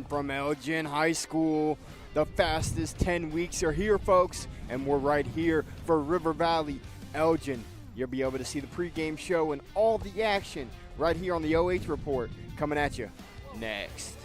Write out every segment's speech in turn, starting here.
on from Elgin High School. The fastest 10 weeks are here, folks, and we're right here for River Valley, Elgin. You'll be able to see the pregame show and all the action right here on the OH Report coming at you next.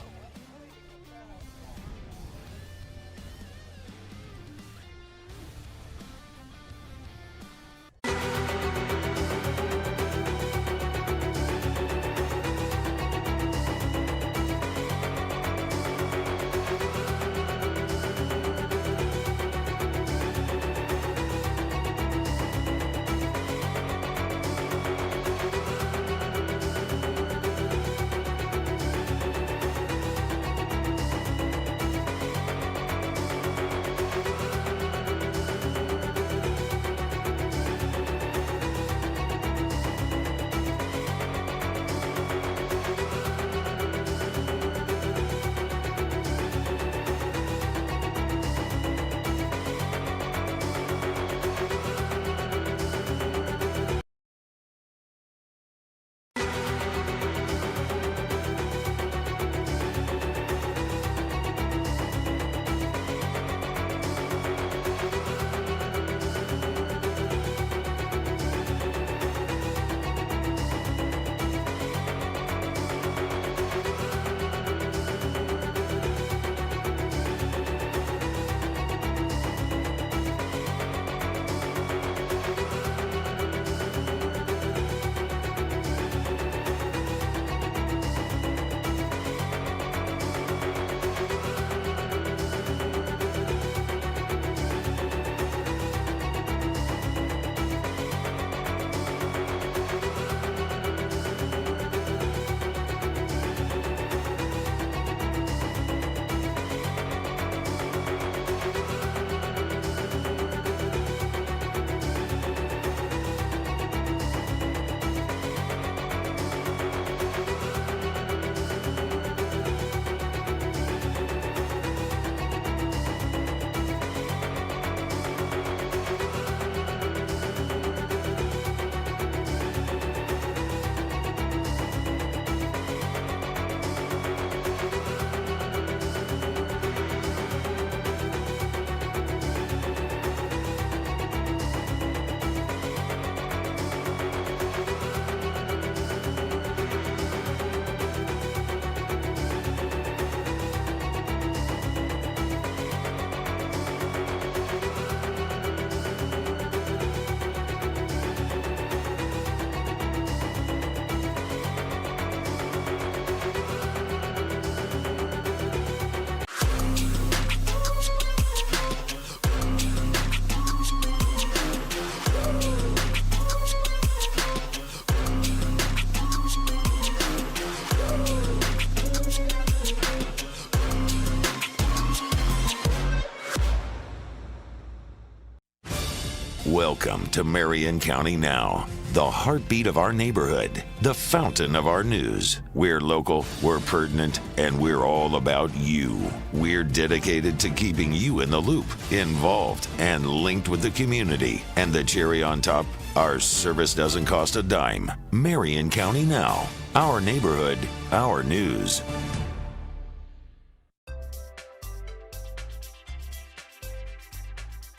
Welcome to Marion County Now, the heartbeat of our neighborhood, the fountain of our news. We're local, we're pertinent, and we're all about you. We're dedicated to keeping you in the loop, involved, and linked with the community. And the cherry on top, our service doesn't cost a dime. Marion County Now, our neighborhood, our news.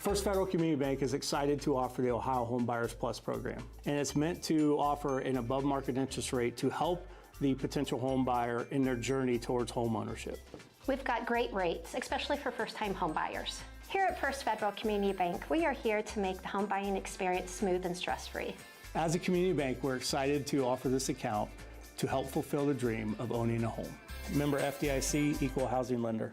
First Federal Community Bank is excited to offer the Ohio Home Buyers Plus program, and it's meant to offer an above-market interest rate to help the potential home buyer in their journey towards home ownership. We've got great rates, especially for first-time home buyers. Here at First Federal Community Bank, we are here to make the home buying experience smooth and stress-free. As a community bank, we're excited to offer this account to help fulfill the dream of owning a home. Member FDIC, Equal Housing Lender.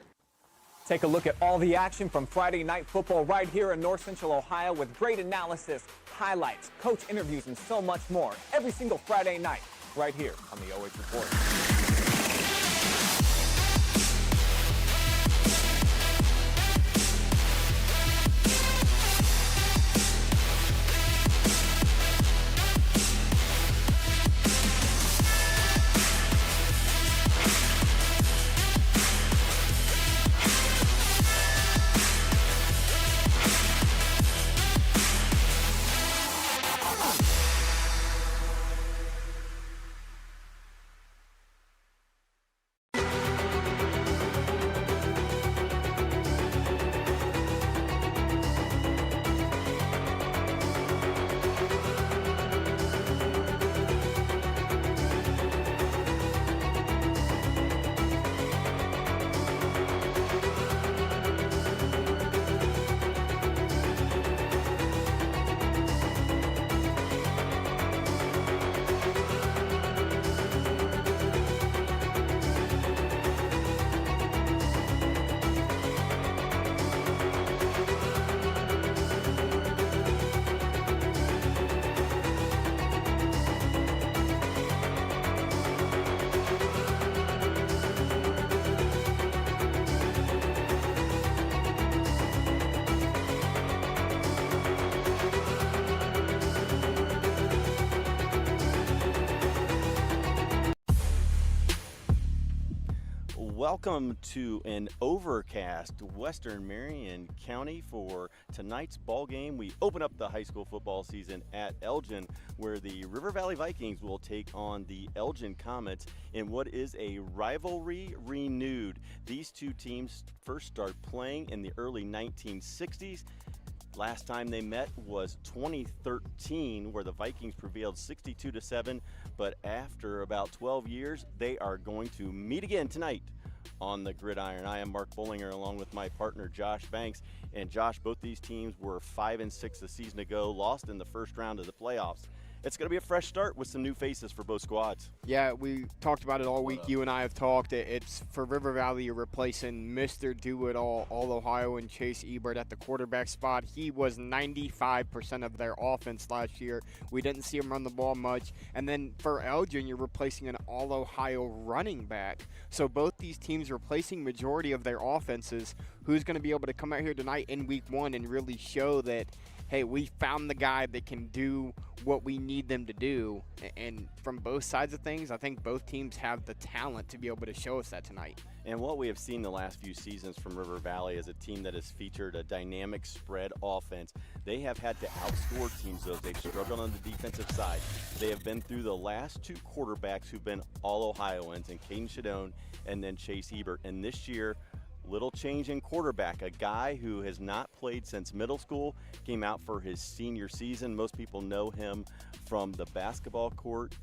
Take a look at all the action from Friday Night Football right here in North Central Ohio with great analysis, highlights, coach interviews, and so much more every single Friday night right here on the OH Report. welcome to an overcast Western Marion County for tonight's ball game. We open up the high school football season at Elgin, where the River Valley Vikings will take on the Elgin Comets in what is a rivalry renewed. These two teams first started playing in the early 1960s. Last time they met was 2013, where the Vikings prevailed 62-7, but after about 12 years, they are going to meet again tonight on the gridiron. I am Mark Bollinger along with my partner Josh Banks. And Josh, both these teams were 5-6 a season ago, lost in the first round of the playoffs. It's going to be a fresh start with some new faces for both squads. Yeah, we talked about it all week. You and I have talked. It's for River Valley, you're replacing Mr. Do-It-All, All-Ohio, and Chase Ebert at the quarterback spot. He was 95% of their offense last year. We didn't see him run the ball much. And then for Elgin, you're replacing an All-Ohio running back. So both these teams replacing majority of their offenses. Who's going to be able to come out here tonight in week one and really show that, hey, we found the guy that can do what we need them to do. And from both sides of things, I think both teams have the talent to be able to show us that tonight. And what we have seen the last few seasons from River Valley is a team that has featured a dynamic spread offense. They have had to outscore teams, though. They've struggled on the defensive side. They have been through the last two quarterbacks who've been All-Ohioans, and Caden Shadone and then Chase Ebert. And this year, little change in quarterback. A guy who has not played since middle school came out for his senior season. Most people know him from the basketball court.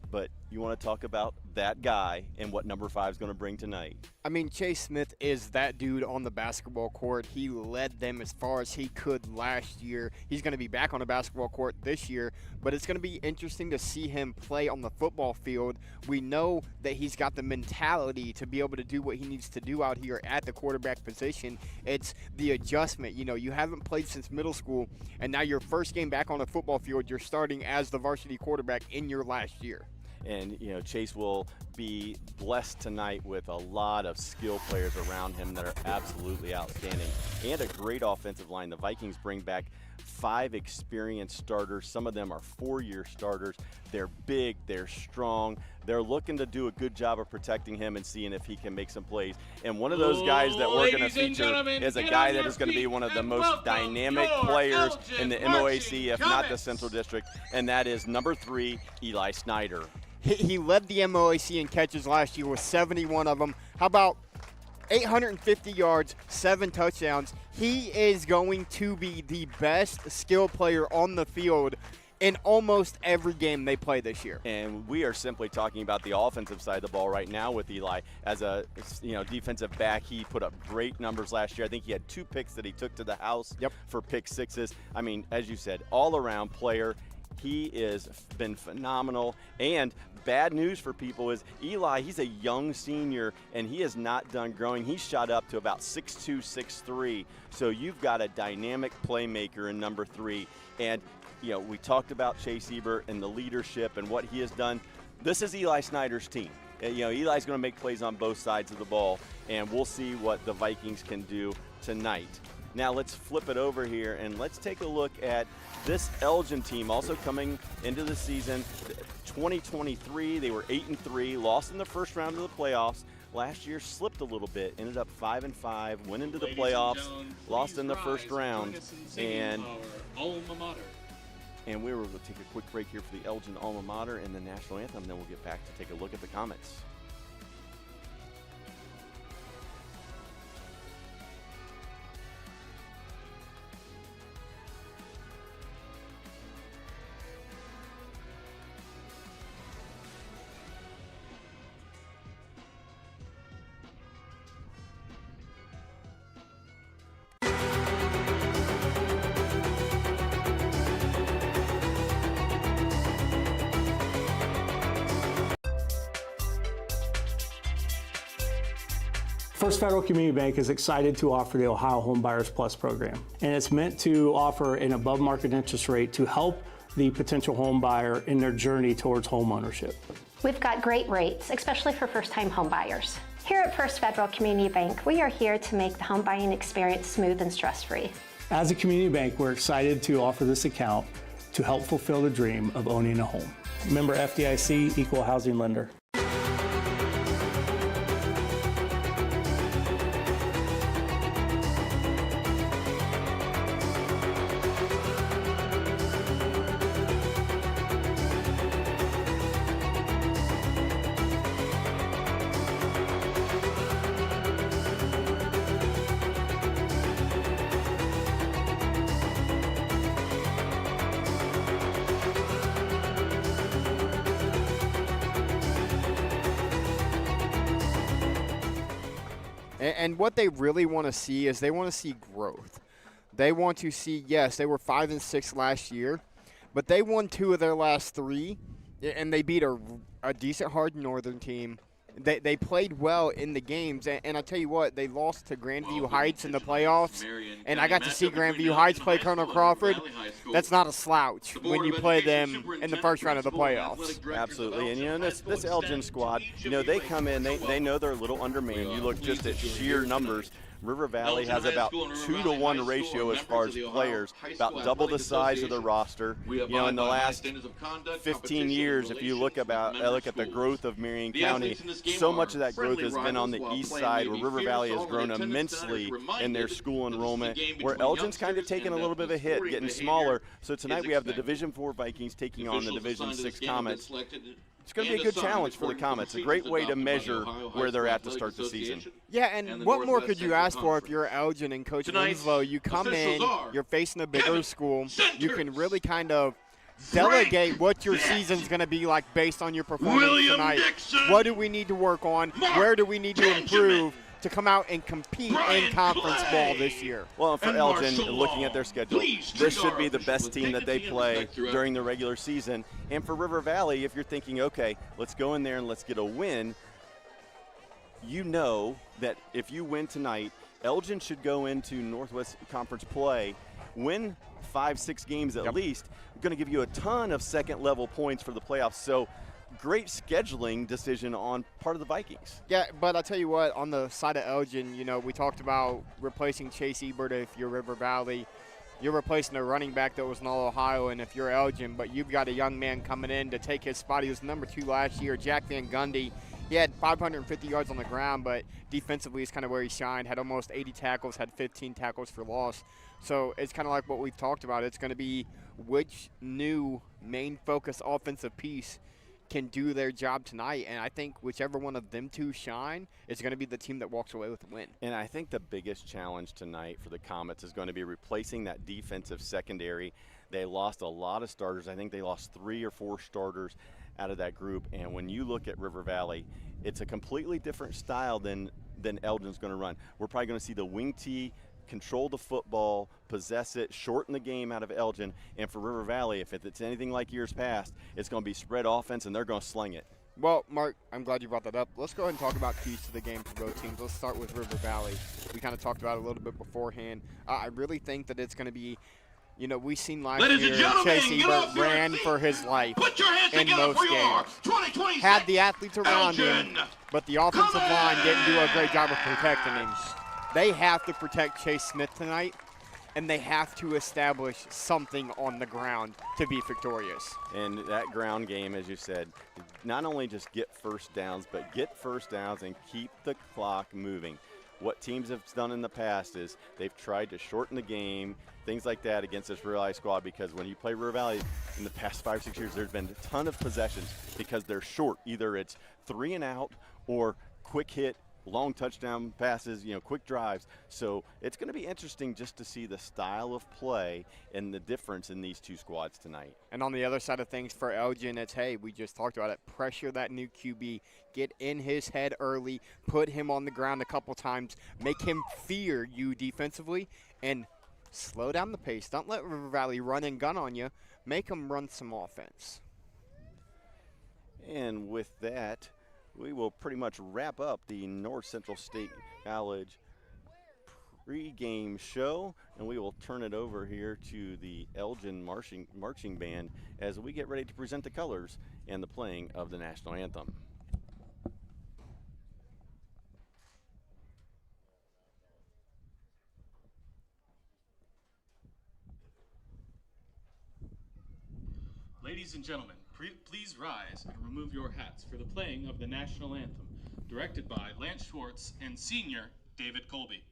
But you want to talk about that guy and what number 5 is going to bring tonight. I mean, Chase Smith is that dude on the basketball court. He led them as far as he could last year. He's going to be back on the basketball court this year, but it's going to be interesting to see him play on the football field. We know that he's got the mentality to be able to do what he needs to do out here at the quarterback position. It's the adjustment. You know, you haven't played since middle school, and now your first game back on the football field, you're starting as the varsity quarterback in your last year. And, you know, Chase will be blessed tonight with a lot of skill players around him that are absolutely outstanding and a great offensive line. The Vikings bring back 5 experienced starters. Some of them are 4-year starters. They're big, they're strong. They're looking to do a good job of protecting him and seeing if he can make some plays. And one of those guys that we're going to feature is a guy that is going to be one of the most dynamic players in the MOAC, if not the Central District, and that is number 3, Eli Snyder. He led the MOAC in catches last year with 71 of them. How about 850 yards, 7 touchdowns? He is going to be the best skill player on the field in almost every game they play this year. And we are simply talking about the offensive side of the ball right now with Eli. As a defensive back, he put up great numbers last year. I think he had 2 picks that he took to the house for pick sixes. I mean, as you said, all-around player. He has been phenomenal. And bad news for people is Eli, he's a young senior, and he has not done growing. He's shot up to about 6'2", 6'3". So you've got a dynamic playmaker in number 3. And, you know, we talked about Chase Ebert and the leadership and what he has done. This is Eli Snyder's team. You know, Eli's going to make plays on both sides of the ball, and we'll see what the Vikings can do tonight. Now let's flip it over here and let's take a look at this Elgin team also coming into the season 2023. They were 8-3, lost in the first round of the playoffs. Last year slipped a little bit, ended up 5-5, went into the playoffs, lost in the first round, and we were going to take a quick break here for the Elgin alma mater and the national anthem, then we'll get back to take a look at the Comets. First Federal Community Bank is excited to offer the Ohio Home Buyers Plus program, and it's meant to offer an above market interest rate to help the potential home buyer in their journey towards home ownership. We've got great rates, especially for first-time home buyers. Here at First Federal Community Bank, we are here to make the home buying experience smooth and stress-free. As a community bank, we're excited to offer this account to help fulfill the dream of owning a home. Member FDIC, Equal Housing Lender. And what they really want to see is they want to see growth. They want to see, yes, they were 5-6 last year, but they won 2 of their last 3, and they beat a decent hard Northern team. They played well in the games, and I tell you what, they lost to Grandview Heights in the playoffs, and I got to see Grandview Heights play Colonel Crawford. That's not a slouch when you play them in the first round of the playoffs. Absolutely, and you know this Elgin squad, you know they come in, they know they're a little undermanned. You look just at sheer numbers. River Valley has about 2-to-1 ratio as far as players, about double the size of the roster. You know, in the last 15 years, if you look at the growth of Marion County, so much of that growth has been on the east side, where River Valley has grown immensely in their school enrollment, where Elgin's kind of taken a little bit of a hit, getting smaller. So tonight we have the Division IV Vikings taking on the Division VI Comets. It's going to be a good challenge for the Comets, a great way to measure where they're at to start the season. Yeah, and what more could you ask for if you're Elgin and Coach Winslow? You come in, you're facing a bigger school. You can really kind of delegate what your season's going to be like based on your performance tonight. What do we need to work on? Where do we need to improve to come out and compete in conference ball this year? Well, for Elgin, looking at their schedule, this should be the best team that they play during the regular season. And for River Valley, if you're thinking, okay, let's go in there and let's get a win, you know that if you win tonight, Elgin should go into Northwest Conference play, win 5-6 games at least, going to give you a ton of second-level points for the playoffs. So great scheduling decision on part of the Vikings. Yeah, but I'll tell you what, on the side of Elgin, you know, we talked about replacing Chase Ebert if you're River Valley. You're replacing a running back that was in All-Ohio, and if you're Elgin, but you've got a young man coming in to take his spot. He was number 2 last year, Jack Van Gundy. He had 550 yards on the ground, but defensively is kind of where he shined, had almost 80 tackles, had 15 tackles for loss. So it's kind of like what we've talked about. It's going to be which new main focus offensive piece can do their job tonight, and I think whichever one of them two shine is going to be the team that walks away with the win. And I think the biggest challenge tonight for the Comets is going to be replacing that defensive secondary. They lost a lot of starters. I think they lost 3 or 4 starters out of that group, and when you look at River Valley, it's a completely different style than Elgin's going to run. We're probably going to see the wing tee, control the football, possess it, shorten the game out of Elgin. And for River Valley, if it's anything like years past, it's going to be spread offense, and they're going to sling it. Well, Mark, I'm glad you brought that up. Let's go ahead and talk about keys to the game for both teams. Let's start with River Valley. We kind of talked about it a little bit beforehand. I really think that it's going to be, you know, we've seen last year Chase Ebert ran for his life in most games. Had the athletes around him, but the offensive line didn't do a great job of protecting him. They have to protect Chase Smith tonight, and they have to establish something on the ground to be victorious. And that ground game, as you said, not only just get first downs, but get first downs and keep the clock moving. What teams have done in the past is they've tried to shorten the game, things like that against this River Valley squad, because when you play River Valley in the past 5-6 years, there's been a ton of possessions because they're short. Either it's 3 and out or quick hit, long touchdown passes, you know, quick drives. So it's going to be interesting just to see the style of play and the difference in these two squads tonight. And on the other side of things for Elgin, it's, hey, we just talked about it, pressure that new QB, get in his head early, put him on the ground a couple times, make him fear you defensively, and slow down the pace. Don't let River Valley run and gun on you. Make them run some offense. And with that, we will pretty much wrap up the North Central State College pregame show, and we will turn it over here to the Elgin marching band as we get ready to present the colors and the playing of the national anthem. Ladies and gentlemen, please rise and remove your hats for the playing of the national anthem, directed by Lance Schwartz and senior David Colby.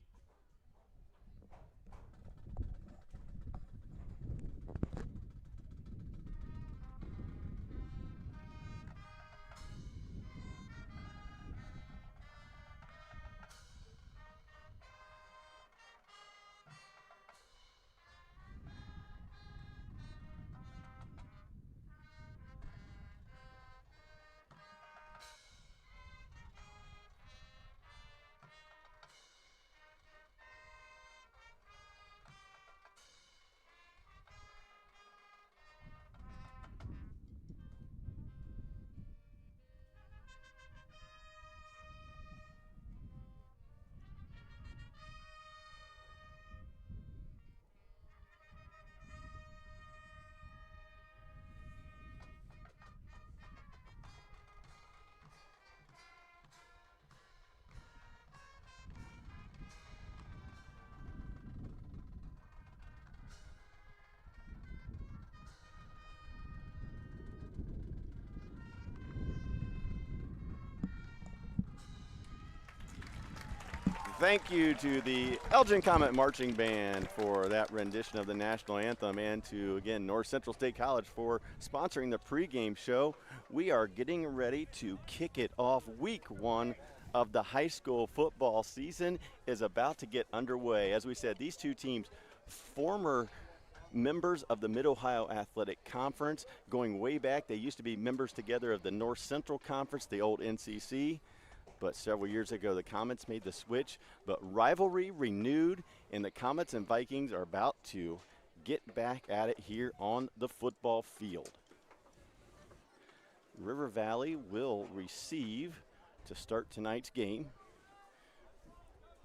thank you to the Elgin Comet Marching Band for that rendition of the national anthem, and to, again, North Central State College for sponsoring the pregame show. We are getting ready to kick it off. Week 1 of the high school football season is about to get underway. As we said, these two teams, former members of the Mid-Ohio Athletic Conference, going way back. They used to be members together of the North Central Conference, the old NCC. But several years ago, the Comets made the switch. But rivalry renewed, and the Comets and Vikings are about to get back at it here on the football field. River Valley will receive to start tonight's game,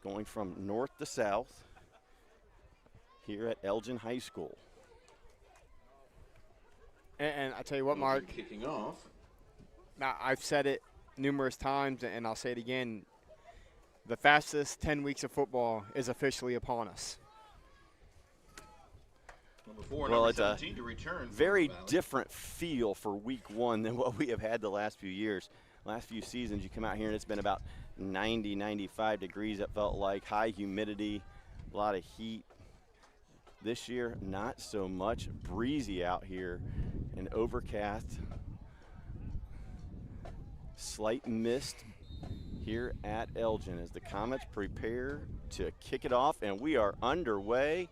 going from north to south here at Elgin High School. And I tell you what, Mark, kicking off. Now, I've said it numerous times, and I'll say it again. The fastest 10 weeks of football is officially upon us. Well, it's a very different feel for week 1 than what we have had the last few years. Last few seasons, you come out here and it's been about 90, 95 degrees, it felt like, high humidity, a lot of heat. This year, not so much. Breezy out here and overcast. Slight mist here at Elgin as the Comets prepare to kick it off, and we are underway.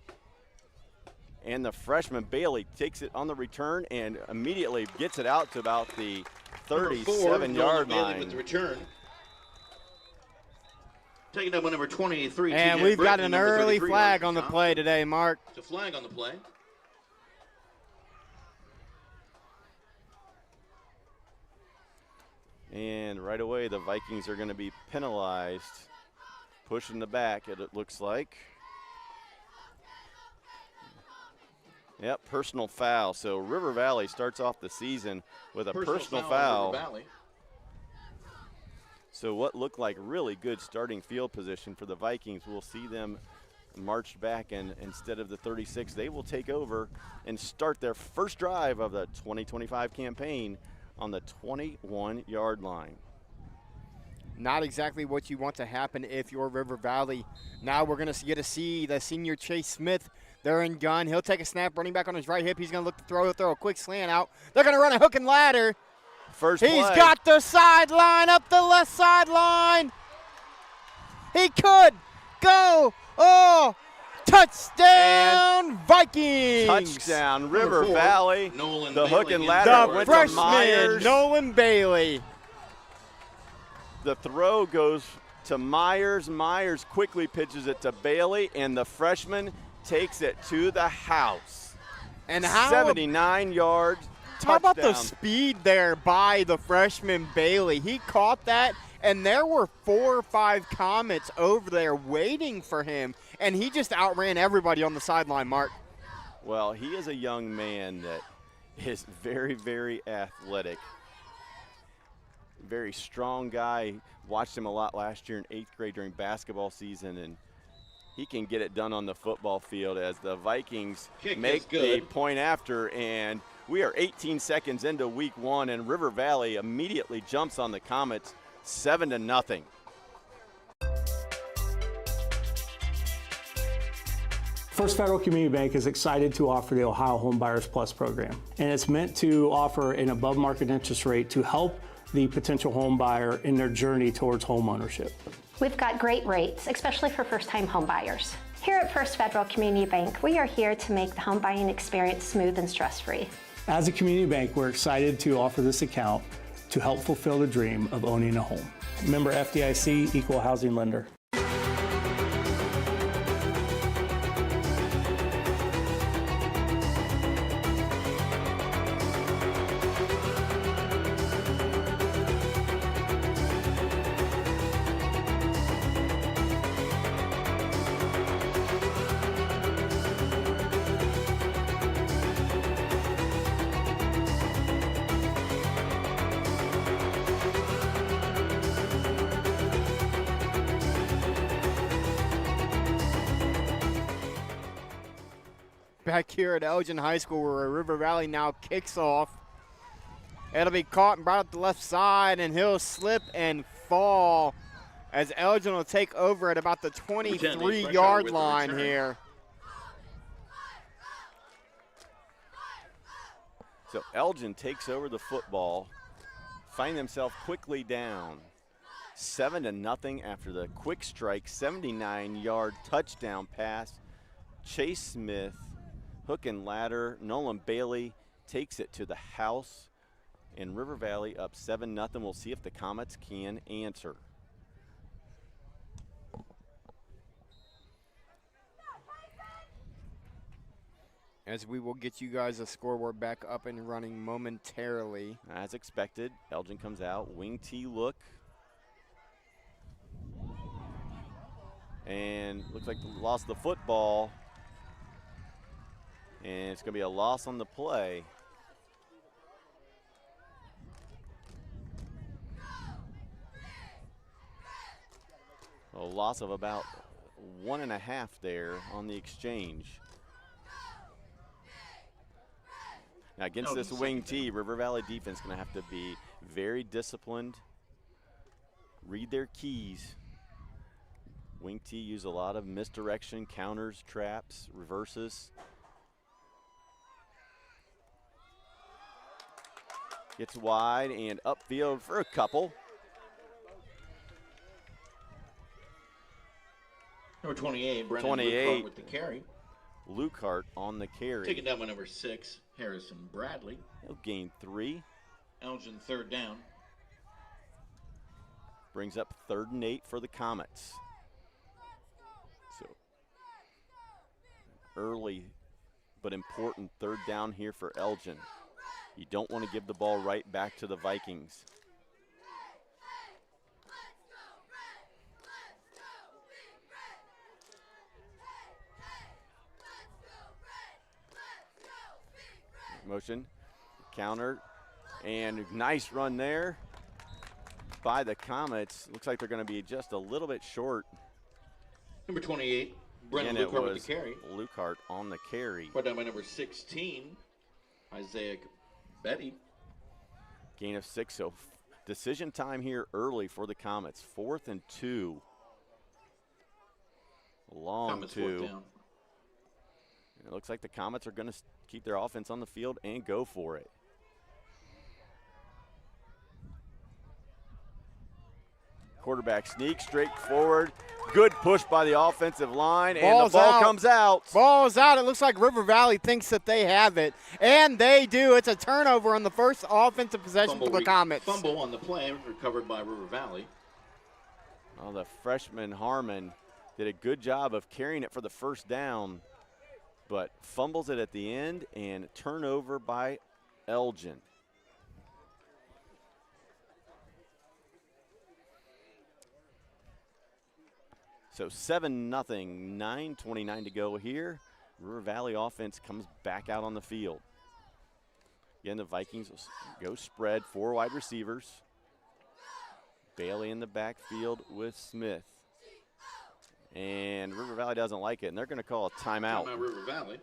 And the freshman Bailey takes it on the return and immediately gets it out to about the 37-yard line. With the return. Taking up with number 23. And we've got an early flag on the play today, Mark. It's a flag on the play. And right away, the Vikings are going to be penalized. Pushing the back, it looks like. Yep, personal foul. So River Valley starts off the season with a personal foul. River Valley. So what looked like really good starting field position for the Vikings, we'll see them marched back, and instead of the 36, they will take over and start their first drive of the 2025 campaign on the 21-yard line. Not exactly what you want to happen if you're River Valley. Now we're going to get to see the senior Chase Smith. They're in gun. He'll take a snap, running back on his right hip. He's going to look to throw. He'll throw a quick slant out. They're going to run a hook and ladder. First He's play. got the sideline, up the left sideline. He could go. Oh, touchdown, and Vikings. Touchdown, River Valley. Nolan the Bailey hook and in ladder The went to freshman, Myers. Nolan Bailey. The throw goes to Myers. Myers quickly pitches it to Bailey, and the freshman takes it to the house. And how 79 yards. How about the touchdown. speed there by the freshman Bailey? He caught that, and there were 4 or 5 Comets over there waiting for him, and he just outran everybody on the sideline, Mark. Well, he is a young man that is very, very athletic. Very strong guy. Watched him a lot last year in 8th grade during basketball season, and he can get it done on the football field as the Vikings make the point after, and we are 18 seconds into week 1, and River Valley immediately jumps on the Comets 7-0. First Federal Community Bank is excited to offer the Ohio Home Buyers Plus program, and it's meant to offer an above-market interest rate to help the potential home buyer in their journey towards home ownership. We've got great rates, especially for first-time home buyers. Here at First Federal Community Bank, we are here to make the home buying experience smooth and stress-free. As a community bank, we're excited to offer this account to help fulfill the dream of owning a home. Member FDIC, Equal Housing Lender. Back here at Elgin High School, where River Valley now kicks off. It'll be caught and brought up the left side, and he'll slip and fall as Elgin will take over at about the 23-yard line here. So Elgin takes over the football, find themselves quickly down 7-0 after the quick strike 79-yard touchdown pass. Chase Smith, hook and ladder. Nolan Bailey takes it to the house, and River Valley up 7-0. We'll see if the Comets can answer. As we will get you guys a scoreboard back up and running momentarily. As expected, Elgin comes out, wing T look. And looks like they lost the football. And it's going to be a loss on the play. A loss of about 1.5 there on the exchange. Now against this wing T, River Valley defense going to have to be very disciplined, read their keys. Wing T use a lot of misdirection, counters, traps, reverses. Gets wide and upfield for a couple. Number 28, Brennan Lukehart with the carry. Lukehart on the carry. Taking down by number 6, Harrison Bradley. He'll gain 3. Elgin 3rd down. Brings up 3rd and 8 for the Comets. So early but important 3rd down here for Elgin. You don't want to give the ball right back to the Vikings. Motion, counter, and nice run there by the Comets. Looks like they're going to be just a little bit short. Number 28, Brennan Lukehart with the carry. Lukehart on the carry. Brought down by number 16, Isaiah Betty. Gain of 6, so decision time here early for the Comets. 4th and 2. Long Comets 2. 4th down. It looks like the Comets are going to keep their offense on the field and go for it. Quarterback sneak straight forward. Good push by the offensive line, and the ball comes out. Ball's out. It looks like River Valley thinks that they have it, and they do. It's a turnover on the first offensive possession for the Comets. Fumble on the play, recovered by River Valley. Well, the freshman Harmon did a good job of carrying it for the first down, but fumbles it at the end, and turnover by Elgin. So 7-0, 9:29 to go here. River Valley offense comes back out on the field. Again, the Vikings go spread, 4 wide receivers. Bailey in the backfield with Smith. And River Valley doesn't like it, and they're going to call a timeout. Timeout River Valley.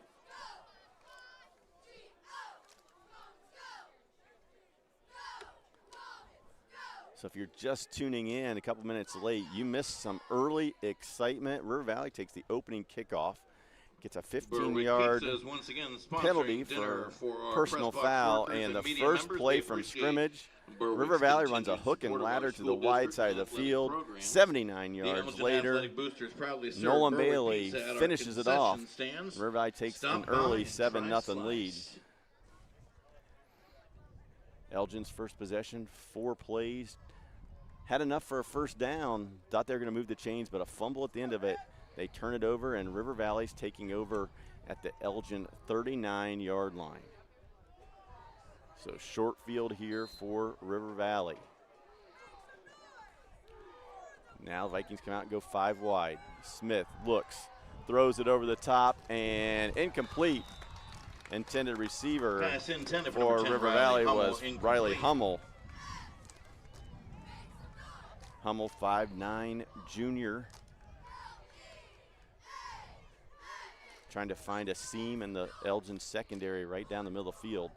So if you're just tuning in a couple minutes late, you missed some early excitement. River Valley takes the opening kickoff, gets a 15-yard penalty for personal foul, and the first play from scrimmage, River Valley runs a hook and ladder to the wide side of the field. 79 yards later, Nolan Bailey finishes it off. River Valley takes an early 7-0 lead. Elgin's first possession, 4 plays. Had enough for a first down. Thought they were going to move the chains, but a fumble at the end of it. They turn it over, and River Valley's taking over at the Elgin 39-yard line. So short field here for River Valley. Now Vikings come out and go 5 wide. Smith looks, throws it over the top, and incomplete. Intended receiver for River Valley was Riley Hummel. Hummel, 5'9", junior. Trying to find a seam in the Elgin secondary right down the middle of the field.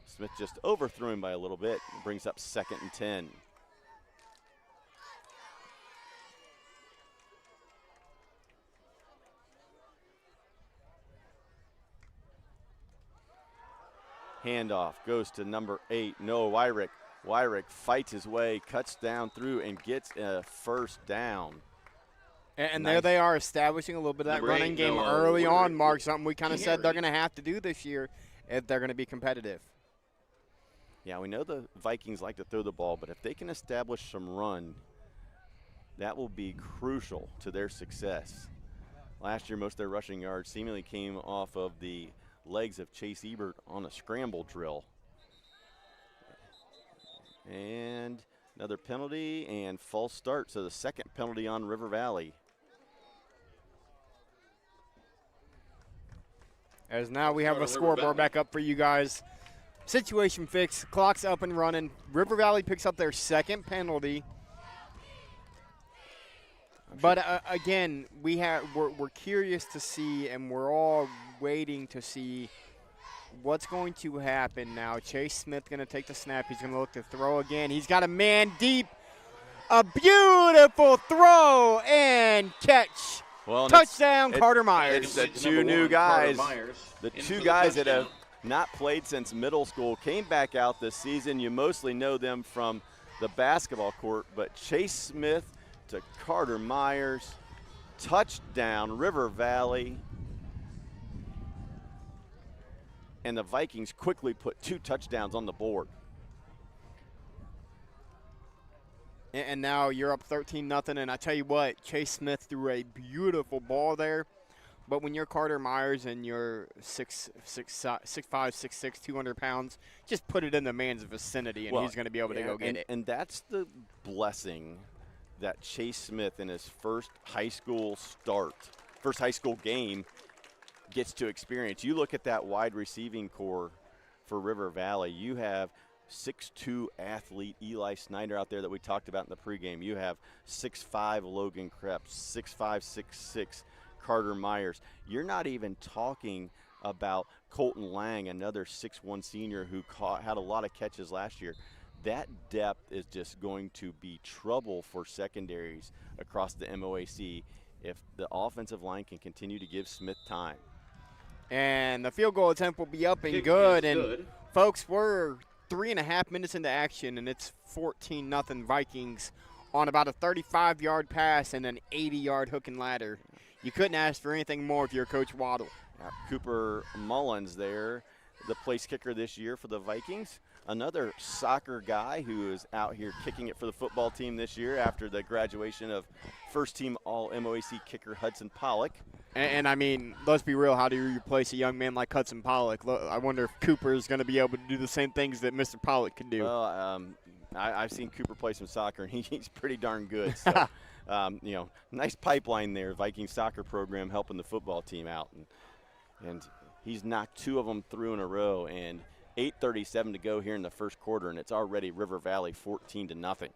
Smith just overthrew him by a little bit. Brings up 2nd and 10. Handoff goes to number 8, Noah Wyrick. Wyrick fights his way, cuts down through, and gets a first down. And Nice. there they are, establishing a little bit of that Number running 8, game Noah early on, Wyrick. Mark, something we kind of said they're Carry. going to have to do this year if they're going to be competitive. Yeah, we know the Vikings like to throw the ball, but if they can establish some run, that will be crucial to their success. Last year, most of their rushing yards seemingly came off of the legs of Chase Ebert on a scramble drill. And another penalty and false start, so the second penalty on River Valley. As now we have a scoreboard back up for you guys. Situation fix, clock's up and running. River Valley picks up their second penalty. But again, we're curious to see, and we're all waiting to see what's going to happen now. Chase Smith going to take the snap. He's going to look to throw again. He's got a man deep. A beautiful throw and catch. Well, Touchdown, Carter Myers. It's the two new guys. The two guys that have not played since middle school came back out this season. You mostly know them from the basketball court, but Chase Smith to Carter Myers. Touchdown, River Valley. And the Vikings quickly put 2 touchdowns on the board. And now you're up 13-0, and I tell you what, Chase Smith threw a beautiful ball there. But when you're Carter Myers and you're 6'5", 6'6", 200 pounds, just put it in the man's vicinity, and he's going to be able to go get it. And that's the blessing that Chase Smith in his first high school game gets to experience. You look at that wide receiving core for River Valley. You have 6'2" athlete Eli Snyder out there that we talked about in the pregame. You have 6'5" Logan Krebs, 6'5", 6'6" Carter Myers. You're not even talking about Colton Lang, another 6'1" senior who had a lot of catches last year. That depth is just going to be trouble for secondaries across the MOAC if the offensive line can continue to give Smith time. And the field goal attempt will be up and good. And, folks, we're 3.5 minutes into action, and it's 14-0 Vikings on about a 35-yard pass and an 80-yard hook and ladder. You couldn't ask for anything more if you're Coach Waddle. Cooper Mullins there, the place kicker this year for the Vikings. Another soccer guy who is out here kicking it for the football team this year after the graduation of first-team All-MOAC kicker Hudson Pollock. And I mean, let's be real, how do you replace a young man like Hudson Pollock? I wonder if Cooper is going to be able to do the same things that Mr. Pollock can do. Well, I've seen Cooper play some soccer, and he's pretty darn good. So, nice pipeline there, Viking soccer program helping the football team out. And he's knocked 2 of them through in a row, and 8:37 to go here in the first quarter, and it's already River Valley 14-0.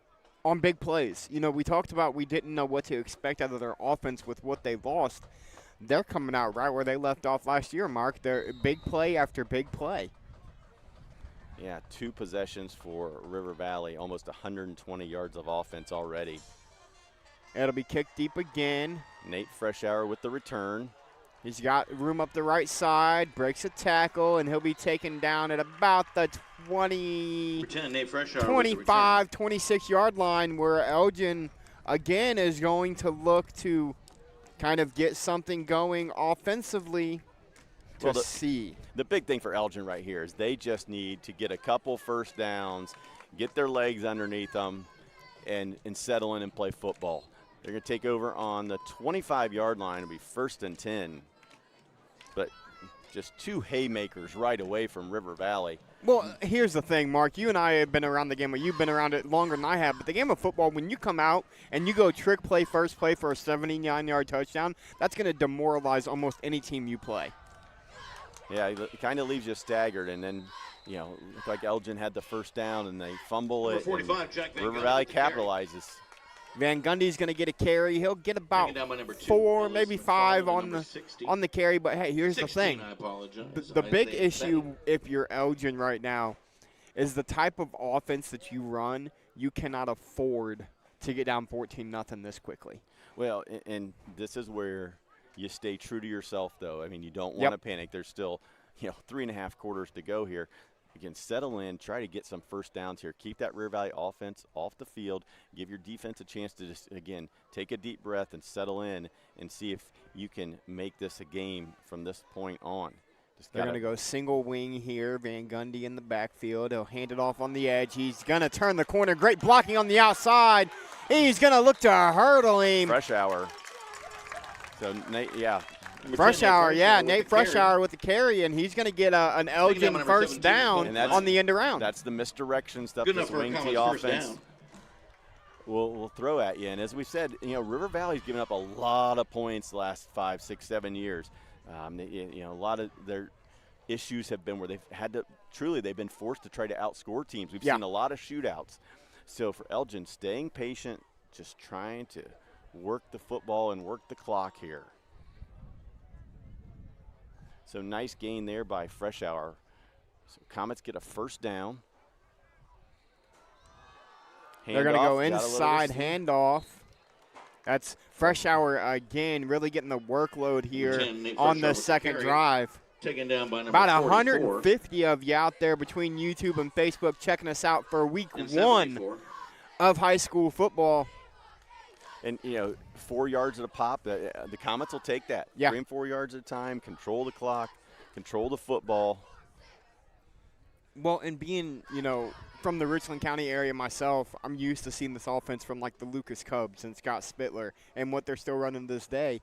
On big plays. You know, we talked about we didn't know what to expect out of their offense with what they lost. They're coming out right where they left off last year, Mark. They're big play after big play. Yeah, 2 possessions for River Valley, almost 120 yards of offense already. It'll be kicked deep again. Nate Freshour with the return. He's got room up the right side, breaks a tackle, and he'll be taken down at about the 25, 26-yard line, where Elgin, again, is going to look to kind of get something going offensively to see. The big thing for Elgin right here is they just need to get a couple first downs, get their legs underneath them, and settle in and play football. They're going to take over on the 25-yard line. It'll be 1st and 10. But just 2 haymakers right away from River Valley. Well, here's the thing, Mark. You and I have been around the game, or you've been around it longer than I have. But the game of football, when you come out and you go trick play, first play for a 79-yard touchdown, that's going to demoralize almost any team you play. Yeah, it kind of leaves you staggered. And then, look like Elgin had the first down, and they fumble it. 45, Jack Van River Gundy Valley with the carry. capitalizes. Van Gundy's going to get a carry. He'll get about 4, maybe 5 on the carry. But, hey, here's 16, the thing. I apologize. The big issue, if you're Elgin right now, is the type of offense that you run, you cannot afford to get down 14-0 this quickly. Well, and this is where you stay true to yourself, though. I mean, you don't want to panic. There's still, 3.5 quarters to go here. again, settle in, try to get some first downs here. Keep that River Valley offense off the field. Give your defense a chance to just, again, take a deep breath and settle in and see if you can make this a game from this point on. They're going to go single wing here. Van Gundy in the backfield. He'll hand it off on the edge. He's going to turn the corner. Great blocking on the outside. He's going to look to hurdle him. Fresh hour. So, Nate, yeah. Fresh hour, yeah. Nate Fresh hour with the carry, and he's going to get an Elgin first down on the end around. That's the misdirection stuff this wing T offense will throw at you. And as we said, River Valley's given up a lot of points the last 5, 6, 7 years. A lot of their issues have been where they've been forced to try to outscore teams. We've seen a lot of shootouts. So for Elgin, staying patient, just trying to work the football and work the clock here. So nice gain there by Fresh Hour. So Comets get a first down. They're going to go inside handoff. That's Fresh Hour again, really getting the workload here on the second drive. Taken down by about 150 of you out there between YouTube and Facebook checking us out for week 1 of high school football. And, 4 yards at a pop, the Comets will take that. 3 and 4 yards at a time, control the clock, control the football. Well, and being, from the Richland County area myself, I'm used to seeing this offense from like the Lucas Cubs and Scott Spittler and what they're still running this day.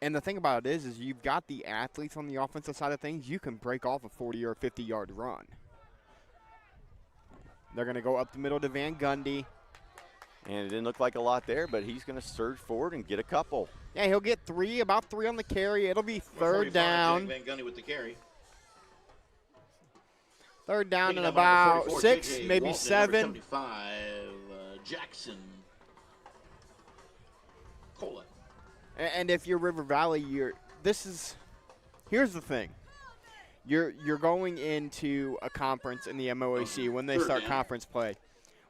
And the thing about it is you've got the athletes on the offensive side of things. You can break off a 40 or 50-yard run. They're going to go up the middle to Van Gundy. And it didn't look like a lot there, but he's going to surge forward and get a couple. Yeah, he'll get about 3 on the carry. It'll be third down. Van Gundy with the carry. Third down and about 6, maybe 7. 75, Jackson Cola. And if you're River Valley, here's the thing. You're going into a conference in the MOAC when they start conference play,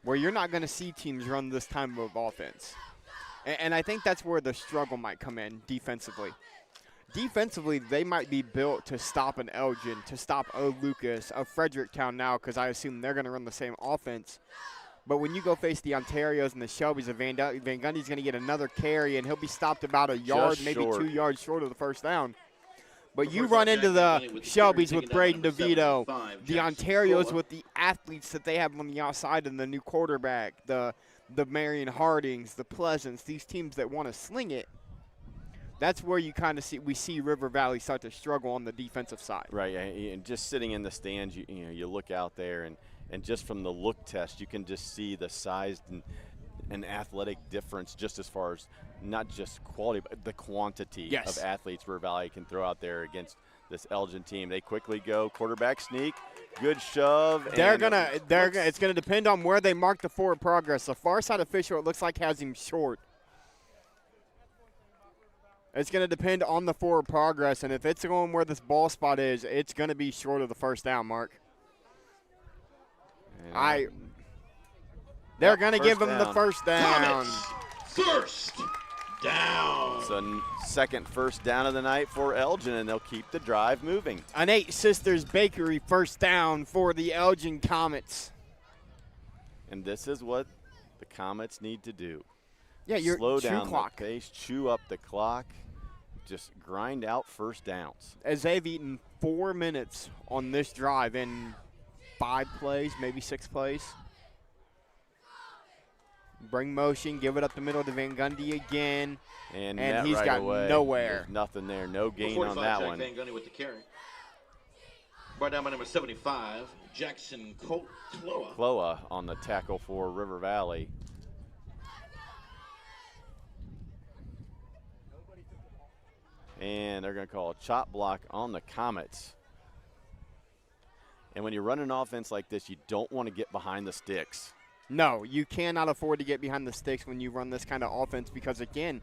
where you're not going to see teams run this type of offense. And I think that's where the struggle might come in defensively. Defensively, they might be built to stop an Elgin, to stop a Lucas, a Fredericktown now, because I assume they're going to run the same offense. But when you go face the Ontarios and the Shelbys, Van Gundy's going to get another carry, and he'll be stopped about a yard, maybe 2 yards short of the first down. But you run into the Shelbys with Braden DeVito, the Ontarios with the athletes that they have on the outside and the new quarterback, the Marion Hardings, the Pleasants, these teams that want to sling it. That's where you kind of see River Valley start to struggle on the defensive side. Right, and just sitting in the stands, you look out there, and just from the look test, you can just see the size and athletic difference just as far as not just quality, but the quantity of athletes River Valley can throw out there against this Elgin team. They quickly go quarterback sneak, good shove. It's gonna depend on where they mark the forward progress. The far side official, it looks like, has him short. It's going to depend on the forward progress, and if it's going where this ball spot is, it's going to be short of the first down, Mark. They're going to give him the first down. First down. So second first down of the night for Elgin, and they'll keep the drive moving. An 8 Sisters Bakery first down for the Elgin Comets. And this is what the Comets need to do. Yeah, you're slow down the pace, chew up the clock, just grind out first downs. As they've eaten 4 minutes on this drive in 5 plays, maybe 6 plays. Bring motion, give it up the middle to Van Gundy again, and he's right got away. nowhere. There's nothing there, no gain on that one. Van Gundy with the carry. Brought down by number 75, Jackson Cloa. Cloa on the tackle for River Valley. And they're going to call a chop block on the Comets. And when you run an offense like this, you don't want to get behind the sticks. No, you cannot afford to get behind the sticks when you run this kind of offense because, again,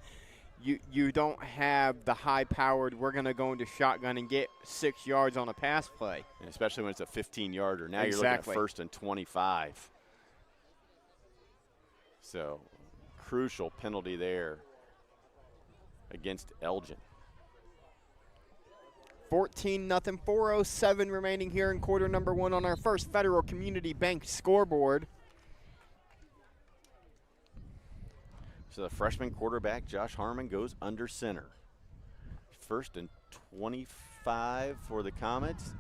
you don't have the high-powered, we're going to go into shotgun and get 6 yards on a pass play. And especially when it's a 15-yarder. Now you're looking at first and 25. So, crucial penalty there against Elgin. 14-0, 4:07 remaining here in quarter number 1 on our First Federal Community Bank scoreboard. So the freshman quarterback, Josh Harmon, goes under center. 1st and 25 for the Comets.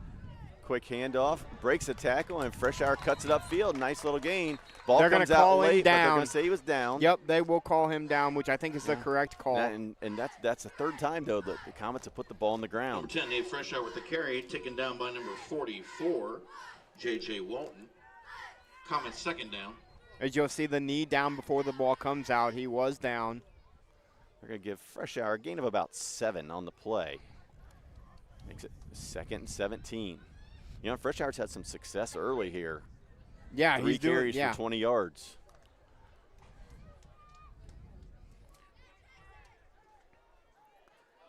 Quick handoff, breaks a tackle, and Freshour cuts it upfield. Nice little gain. Ball They're comes gonna out call him late, but they're down. going to say he was down. Yep, they will call him down, which I think is the correct call. And that's the 3rd time, though, that the Comets have put the ball on the ground. Number 10, Nate Freshour with the carry, taken down by number 44, J.J. Walton. Comets 2nd down. As you'll see, the knee down before the ball comes out. He was down. They're going to give Freshour a gain of about 7 on the play. Makes it 2nd and 17. You know, Freshour's had some success early here. Yeah, 3 he's doing carries for 20 yards.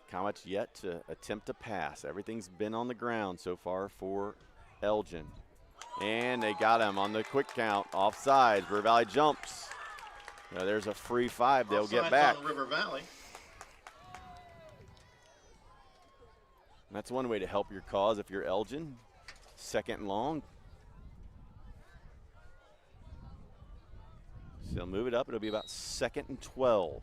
Comets yet to attempt to pass. Everything's been on the ground so far for Elgin. And they got him on the quick count. Offside. River Valley jumps. Now there's a free 5. They'll get back. On River Valley. And that's one way to help your cause if you're Elgin. 2nd and long. So they'll move it up. It'll be about 2nd and 12.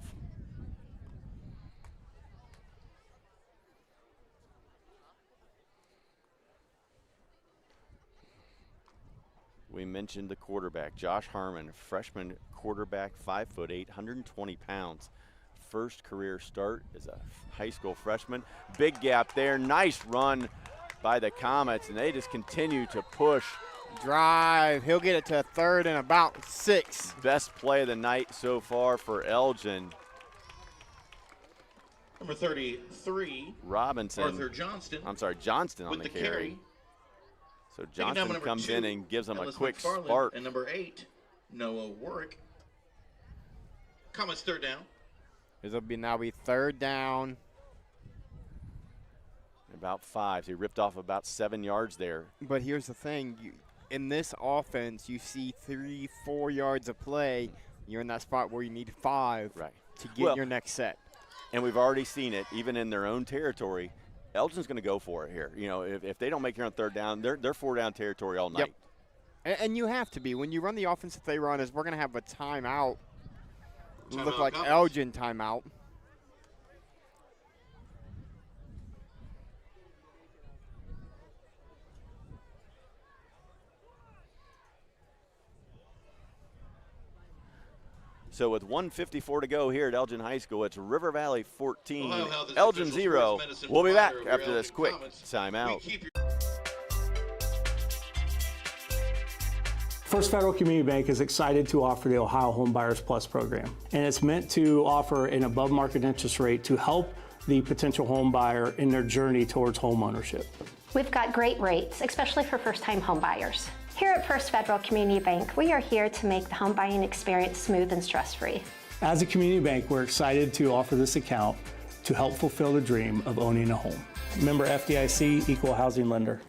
We mentioned the quarterback, Josh Harmon, freshman quarterback, 5'8", 120 pounds. First career start as a high school freshman. Big gap there. Nice run by the Comets, and they just continue to push. Drive. He'll get it to 3rd and about 6. Best play of the night so far for Elgin. Number 33, Robinson. Arthur Johnston. I'm sorry, Johnston on with the the carry. So Taking down Johnston number comes 2, in and gives them a Ellis quick McFarland, spark. And number 8, Noah Warwick. Comets 3rd down. This will now be 3rd down. About 5. So he ripped off about 7 yards there. But here's the thing. In this offense, you see 3-4 yards of play. You're in that spot where you need 5 to get your next set. And we've already seen it, even in their own territory. Elgin's going to go for it here. You know, if they don't make it on 3rd down, they're 4-down territory all night. Yep. And you have to be. When you run the offense that they run, is we're going to have a timeout. Look like comes. Elgin timeout. So with 1:54 to go here at Elgin High School, it's River Valley 14, Ohio Health is Elgin official 0. sports medicine We'll be back provider of after this Elgin quick Comets. timeout. We keep your First Federal Community Bank is excited to offer the Ohio Home Buyers Plus program, and it's meant to offer an above-market interest rate to help the potential home buyer in their journey towards home ownership. We've got great rates, especially for first-time home buyers. Here at First Federal Community Bank, we are here to make the home buying experience smooth and stress-free. As a community bank, we're excited to offer this account to help fulfill the dream of owning a home. Member FDIC, Equal Housing Lender.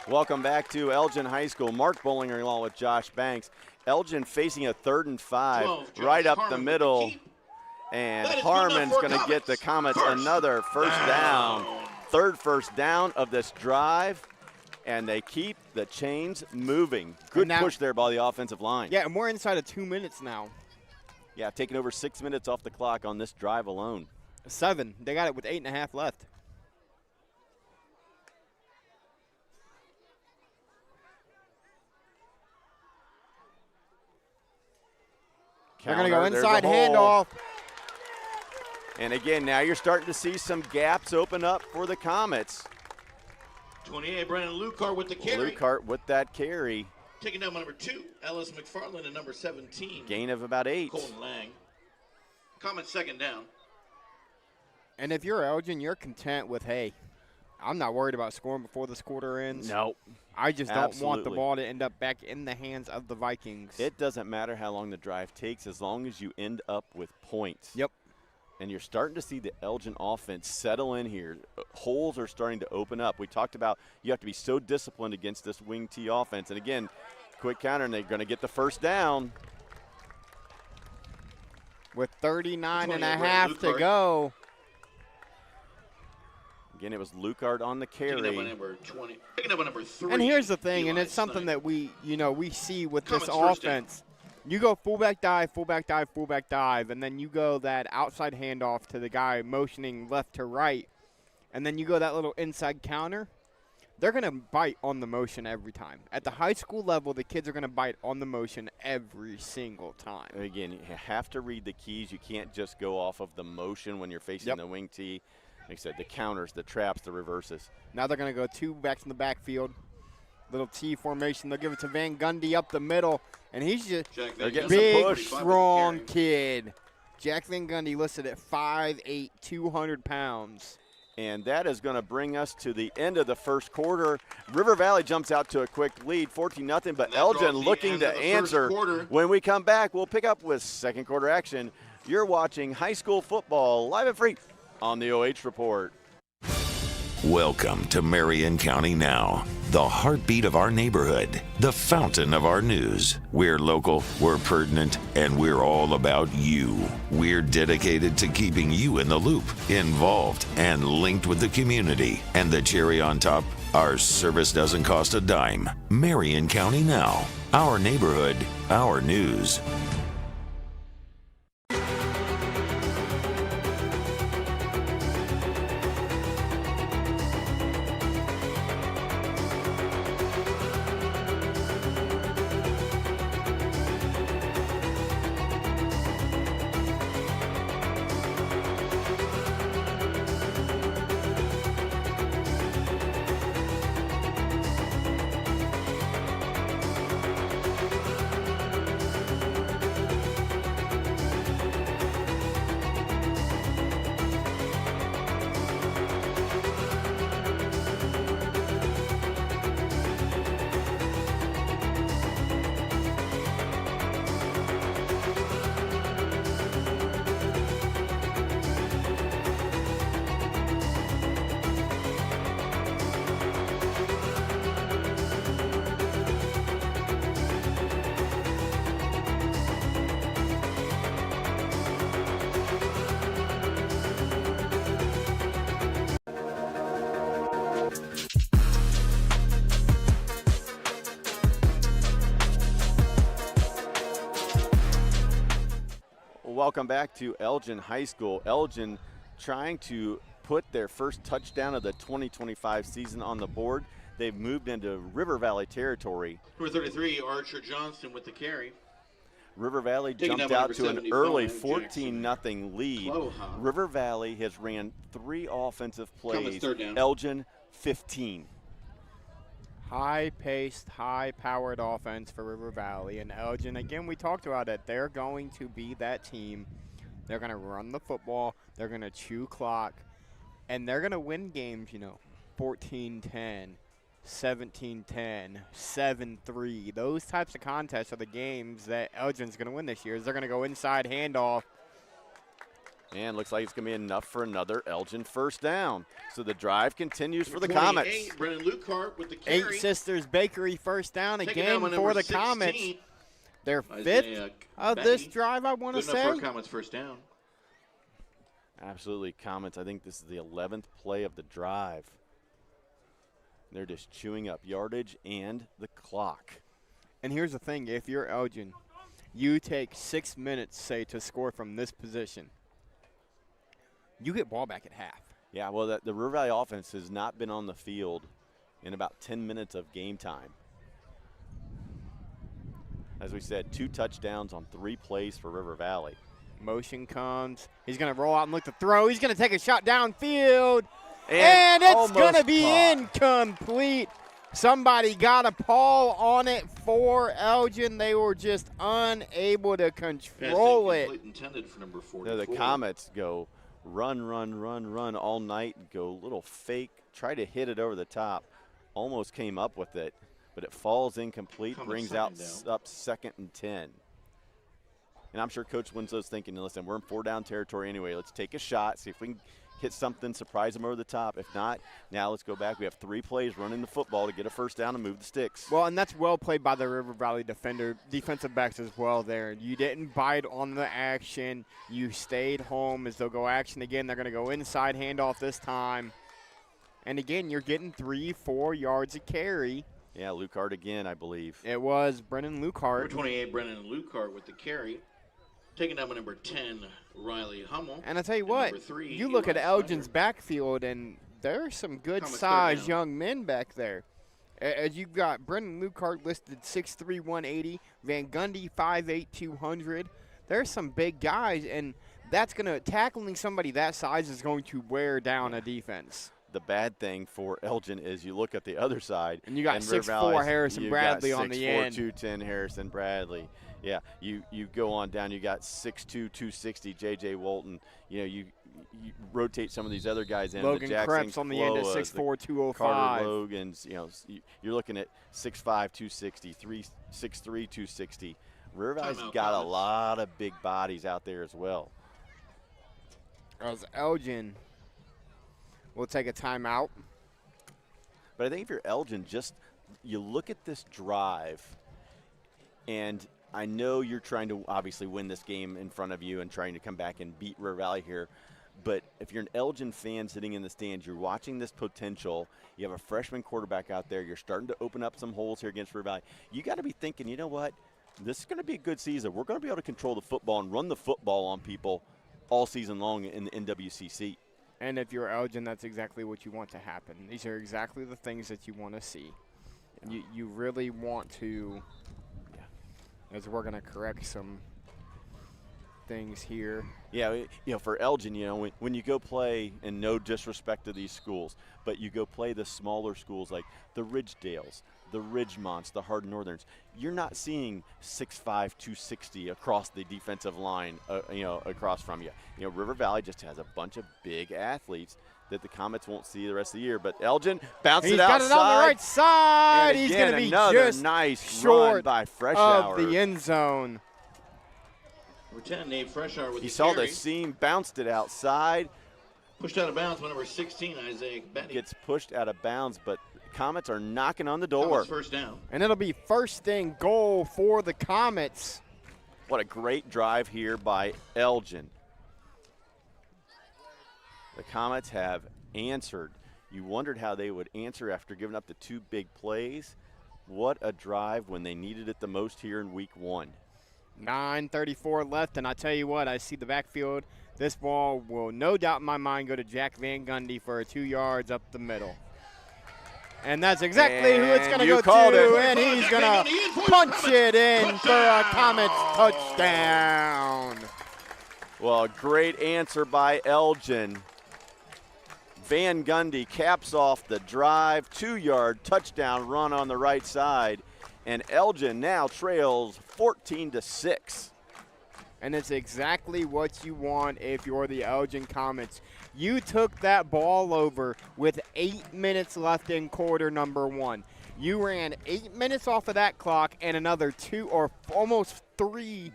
Welcome back to Elgin High School. Mark Bollinger along with Josh Banks. Elgin facing a 3rd and 5 right up the middle. And Harmon's going to get the Comets another first down. 3rd first down of this drive. And they keep the chains moving. Good push there by the offensive line. Yeah, and we're inside of 2 minutes now. Yeah, taking over 6 minutes off the clock on this drive alone. 7. They got it with 8.5 left. They're going to go inside handoff. And again, now you're starting to see some gaps open up for the Comets. 28, Brandon Lucart with the carry. Lucart with that carry. Taking down number 2, Ellis McFarland, and number 17. Gain of about 8. Colton Lang. Comets 2nd down. And if you're Elgin, you're content with, hey, I'm not worried about scoring before this quarter ends. No. I just don't want the ball to end up back in the hands of the Vikings. It doesn't matter how long the drive takes as long as you end up with points. Yep. And you're starting to see the Elgin offense settle in here. Holes are starting to open up. We talked about you have to be so disciplined against this wing T offense. And again, quick counter, and they're going to get the first down. With 39 and a half to go. Again, it was Lucard on the carry. Picking up number 3. And here's the thing, Eli and it's something Snyder. that we see with this Comets first down. offense. You go fullback dive, fullback dive, fullback dive, and then you go that outside handoff to the guy motioning left to right, and then you go that little inside counter. They're going to bite on the motion every time. At the high school level, the kids are going to bite on the motion every single time. And again, you have to read the keys. You can't just go off of the motion when you're facing the wing T. Like I said, the counters, the traps, the reverses. Now they're going to go 2 backs in the backfield. Little T formation. They'll give it to Van Gundy up the middle, and he's just They're getting big, some push. strong kid. Jack Van Gundy listed at 5'8", 200 pounds. And that is going to bring us to the end of the first quarter. River Valley jumps out to a quick lead, 14-0, but Elgin looking to answer. When we come back, we'll pick up with second quarter action. You're watching high school football live and free on the OH Report. Welcome to Marion County Now, the heartbeat of our neighborhood, the fountain of our news. We're local, we're pertinent, and we're all about you. We're dedicated to keeping you in the loop, involved, and linked with the community. And the cherry on top, our service doesn't cost a dime. Marion County Now, our neighborhood, our news. Welcome back to Elgin High School. Elgin trying to put their first touchdown of the 2025 season on the board. They've moved into River Valley territory. Number 33, Archer Johnson with the carry. River Valley jumped out to an early 14-0 lead. River Valley has ran 3 offensive plays. Elgin 15. High-paced, high-powered offense for River Valley. And Elgin, again, we talked about it. They're going to be that team. They're going to run the football. They're going to chew clock. And they're going to win games, 14-10, 17-10, 7-3. Those types of contests are the games that Elgin's going to win this year. They're going to go inside handoff. And looks like it's going to be enough for another Elgin first down. So the drive continues for the Comets. Brennan Lucart with the carry. 8 Sisters Bakery first down again for the 16. Comets. Their 5th of this drive, I want to say. Good enough for Comets first down. Absolutely, Comets. I think this is the 11th play of the drive. They're just chewing up yardage and the clock. And here's the thing. If you're Elgin, you take 6 minutes, say, to score from this position. You get ball back at half. Yeah, well, the River Valley offense has not been on the field in about 10 minutes of game time. As we said, 2 touchdowns on 3 plays for River Valley. Motion comes. He's going to roll out and look to throw. He's going to take a shot downfield. And it's going to be incomplete. Somebody got a paw on it for Elgin. They were just unable to control it. Intended for number 44. The Comets go run all night, go little fake, try to hit it over the top. Almost came up with it, but it falls incomplete, brings out up 2nd and 10. And I'm sure Coach Winslow's thinking, listen, we're in 4-down territory anyway. Let's take a shot, see if we can hit something, surprise them over the top. If not, now let's go back. We have 3 plays running the football to get a first down and move the sticks. Well, and that's well played by the River Valley defensive backs as well there. You didn't bite on the action. You stayed home as they'll go action again. They're going to go inside handoff this time. And again, you're getting 3-4 yards a carry. Yeah, Lucart again, I believe. It was Brennan Lucart. Number 28, Brennan Lucart with the carry. Taking down by number 10, Riley Hummel. And I tell you what, 3, you look Eli at Elgin's Snyder. backfield, and there's some Comets good-sized third down. young men back there. As you've got Brendan Lucart listed 6'3", 180, Van Gundy 5'8", 200. There's some big guys, and that's tackling somebody that size is going to wear down a defense. The bad thing for Elgin is you look at the other side. And you got 6'4" Harrison Bradley on the end. 6'4", 210 Harrison Bradley. Yeah, you go on down. You got 6'2", 260 J.J. Walton. You know, you rotate some of these other guys in. Logan the Jackson Krebs on the end at Cloas, 6'4", 205. Carter Logans. You know, you're looking at 6'5", 260, 6'3", 260. River Valley's got a lot of big bodies out there as well. As Elgin will take a timeout. But I think if you're Elgin, you look at this drive, and I know you're trying to obviously win this game in front of you and trying to come back and beat River Valley here. But if you're an Elgin fan sitting in the stands, you're watching this potential. You have a freshman quarterback out there. You're starting to open up some holes here against River Valley. You got to be thinking, you know what? This is going to be a good season. We're going to be able to control the football and run the football on people all season long in the NWCC. And if you're Elgin, that's exactly what you want to happen. These are exactly the things that you want to see. Yeah. You really want to, as we're going to correct some things here. Yeah, you know, for Elgin, you know, when you go play, and no disrespect to these schools, but you go play the smaller schools like the Ridgedales, the Ridgemonts, the Hardin Northerns, you're not seeing 6'5", 260 across the defensive line, you know, across from you. You know, River Valley just has a bunch of big athletes that the Comets won't see the rest of the year. But Elgin bounced it outside. He's got it on the right side. And He's again, going to be another just nice short run by Freshour of the end zone. Number 10, Nate Freshour with He the saw carry. the seam, bounced it outside. Pushed out of bounds by number 16, Isaiah Betty. Gets pushed out of bounds, but Comets are knocking on the door. Comets first down. And it'll be first and goal for the Comets. What a great drive here by Elgin. The Comets have answered. You wondered how they would answer after giving up the 2 big plays. What a drive when they needed it the most here in week 1. 9:34 left, and I tell you what, I see the backfield. This ball will no doubt in my mind go to Jack Van Gundy for 2 yards up the middle. And that's exactly who it's going to go to, and he's going to punch it in for a Comets touchdown. Well, great answer by Elgin. Van Gundy caps off the drive, 2-yard touchdown run on the right side, and Elgin now trails 14-6. And it's exactly what you want if you're the Elgin Comets. You took that ball over with 8 minutes left in quarter number 1. You ran 8 minutes off of that clock and another 2 or almost 3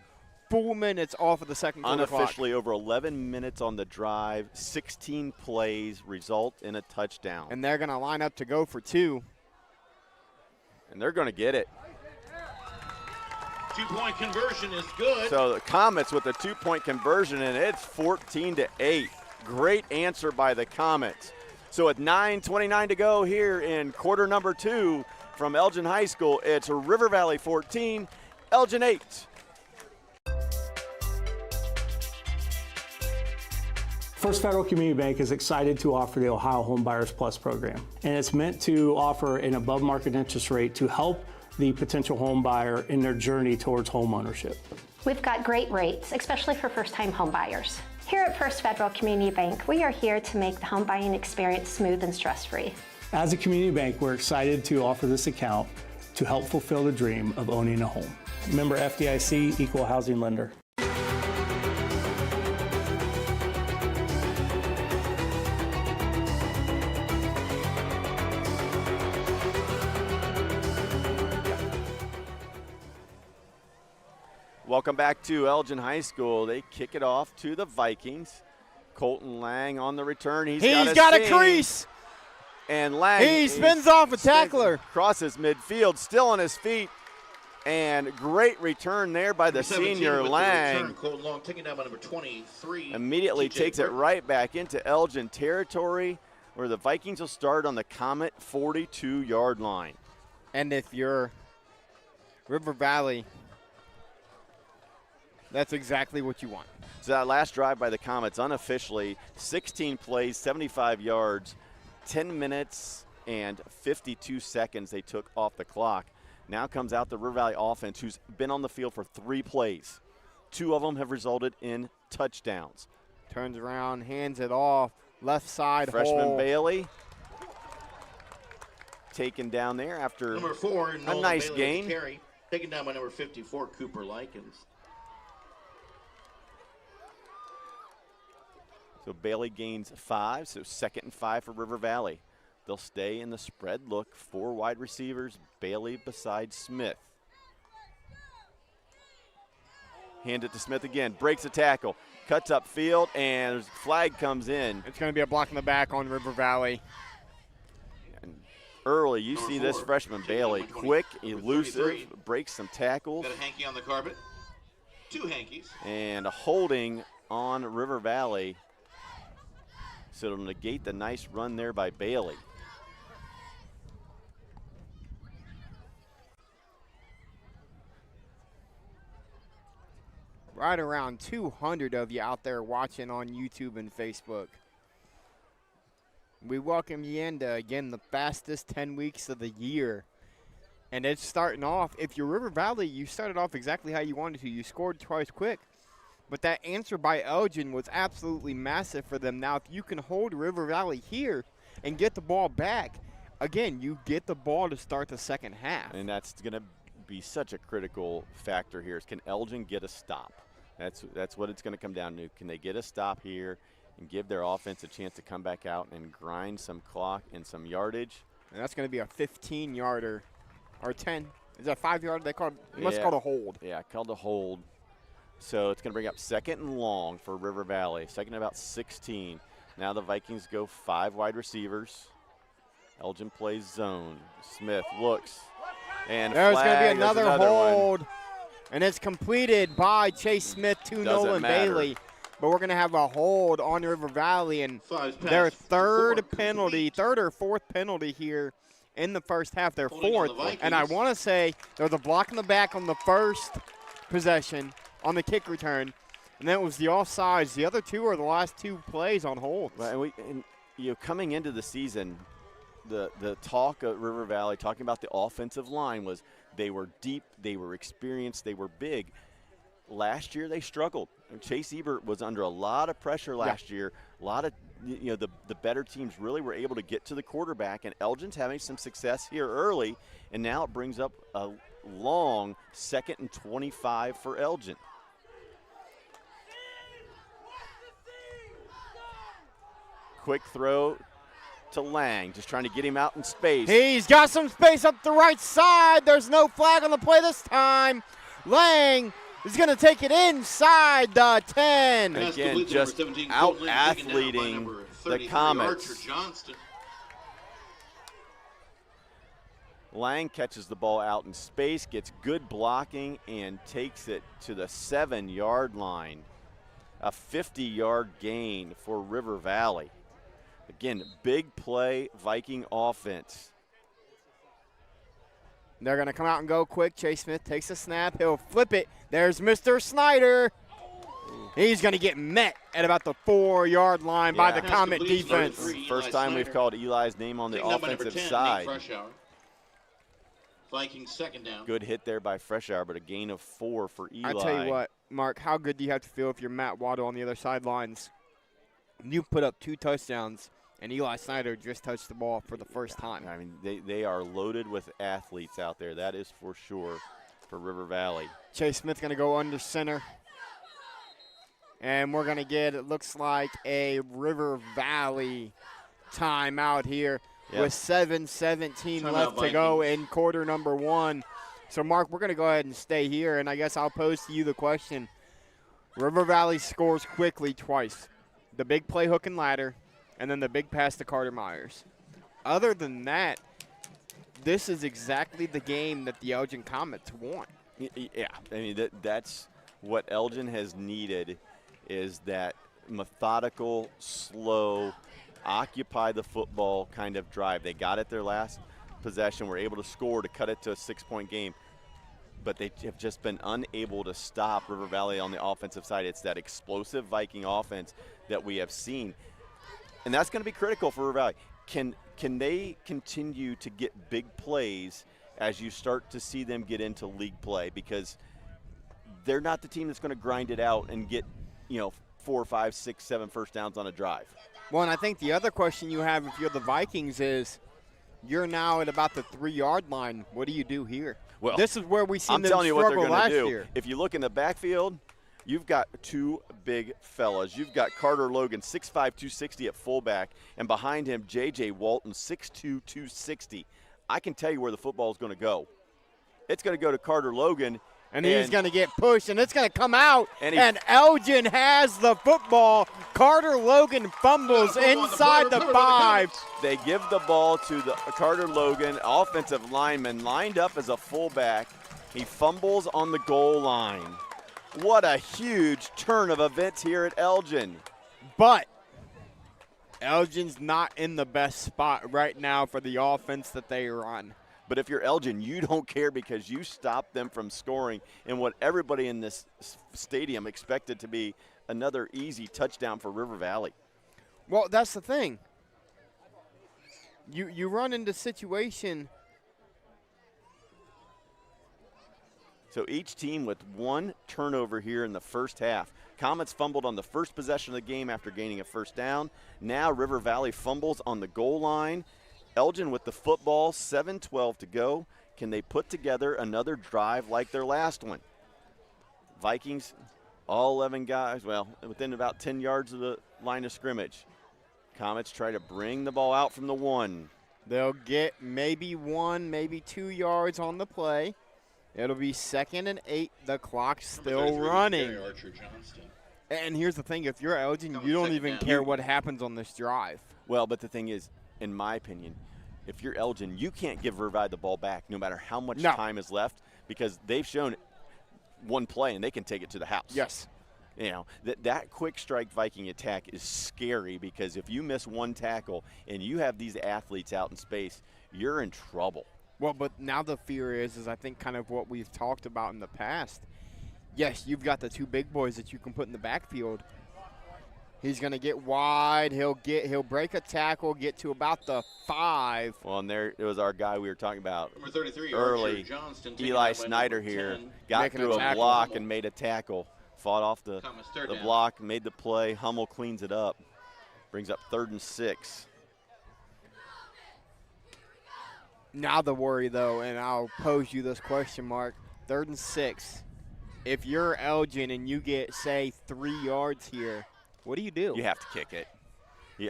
full minutes off of the second quarter clock. Unofficially over 11 minutes on the drive, 16 plays result in a touchdown. And they're going to line up to go for 2. And they're going to get it. 2-point conversion is good. So the Comets with a 2-point conversion, and it's 14-8. Great answer by the Comets. So with 9:29 to go here in quarter number 2 from Elgin High School, it's River Valley 14, Elgin 8. First Federal Community Bank is excited to offer the Ohio Home Buyers Plus program, and it's meant to offer an above-market interest rate to help the potential home buyer in their journey towards home ownership. We've got great rates, especially for first-time home buyers. Here at First Federal Community Bank, we are here to make the home buying experience smooth and stress-free. As a community bank, we're excited to offer this account to help fulfill the dream of owning a home. Member FDIC, Equal Housing Lender. Welcome back to Elgin High School. They kick it off to the Vikings. Colton Lang on the return. He's got a crease. And Lang. He spins off a tackler. Crosses midfield, still on his feet. And great return there by the senior Lang. Colton Long taking down by number 23. Immediately takes it right back into Elgin territory, where the Vikings will start on the Comet 42-yard line. And if you're River Valley, that's exactly what you want. So that last drive by the Comets, unofficially, 16 plays, 75 yards, 10 minutes and 52 seconds they took off the clock. Now comes out the River Valley offense, who's been on the field for 3 plays. 2 of them have resulted in touchdowns. Turns around, hands it off, left side Freshman hole. Bailey taken down there after number 4, a nice gain. Carry, taken down by number 54, Cooper Likens. So Bailey gains 5, so 2nd and 5 for River Valley. They'll stay in the spread look. 4 wide receivers, Bailey beside Smith. Hand it to Smith again, breaks a tackle, cuts up field, and flag comes in. It's going to be a block in the back on River Valley. And early, you see this freshman Bailey, quick, elusive, breaks some tackles. Got a hanky on the carpet. 2 hankies. And a holding on River Valley. So it'll negate the nice run there by Bailey. Right around 200 of you out there watching on YouTube and Facebook. We welcome you into, again, the fastest 10 weeks of the year. And it's starting off, if you're River Valley, you started off exactly how you wanted to. You scored twice quick. But that answer by Elgin was absolutely massive for them. Now, if you can hold River Valley here and get the ball back, again, you get the ball to start the second half. And that's going to be such a critical factor here is, can Elgin get a stop? That's what it's going to come down to. Can they get a stop here and give their offense a chance to come back out and grind some clock and some yardage? And that's going to be a 15-yarder or 10. Is that 5-yarder? They called must call a hold. Yeah, called a hold. So it's going to bring up 2nd and long for River Valley. 2nd and about 16. Now the Vikings go 5 wide receivers. Elgin plays zone. Smith looks. And there's going to be another hold. One. And it's completed by Chase Smith to Nolan Bailey. But we're going to have a hold on River Valley. And their third or 4th penalty here in the first half. Their 4th. And I want to say there was a block in the back on the first possession on the kick return, and then it was the offsides. The other 2 are the last 2 plays on holds. Right, and coming into the season, the talk of River Valley, talking about the offensive line, was they were deep, they were experienced, they were big. Last year they struggled. And Chase Ebert was under a lot of pressure last year. A lot of the better teams really were able to get to the quarterback, and Elgin's having some success here early, and now it brings up a long 2nd and 25 for Elgin. Quick throw to Lang, just trying to get him out in space. He's got some space up the right side. There's no flag on the play this time. Lang is going to take it inside the 10. Again, just out-athleting the Comets. Lang catches the ball out in space, gets good blocking, and takes it to the 7-yard line. A 50-yard gain for River Valley. Again, big play, Viking offense. They're going to come out and go quick. Chase Smith takes a snap. He'll flip it. There's Mr. Snyder. He's going to get met at about the 4-yard line by the Comet defense. First time we've called Eli's name on the offensive side. Vikings 2nd down. Good hit there by Freshour, but a gain of 4 for Eli. I tell you what, Mark, how good do you have to feel if you're Matt Waddle on the other sidelines? You put up 2 touchdowns, and Eli Snyder just touched the ball for the first time. I mean, they are loaded with athletes out there. That is for sure for River Valley. Chase Smith's going to go under center. And we're going to get, it looks like, a River Valley timeout here with 7:17 left to go in quarter number 1. So, Mark, we're going to go ahead and stay here, and I guess I'll pose to you the question. River Valley scores quickly twice. The big play hook and ladder, and then the big pass to Carter Myers. Other than that, this is exactly the game that the Elgin Comets want. Yeah, I mean, that's what Elgin has needed, is that methodical, slow, occupy the football kind of drive. They got it their last possession, were able to score to cut it to a 6-point game, but they have just been unable to stop River Valley on the offensive side. It's that explosive Viking offense that we have seen, and that's going to be critical for River Valley. Can they continue to get big plays as you start to see them get into league play? Because they're not the team that's going to grind it out and get, 4, 5, 6, 7 first downs on a drive. Well, and I think the other question you have if you're the Vikings is, you're now at about the 3-yard line. What do you do here? Well, this is where we seen them telling you what they're struggle going to last do. year. If you look in the backfield, you've got two big fellas. You've got Carter Logan, 6'5", 260 at fullback, and behind him, J.J. Walton, 6'2", 260. I can tell you where the football is going to go. It's going to go to Carter Logan. And he's going to get pushed, and it's going to come out, and Elgin has the football. Carter Logan fumbles inside the 5. They give the ball to the Carter Logan, offensive lineman, lined up as a fullback. He fumbles on the goal line. What a huge turn of events here at Elgin. But Elgin's not in the best spot right now for the offense that they run. But if you're Elgin, you don't care because you stopped them from scoring in what everybody in this stadium expected to be another easy touchdown for River Valley. Well, that's the thing. You run into situation. So each team with one turnover here in the first half. Comets fumbled on the first possession of the game after gaining a first down. Now River Valley fumbles on the goal line. Elgin with the football, 7:12 to go. Can they put together another drive like their last one? Vikings, all 11 guys, well, within about 10 yards of the line of scrimmage. Comets try to bring the ball out from the 1. They'll get maybe 1, maybe 2 yards on the play. It'll be 2nd and 8. The clock's still running. And here's the thing. If you're Elgin, you don't even care what happens on this drive. Well, but the thing is, in my opinion, if you're Elgin, you can't give River Valley the ball back no matter how much time is left, because they've shown one play and they can take it to the house. Yes. That quick strike Viking attack is scary, because if you miss one tackle and you have these athletes out in space, you're in trouble. Well, but now the fear is I think kind of what we've talked about in the past. Yes, you've got the two big boys that you can put in the backfield. He's going to get wide. He'll break a tackle, get to about the 5. Well, and there it was our guy we were talking about Number 33, early, Eli Snyder here, got through a block and made a tackle. Fought off the block, made the play. Hummel cleans it up. Brings up 3rd and 6. Now the worry, though, and I'll pose you this question, Mark. 3rd and 6. If you're Elgin and you get, say, 3 yards here, what do you do? You have to kick it.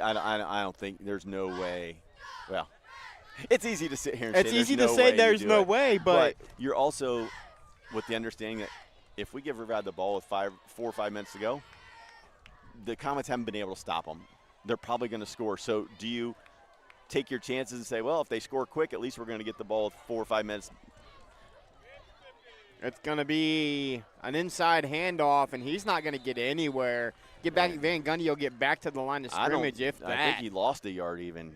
I don't think there's no way. Well, it's easy to sit here and say there's no way. It's easy to say there's no way, but you're also with the understanding that if we give River Valley the ball with 4 or 5 minutes to go, the Comets haven't been able to stop them. They're probably going to score. So do you take your chances and say, well, if they score quick, at least we're going to get the ball with 4 or 5 minutes? It's going to be an inside handoff, and he's not going to get anywhere. Get back, Van Gundy will get back to the line of scrimmage if that. I think he lost a yard even.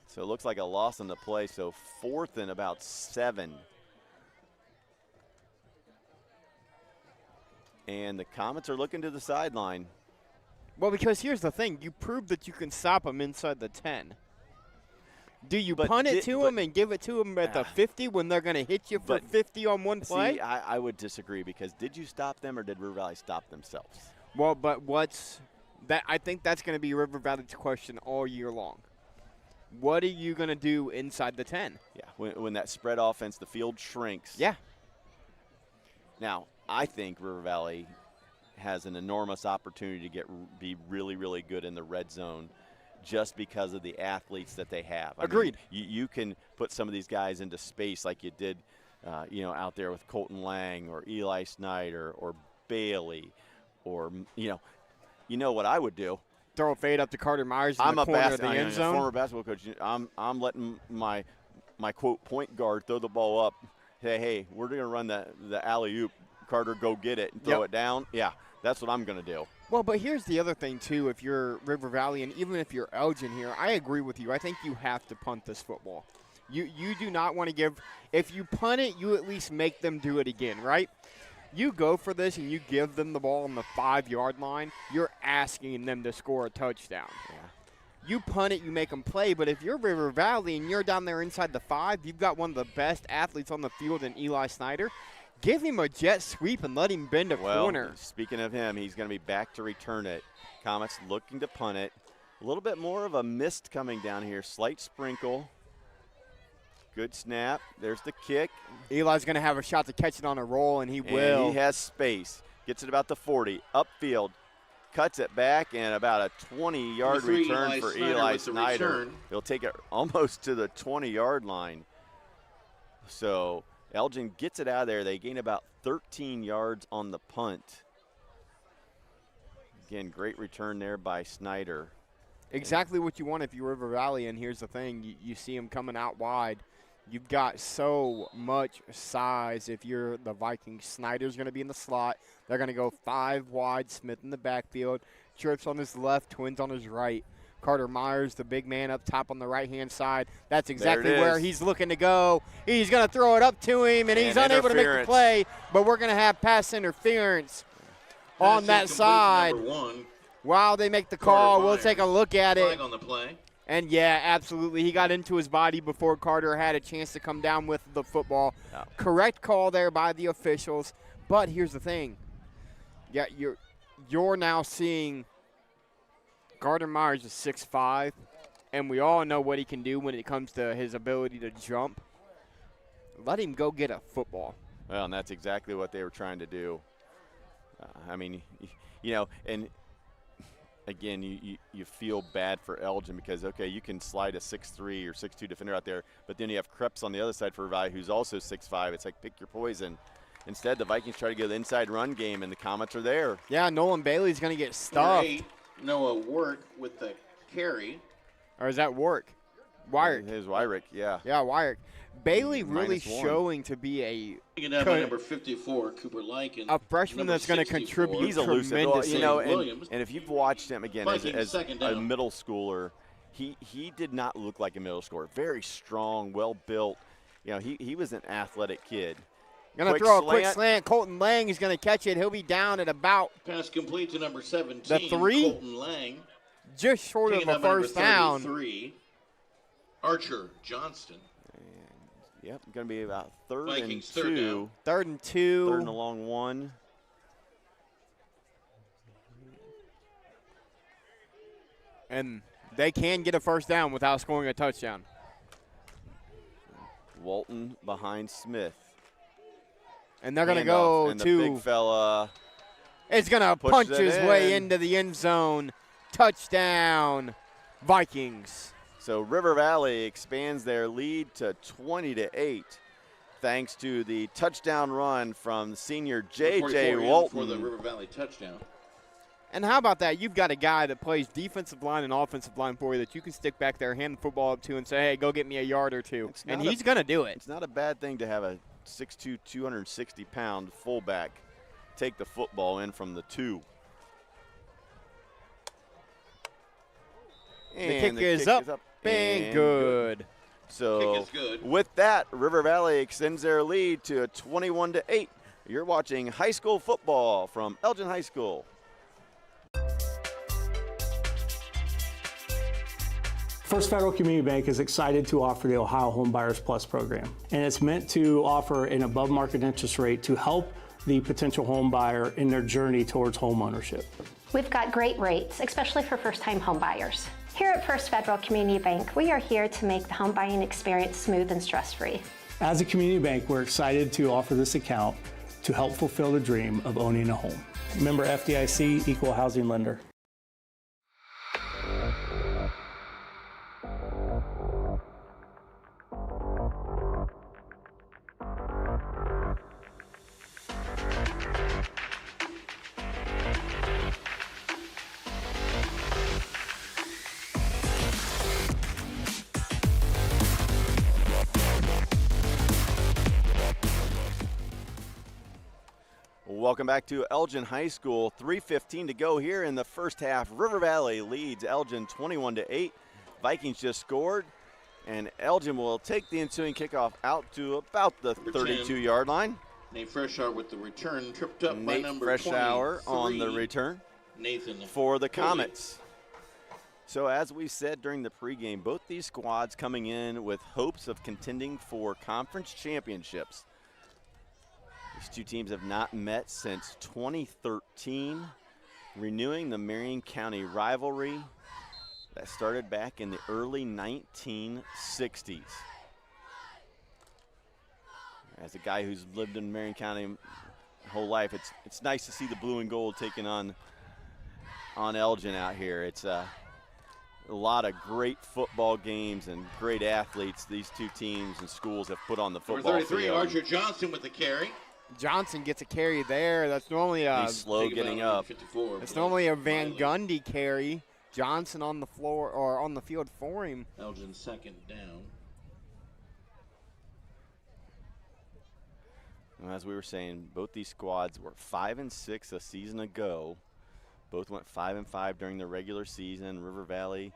So it looks like a loss on the play. So 4th and about 7. And the Comets are looking to the sideline. Well, because here's the thing. You proved that you can stop them inside the 10. Do you punt it to them and give it to them at the 50 when they're going to hit you for 50 on one play? See, I would disagree, because did you stop them or did River Valley stop themselves? Well, but I think that's going to be River Valley's question all year long. What are you going to do inside the 10? Yeah, when that spread offense, the field shrinks. Yeah. Now, I think River Valley has an enormous opportunity to be really, really good in the red zone. just because of the athletes that they have. Agreed. I mean, you can put some of these guys into space like you did, out there with Colton Lang or Eli Snyder or Bailey, or you know what I would do. Throw a fade up to Carter Myers in the corner of the end zone. Former basketball coach. I'm letting my quote point guard throw the ball up. Hey, we're going to run the alley-oop. Carter, go get it and throw it down. Yeah, that's what I'm going to do. Well, but here's the other thing, too. If you're River Valley and even if you're Elgin here, I agree with you. I think you have to punt this football. You do not want to give – if you punt it, you at least make them do it again, right? You go for this and you give them the ball on the 5-yard line, you're asking them to score a touchdown. Yeah. You punt it, you make them play, but if you're River Valley and you're down there inside the 5, you've got one of the best athletes on the field in Eli Snyder, give him a jet sweep and let him bend a corner. Speaking of him, he's going to be back to return it. Comets looking to punt it. A little bit more of a mist coming down here, slight sprinkle. Good snap. There's the kick. Eli's going to have a shot to catch it on a roll, and he will. He has space. Gets it about the 40. Upfield. Cuts it back, and about a 20-yard return for Eli Snyder. He'll take it almost to the 20-yard line. So Elgin gets it out of there. They gain about 13 yards on the punt. Again, great return there by Snyder. Exactly what you want if you're River Valley, and here's the thing. You see him coming out wide. You've got so much size if you're the Vikings. Snyder's going to be in the slot. They're going to go 5 wide, Smith in the backfield. Trips on his left, Twins on his right. Carter Myers, the big man up top on the right-hand side. That's exactly where he's looking to go. He's going to throw it up to him, and he's unable to make the play, but we're going to have pass interference on that side. While they make the call, we'll take a look at it. On the play. And, yeah, absolutely. He got into his body before Carter had a chance to come down with the football. Oh. Correct call there by the officials. But here's the thing. Yeah, you're now seeing Carter Myers is 6'5", and we all know what he can do when it comes to his ability to jump. Let him go get a football. Well, and that's exactly what they were trying to do. And – again, you feel bad for Elgin because, okay, you can slide a 6'3" or 6'2" defender out there, but then you have Krebs on the other side for a guy who's also 6'5". It's like pick your poison. Instead, the Vikings try to go the inside run game, and the Comets are there. Yeah, Nolan Bailey's going to get stuffed. Noah Work with the carry. Or is that Work? Wyrick. His Wyrick, yeah. Yeah, Wyrick. Bailey really showing to be number 54, Cooper Lykin. A freshman that's going to contribute. He's elusive. Tremendously. And if you've watched him again as a middle schooler, he did not look like a middle schooler. Very strong, well built. He was an athletic kid. Going to throw a quick slant. Colton Lang is going to catch it. He'll be down at about pass complete to number 17. The 3. Colton Lang. Just short of a first down. 3. Archer Johnston. Yep, going to be about third Vikings, and 2. Third and 2. Third and a long 1. And they can get a first down without scoring a touchdown. Walton behind Smith. And they're going to go and to – the big fella. It's going to punch his way into the end zone. Touchdown, Vikings. So River Valley expands their lead to 20-8, thanks to the touchdown run from senior J.J. Walton. For the River Valley touchdown. And how about that? You've got a guy that plays defensive line and offensive line for you that you can stick back there, hand the football up to, and say, hey, go get me a yard or two. And he's going to do it. It's not a bad thing to have a 6'2", 260-pound fullback take the football in from the 2. And the kick is up. Bang, good. So with that, River Valley extends their lead to a 21-8. You're watching high school football from Elgin High School. First Federal Community Bank is excited to offer the Ohio Home Buyers Plus program, and it's meant to offer an above-market interest rate to help the potential home buyer in their journey towards home ownership. We've got great rates, especially for first-time home buyers. Here at First Federal Community Bank, we are here to make the home buying experience smooth and stress-free. As a community bank, we're excited to offer this account to help fulfill the dream of owning a home. Member FDIC, Equal Housing Lender. Welcome back to Elgin High School. 3:15 to go here in the first half. River Valley leads Elgin 21-8. Vikings just scored, and Elgin will take the ensuing kickoff out to about the 32-yard line. Nate Freshour with the return, tripped up by Nate number Freshour 23. on the return Nathan for the Foley. Comets. So as we said during the pregame, both these squads coming in with hopes of contending for conference championships. These two teams have not met since 2013, renewing the Marion County rivalry that started back in the early 1960s. As a guy who's lived in Marion County my whole life, it's nice to see the blue and gold taking on Elgin out here. It's a lot of great football games and great athletes these two teams and schools have put on the football Number 33, field. Archer Johnson with the carry. Johnson gets a carry there. That's normally He's slow getting up. 54, it's normally a Van Gundy carry. Johnson on the floor or on the field for him. Elgin second down. Well, as we were saying, both these squads were 5-6 a season ago. Both went 5-5 during the regular season. River Valley,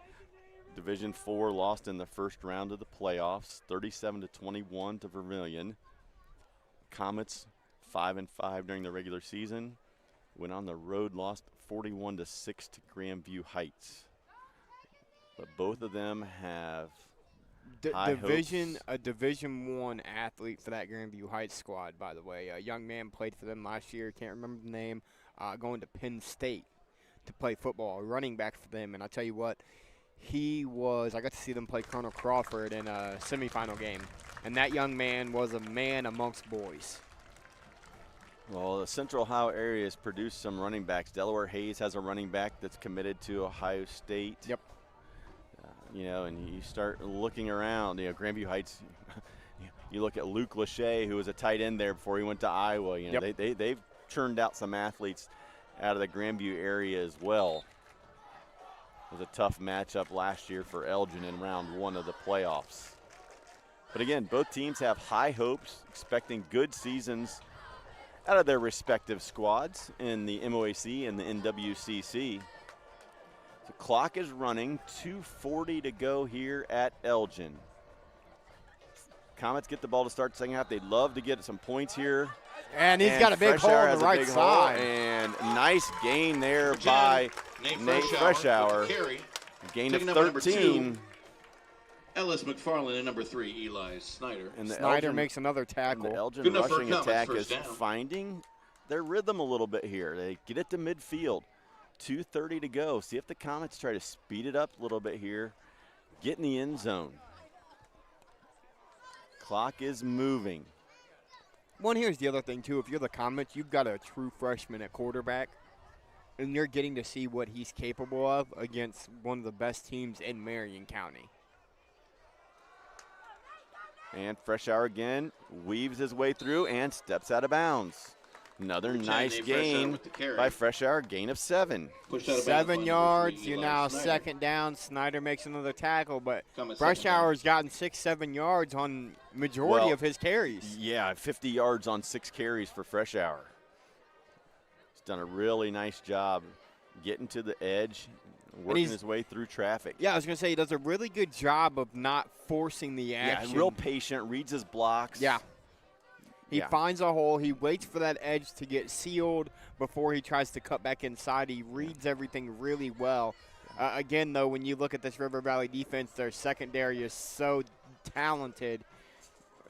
Division IV, lost in the first round of the playoffs, 37-21 to Vermilion. Comets, 5-5 during the regular season. Went on the road, lost 41-6 to Grandview Heights. But both of them have high Division hopes. I athlete for that Grandview Heights squad, by the way. A young man played for them last year. Can't remember the name. Going to Penn State to play football, a running back for them. And I tell you what, I got to see them play Colonel Crawford in a semifinal game. And that young man was a man amongst boys. Well, the Central Ohio area has produced some running backs. Delaware Hayes has a running back that's committed to Ohio State. Yep. And you start looking around. Grandview Heights, you look at Luke Lachey, who was a tight end there before he went to Iowa. They've churned out some athletes out of the Grandview area as well. It was a tough matchup last year for Elgin in round 1 of the playoffs. But again, both teams have high hopes, expecting good seasons out of their respective squads in the MOAC and the NWCC. The clock is running, 2:40 to go here at Elgin. Comets get the ball to start the second half. They'd love to get some points here. And he's got a big hole on the right side. And nice gain there by Nate Freshour. Gain of 13. Ellis McFarland and number 3, Eli Snyder. And Snyder makes another tackle. The Elgin rushing attack is finding their rhythm a little bit here. They get it to midfield. 2:30 to go. See if the Comets try to speed it up a little bit here. Get in the end zone. Clock is moving. Well, here's the other thing, too. If you're the Comets, you've got a true freshman at quarterback, and you're getting to see what he's capable of against one of the best teams in Marion County. And Freshour again weaves his way through and steps out of bounds. Another nice gain by Freshour, gain of 7. 7 yards, you're now second down. Snyder makes another tackle, but Freshour's gotten 6-7 yards on majority of his carries. Yeah, 50 yards on 6 carries for Freshour. He's done a really nice job getting to the edge, working his way through traffic. Yeah, I was going to say he does a really good job of not forcing the action. Yeah, real patient, reads his blocks. Yeah. He finds a hole. He waits for that edge to get sealed before he tries to cut back inside. He reads everything really well. Again, though, when you look at this River Valley defense, their secondary is so talented.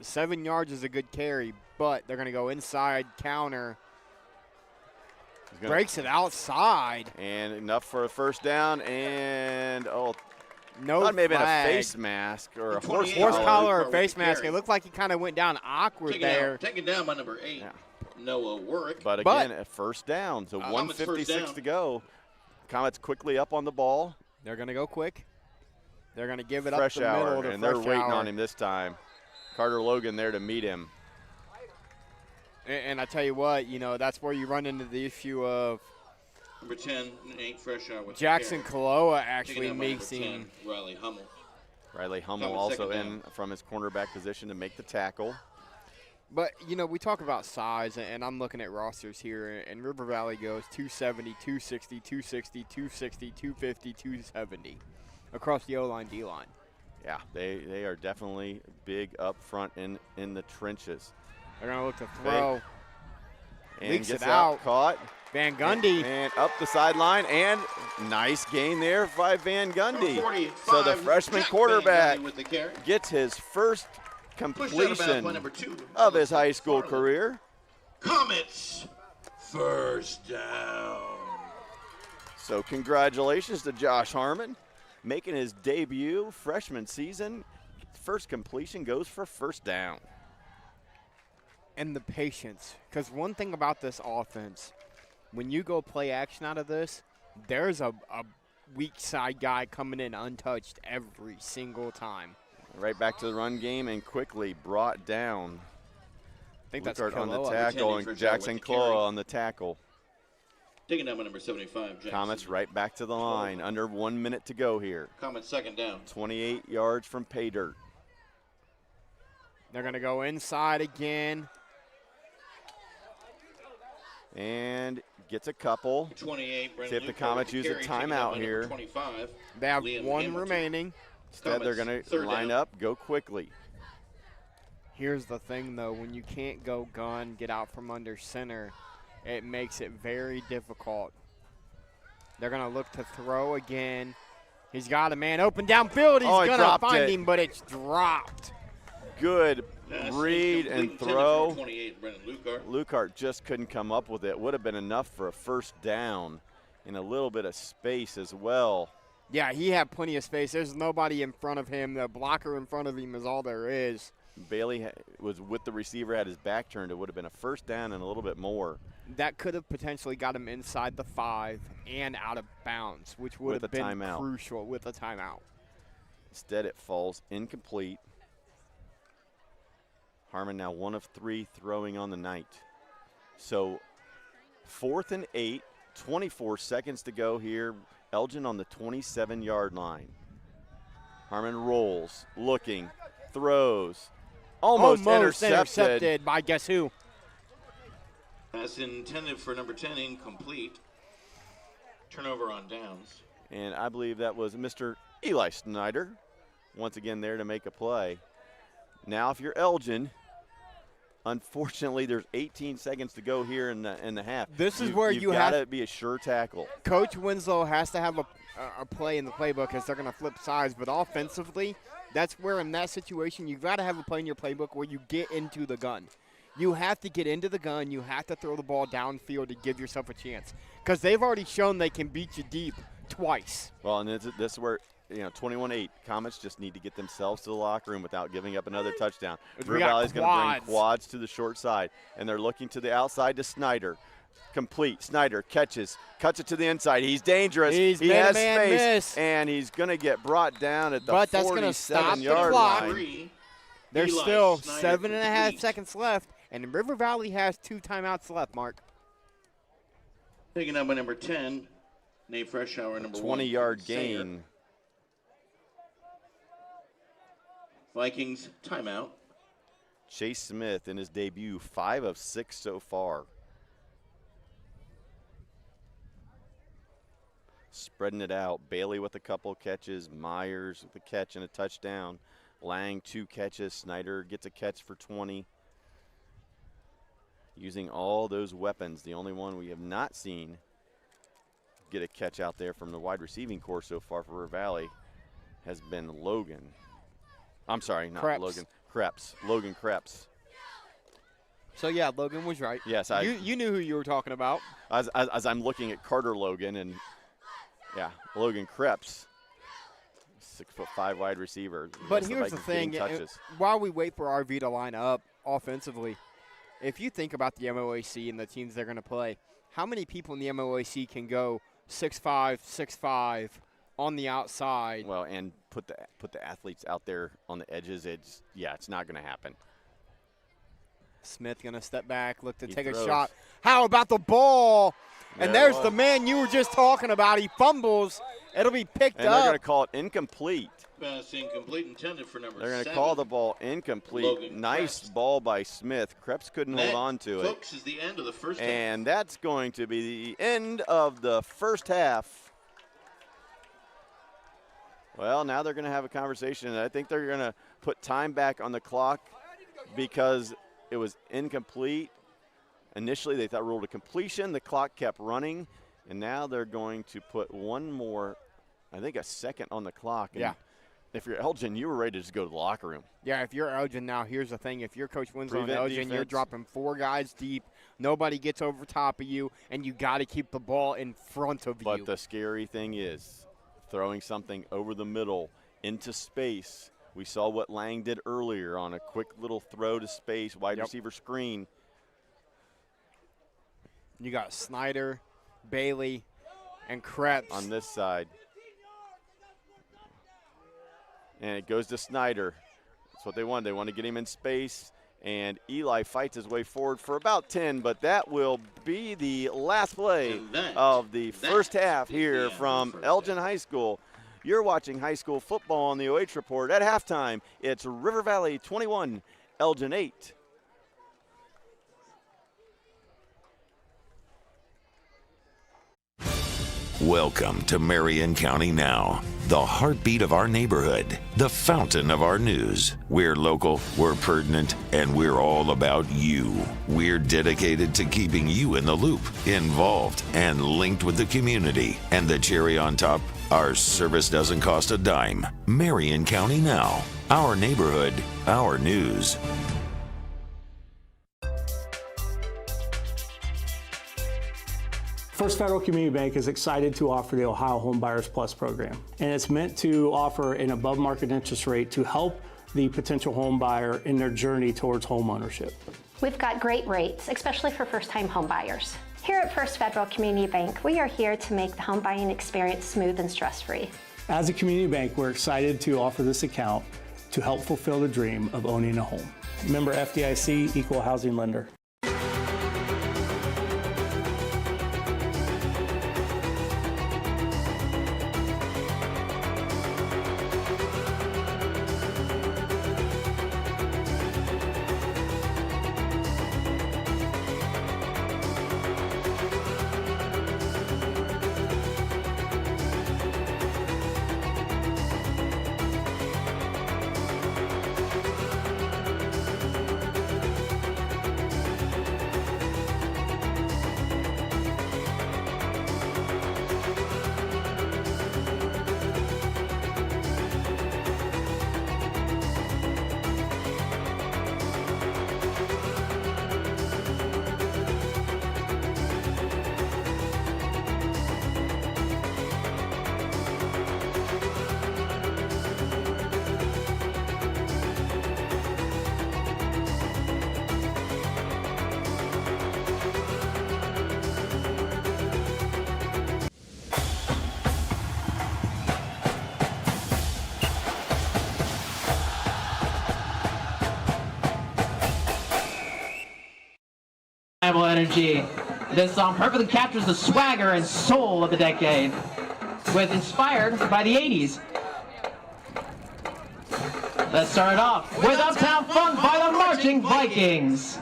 7 yards is a good carry, but they're going to go inside, counter. Breaks it outside. And enough for a first down, and no thought maybe flag. a face mask or a horse collar or face mask. It looked like he kind of went down awkward there. Taken down by number 8, Noah Warwick. But again, a first down, so 1:56 to go. Comets quickly up on the ball. They're going to go quick. They're going to give it up the middle to and they're waiting on him this time. Carter Logan there to meet him. And I tell you what, that's where you run into the issue of number 10, Nate Freshour with Jackson Kaloa actually makes him. Riley Hummel. Riley Hummel also in from his cornerback position to make the tackle. But, you know, we talk about size, and I'm looking at rosters here, and River Valley goes 270, 260, 260, 260, 250, 270 across the O-line, D-line. Yeah, they are definitely big up front in the trenches. They're going to look to throw. And Leaks gets it out. Caught. Van Gundy. And up the sideline, and nice gain there by Van Gundy. So the freshman quarterback gets his first completion of his high school career. Comets, first down. So congratulations to Josh Harmon, making his debut freshman season. First completion goes for first down. And the patience, because one thing about this offense, when you go play action out of this, there's a weak side guy coming in untouched every single time. Right back to the run game and quickly brought down. I think that's on the tackle and Jackson Claw on the tackle. Taking down by number 75, Jackson. Comets right back to the line. Under 1 minute to go here. Comets second down. 28 yards from pay dirt. They're going to go inside again. And gets a couple. 28. See if the Comets use a timeout here. 25. They have one remaining. Instead, they're going to line up, go quickly. Here's the thing, though. When you can't go gun, get out from under center, it makes it very difficult. They're going to look to throw again. He's got a man open downfield. He's going to find him, but it's dropped. Good read and throw. 28, Lukart just couldn't come up with it. Would have been enough for a first down in a little bit of space as well. Yeah, he had plenty of space. There's nobody in front of him. The blocker in front of him is all there is. Bailey was with the receiver, had his back turned. It would have been a first down and a little bit more. That could have potentially got him inside the 5 and out of bounds, which would have been crucial with a timeout. Instead, it falls incomplete. Harmon now 1 of 3 throwing on the night. So 4th and 8, 24 seconds to go here. Elgin on the 27-yard line. Harmon rolls, looking, throws, almost intercepted by guess who? That's intended for number 10, incomplete. Turnover on downs. And I believe that was Mr. Eli Snyder, once again there to make a play. Now if you're Elgin, unfortunately there's 18 seconds to go here in the half. This is where you've got to be a sure tackle. Coach Winslow has to have a play in the playbook as they're going to flip sides, but offensively, that's where in that situation you've got to have a play in your playbook where you get into the gun. You have to get into the gun. You have to throw the ball downfield to give yourself a chance because they've already shown they can beat you deep twice. Well, and this is where, 21-8, Comets just need to get themselves to the locker room without giving up another touchdown. River Valley's going to bring quads to the short side, and they're looking to the outside to Snyder. Complete. Snyder catches, cuts it to the inside. He's dangerous. He has space, and he's going to get brought down at the 47-yard line. There's still 7.5 seconds left, and River Valley has 2 timeouts left, Mark. Taking up by number 10, Nate Freshour, number 20-yard gain. Vikings timeout. Chase Smith in his debut, 5 of 6 so far. Spreading it out. Bailey with a couple catches. Myers with a catch and a touchdown. Lang 2 catches. Snyder gets a catch for 20. Using all those weapons. The only one we have not seen get a catch out there from the wide receiving corps so far for River Valley has been Logan. I'm sorry, not Krebs. Logan. Krebs. Logan Krebs. So, yeah, Logan was right. Yes. You knew who you were talking about. As I'm looking at Carter Logan and, yeah, Logan Krebs, 6'5" wide receiver. But here's the thing. While we wait for RV to line up offensively, if you think about the MOAC and the teams they're going to play, how many people in the MOAC can go 6'5", 6'5", on the outside? Well, and put the athletes out there on the edges. It's not going to happen. Smith going to step back, look to take a shot. How about the ball? And there's the man you were just talking about. He fumbles, It'll be picked and up. they're going to call it incomplete. Pass incomplete, intended for number They're going to 7. call the ball incomplete. Logan Nice Krebs. ball by Smith. Krebs couldn't hold on to it. Folks, is the end of the first half. And that's going to be the end of the first half. Well, now they're going to have a conversation, and I think they're going to put time back on the clock because it was incomplete. Initially, they thought ruled a completion. The clock kept running, and now they're going to put one more, I think a second on the clock. And yeah. If you're Elgin, you were ready to just go to the locker room. Yeah, if you're Elgin now, here's the thing. If you're Coach Winslow and Prevent Elgin, defense. you're dropping 4 guys deep. Nobody gets over top of you, and you got to keep the ball in front of you. But the scary thing is throwing something over the middle into space. We saw what Lang did earlier on a quick little throw to space, wide receiver screen. You got Snyder, Bailey, and Krebs on this side. And it goes to Snyder. That's what they want. They want to get him in space. And Eli fights his way forward for about 10, but that will be the last play of the first half here from Elgin High School. You're watching high school football on the OH Report. At halftime, it's River Valley 21, Elgin 8. Welcome to Marion County Now, the heartbeat of our neighborhood, the fountain of our news. We're local, we're pertinent, and we're all about you. We're dedicated to keeping you in the loop, involved, and linked with the community. And the cherry on top, our service doesn't cost a dime. Marion County Now, our neighborhood, our news. First Federal Community Bank is excited to offer the Ohio Home Buyers Plus program, and it's meant to offer an above market interest rate to help the potential home buyer in their journey towards home ownership. We've got great rates, especially for first-time home buyers. Here at First Federal Community Bank, we are here to make the home buying experience smooth and stress-free. As a community bank, we're excited to offer this account to help fulfill the dream of owning a home. Member FDIC, Equal Housing Lender. Energy. This song perfectly captures the swagger and soul of the decade, inspired by the 80s. Let's start it off with Uptown Funk by the Marching Vikings.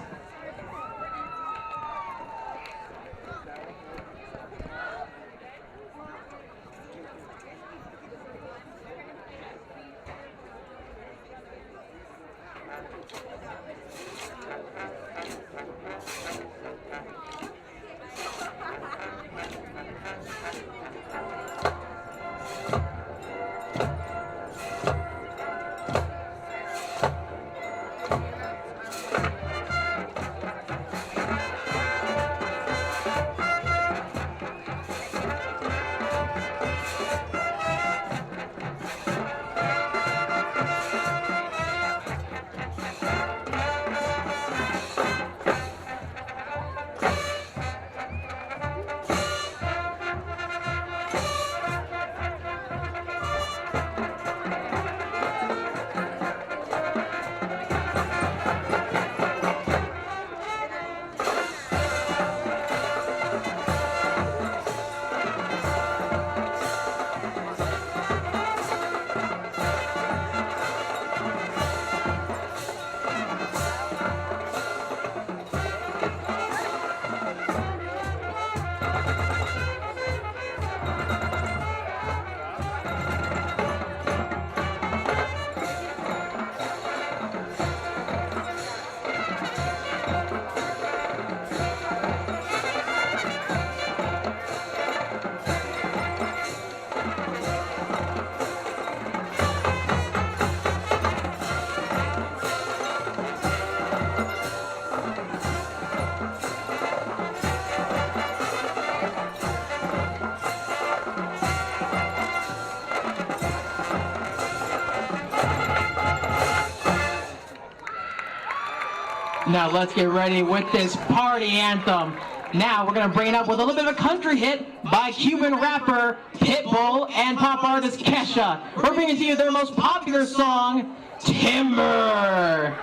Now let's get ready with this party anthem. Now we're going to bring it up with a little bit of a country hit by Cuban rapper Pitbull and pop artist Kesha. We're bringing to you their most popular song, Timber.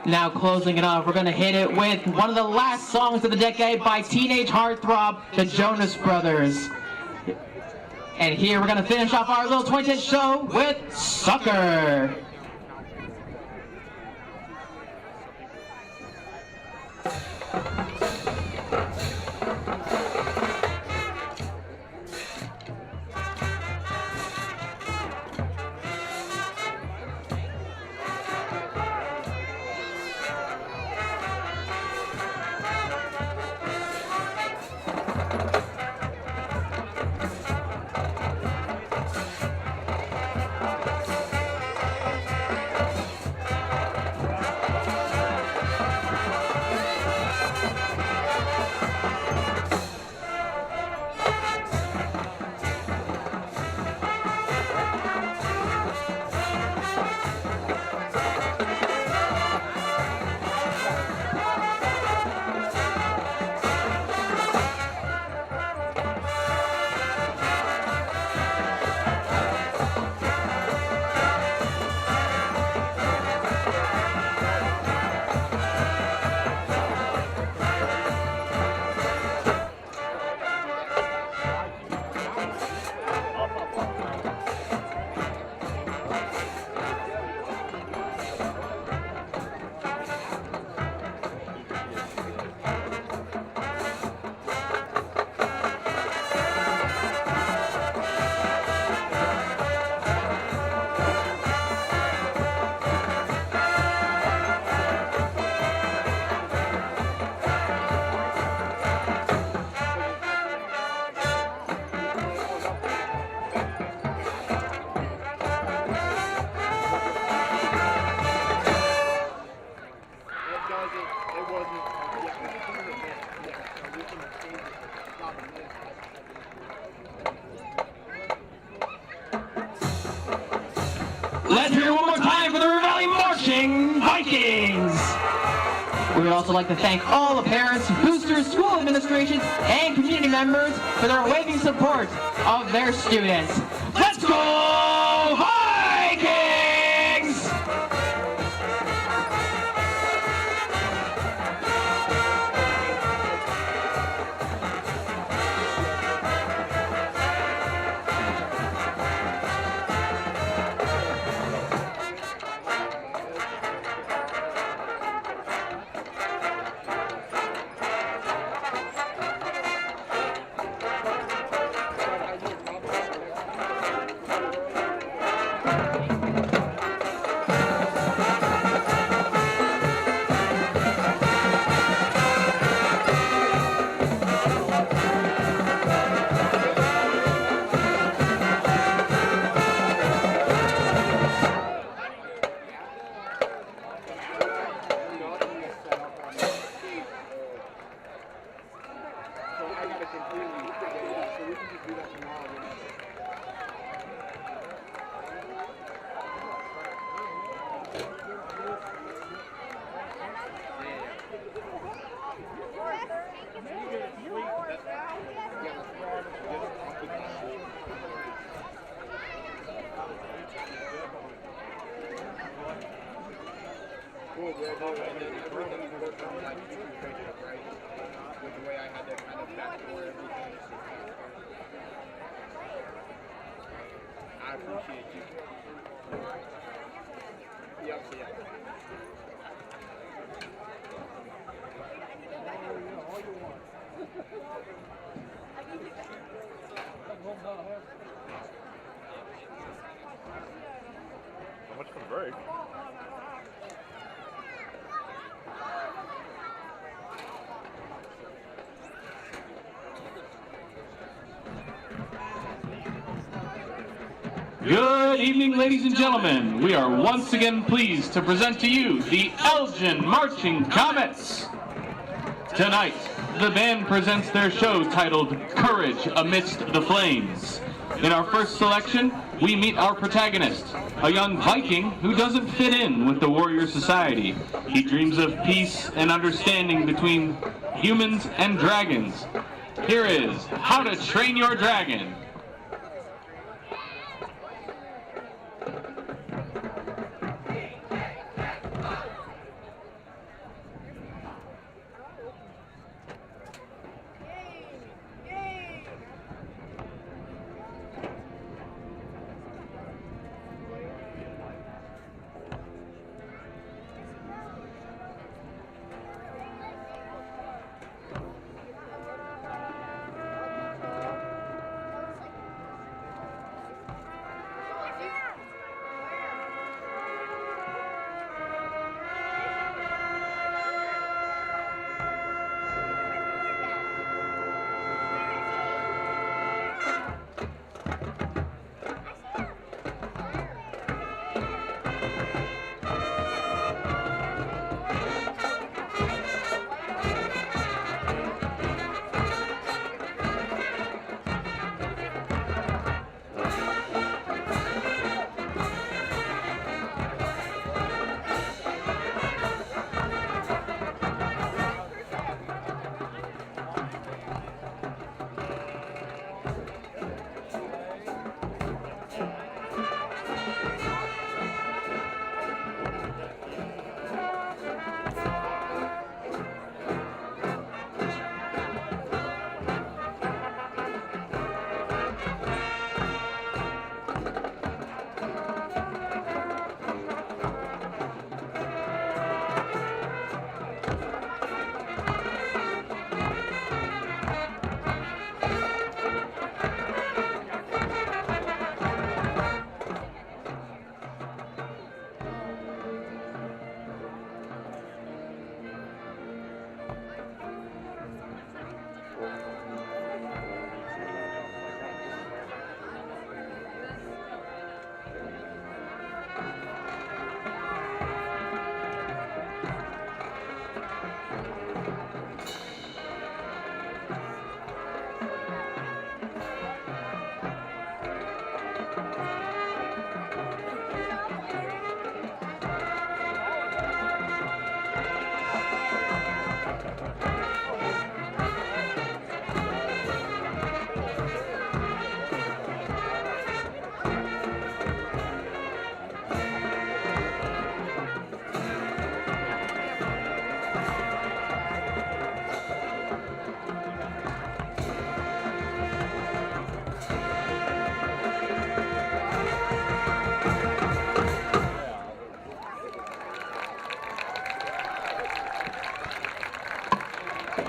Now closing it off, we're going to hit it with one of the last songs of the decade by teenage heartthrob, the Jonas Brothers. And here we're going to finish off our little 20-10 show with Sucker. Let's hear it one more time for the River Valley Marching Vikings! We would also like to thank all the parents, boosters, school administrations, and community members for their unwavering support of their students. Let's go Vikings! I appreciate you. Yep. How much for the break? Good evening, ladies and gentlemen. We are once again pleased to present to you the Elgin Marching Comets. Tonight, the band presents their show titled Courage Amidst the Flames. In our first selection, we meet our protagonist, a young Viking who doesn't fit in with the warrior society. He dreams of peace and understanding between humans and dragons. Here is How to Train Your Dragon.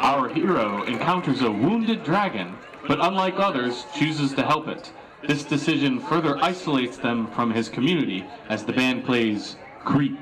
Our hero encounters a wounded dragon, but unlike others, chooses to help it. This decision further isolates them from his community as the band plays Creep.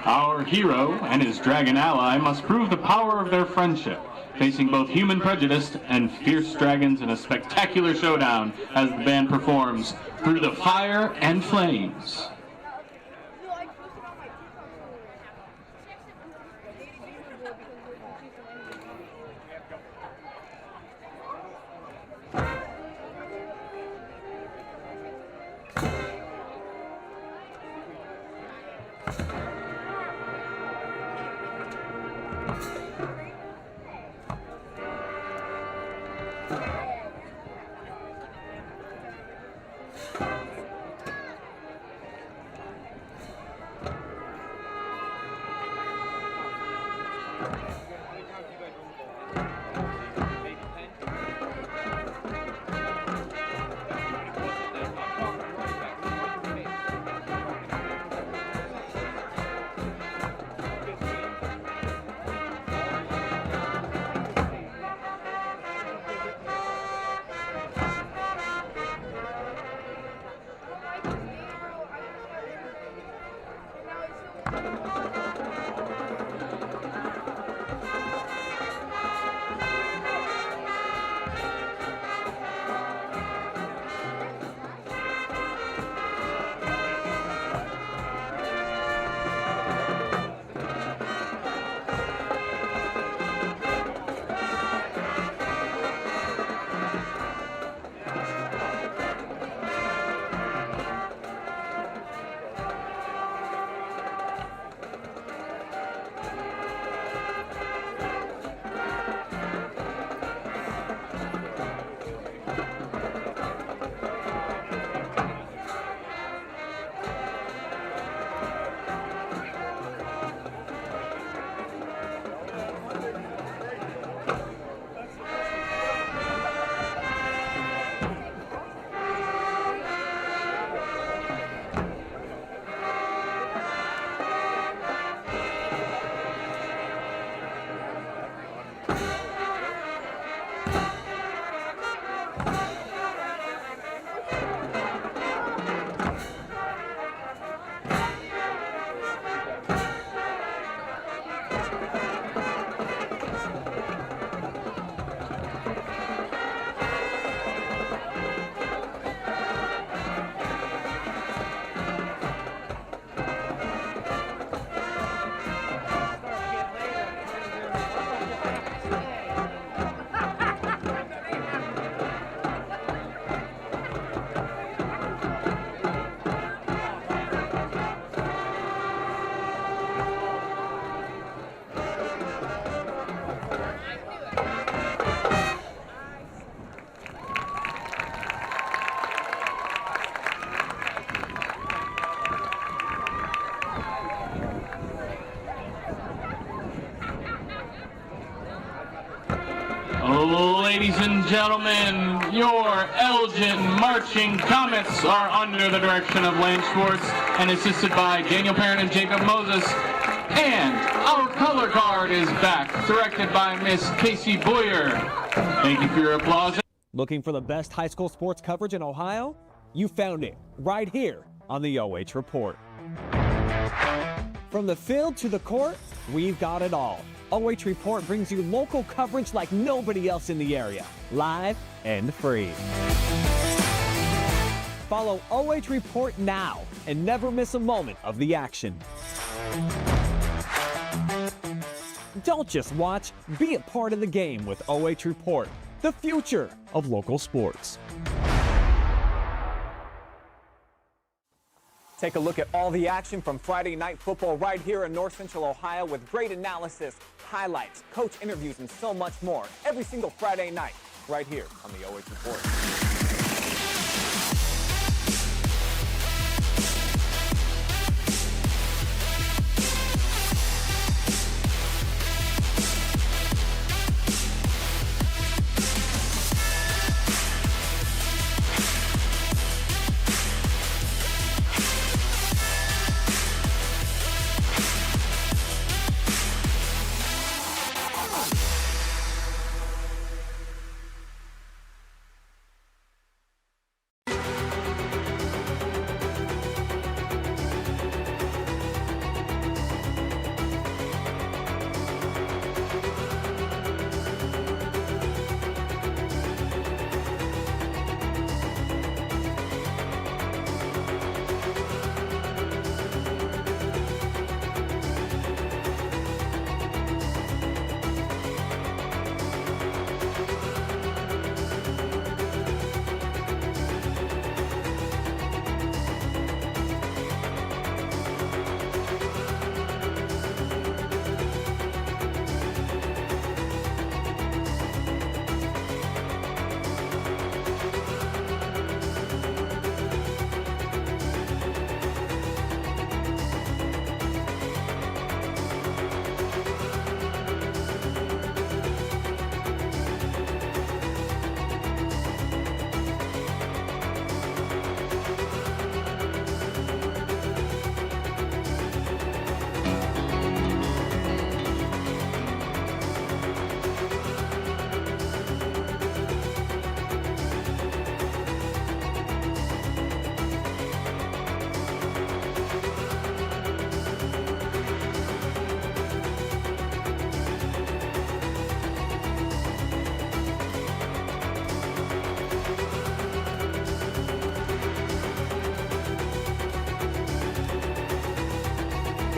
Our hero and his dragon ally must prove the power of their friendship, facing both human prejudice and fierce dragons in a spectacular showdown as the band performs Through the Fire and Flames. Ladies and gentlemen, your Elgin Marching Comets are under the direction of Lane Schwartz and assisted by Daniel Perrin and Jacob Moses. And our color guard is back, directed by Miss Casey Boyer. Thank you for your applause. Looking for the best high school sports coverage in Ohio? You found it right here on the OH Report. From the field to the court, we've got it all. OH Report brings you local coverage like nobody else in the area, live and free. Follow OH Report now and never miss a moment of the action. Don't just watch, be a part of the game with OH Report, the future of local sports. Take a look at all the action from Friday Night Football right here in North Central Ohio with great analysis, highlights, coach interviews, and so much more every single Friday night right here on the OH Report.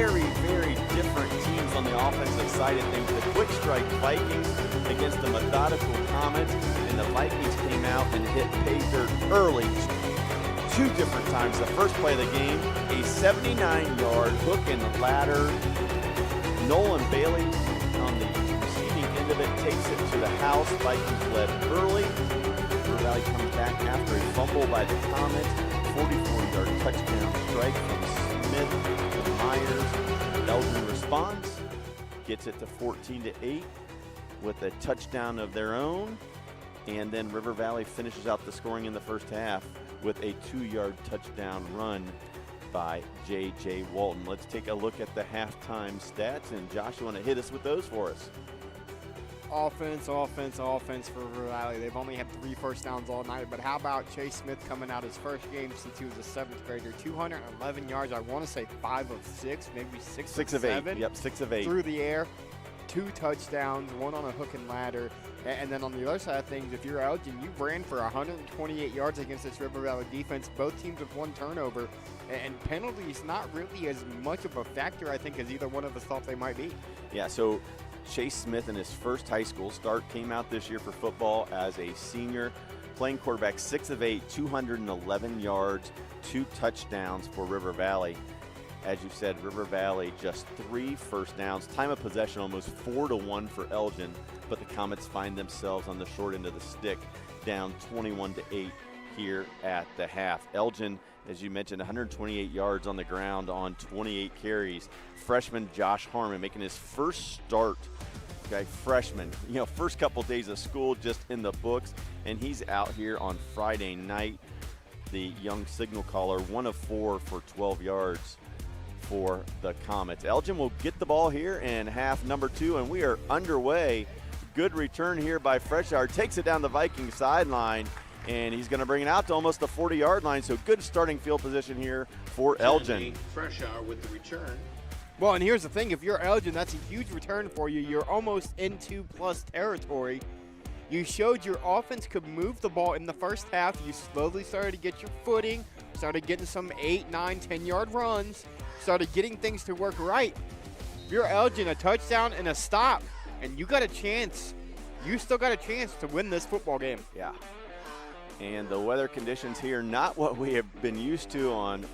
very, very different teams on the offensive side of things. The quick strike Vikings against the methodical Comets, and the Vikings came out and hit pay dirt early 2 different times. The first play of the game, a 79-yard hook and ladder. Nolan Bailey on the receiving end of it takes it to the house. Vikings led early. River Valley comes back after a fumble by the Comets. 44-yard touchdown strike from Smith to Myers. Elgin responds, gets it to 14-8 with a touchdown of their own. And then River Valley finishes out the scoring in the first half with a 2-yard touchdown run by J.J. Walton. Let's take a look at the halftime stats. And Josh, you want to hit us with those for us? Offense for River Valley. They've only had 3 first downs all night, but how about Chase Smith coming out his first game since he was a 7th grader? 211 yards, I want to say 5 of 6, maybe 6 of 7. 8. Yep, 6 of 8. Through the air, 2 touchdowns, 1 on a hook and ladder. And then on the other side of things, if you're Elgin, you ran for 128 yards against this River Valley defense. Both teams with 1 turnover. And penalties not really as much of a factor, I think, as either one of us thought they might be. Yeah, so Chase Smith in his first high school start came out this year for football as a senior, playing quarterback, 6 of 8, 211 yards, 2 touchdowns for River Valley. As you said, River Valley just 3 first downs. Time of possession almost 4-1 for Elgin, but the Comets find themselves on the short end of the stick, down 21-8 here at the half. Elgin, as you mentioned, 128 yards on the ground on 28 carries. Freshman Josh Harmon making his first start. Okay, freshman, first couple days of school just in the books, and he's out here on Friday night. The young signal caller, 1 of 4 for 12 yards for the Comets. Elgin will get the ball here in half number 2, and we are underway. Good return here by Freshour. Takes it down the Viking sideline, and he's going to bring it out to almost the 40-yard line. So good starting field position here for Elgin. Freshour with the return. Well, and here's the thing. If you're Elgin, that's a huge return for you. You're almost in 2+ territory. You showed your offense could move the ball in the first half. You slowly started to get your footing, started getting some 8, 9, 10-yard runs, started getting things to work right. If you're Elgin, a touchdown and a stop, and you got a chance. You still got a chance to win this football game. Yeah. And the weather conditions here, not what we have been used to on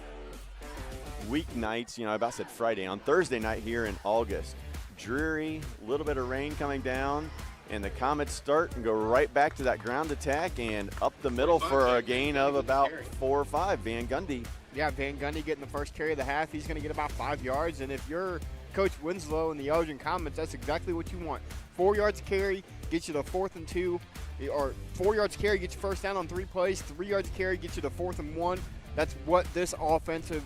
weeknights. I about said Friday. On Thursday night here in August. Dreary, a little bit of rain coming down, and the Comets start and go right back to that ground attack and up the middle for a gain of about 4 or 5. Van Gundy. Yeah, Van Gundy getting the first carry of the half. He's going to get about 5 yards, and if you're Coach Winslow and the Elgin Comets, that's exactly what you want. 4 yards carry, get you to 4th and 2, or 4 yards carry, get you first down on 3 plays. 3 yards carry, get you to 4th and 1. That's what this offensive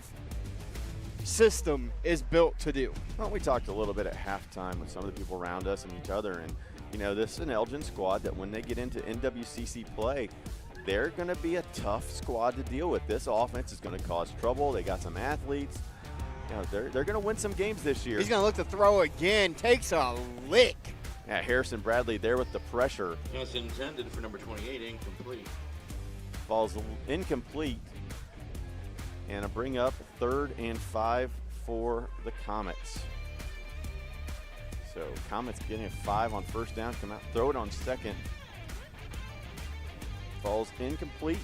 system is built to do. Well, we talked a little bit at halftime with some of the people around us and each other, and this is an Elgin squad that when they get into NWCC play, they're going to be a tough squad to deal with. This offense is going to cause trouble. They got some athletes. They're going to win some games this year. He's going to look to throw again. Takes a lick. Yeah, Harrison Bradley there with the pressure. That's intended for number 28, incomplete. Falls incomplete. And a bring up 3rd and 5 for the Comets. So Comets getting a 5 on first down. Come out, throw it on 2nd. Falls incomplete.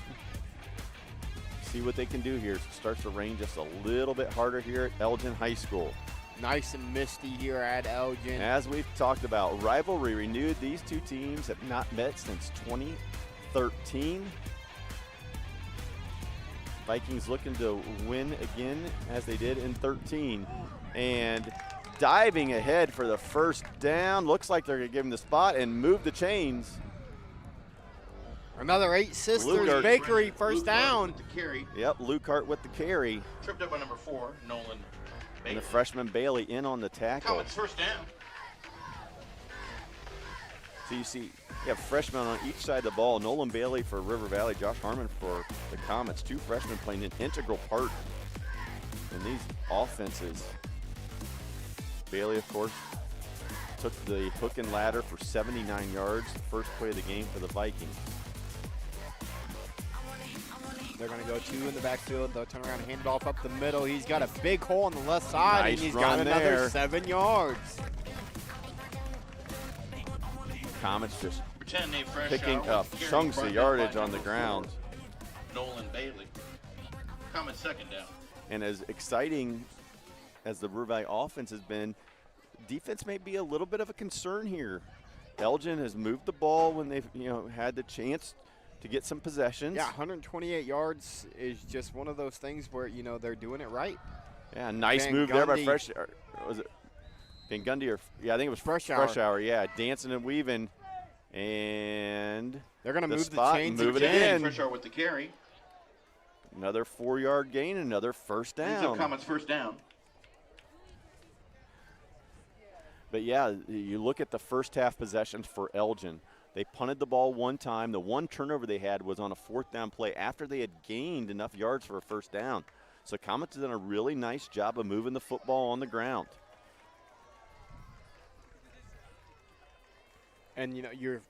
See what they can do here. Starts to rain just a little bit harder here at Elgin High School. Nice and misty here at Elgin. As we've talked about, rivalry renewed. These two teams have not met since 2013. Vikings looking to win again as they did in 13. And diving ahead for the first down. Looks like they're going to give him the spot and move the chains. Another 8 Sisters Bakery first down. With the carry. Yep, Lucart with the carry. Tripped up by number 4, Nolan Bailey. And the freshman Bailey in on the tackle. Comets first down. So you see, you have freshmen on each side of the ball. Nolan Bailey for River Valley, Josh Harmon for the Comets. 2 freshmen playing an integral part in these offenses. Bailey, of course, took the hook and ladder for 79 yards. First play of the game for the Vikings. They're going to go 2 in the backfield. They'll turn around and hand it off up the middle. He's got a big hole on the left side, and he's got another 7 yards. Comets just 10, picking up chunks of yardage on the ground. Nolan Bailey. Comets second down. And as exciting as the River Valley offense has been, defense may be a little bit of a concern here. Elgin has moved the ball when they've had the chance to get some possessions. Yeah, 128 yards is just one of those things where they're doing it right. Yeah, nice move there by was it Van Gundy or I think it was Fresh Hour. Yeah, dancing and weaving, and they're going to move the chains. Move it again. Fresh Hour with the carry. Another 4-yard gain, another first down. Comets first down. But yeah, you look at the first half possessions for Elgin. They punted the ball one time. The one turnover they had was on a 4th down play after they had gained enough yards for a first down. So Comets have done a really nice job of moving the football on the ground. And you're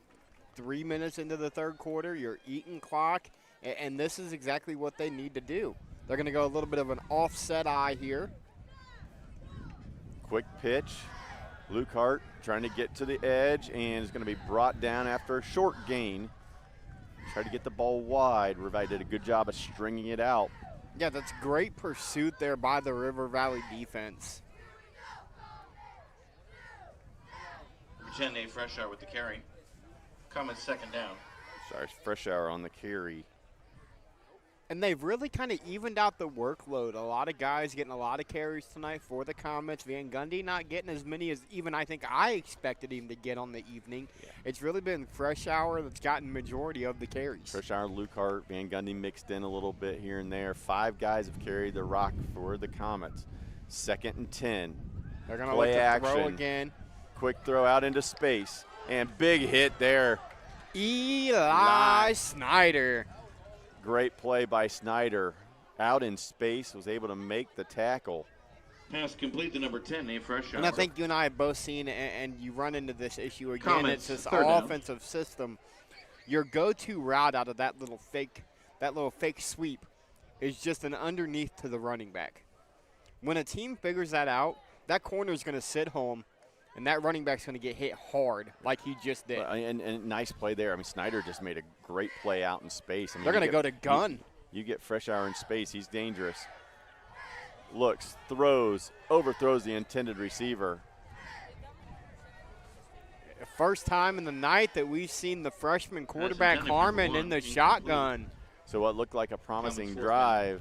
3 minutes into the third quarter. You're eating clock, and this is exactly what they need to do. They're going to go a little bit of an offset eye here. Quick pitch. Luke Hart trying to get to the edge and is going to be brought down after a short gain. Tried to get the ball wide. River Valley did a good job of stringing it out. Yeah, that's great pursuit there by the River Valley defense. 10, Fresh Hour with the carry. Comets second down. Sorry, Fresh Hour on the carry. And they've really kind of evened out the workload. A lot of guys getting a lot of carries tonight for the Comets. Van Gundy not getting as many as even I think I expected him to get on the evening. Yeah. It's really been Fresh Hour that's gotten majority of the carries. Fresh Hour, Luke Hart, Van Gundy mixed in a little bit here and there. 5 guys have carried the rock for the Comets. 2nd and 10. They're going to let the throw again. Quick throw out into space. And big hit there. Eli Snyder. Great play by Snyder. Out in space, was able to make the tackle. Pass complete to number 10, Fresh Hour. And I think you and I have both seen, and you run into this issue again, Comets, it's this offensive system. Your go-to route out of that little fake sweep is just an underneath to the running back. When a team figures that out, that corner is going to sit home, and that running back's going to get hit hard like he just did. And nice play there. I mean, Snyder just made a great play out in space. I mean, they're going to go to gun. You get Fresh Hour in space, he's dangerous. Looks, throws, overthrows the intended receiver. First time in the night that we've seen the freshman quarterback Harmon in the shotgun. So what looked like a promising drive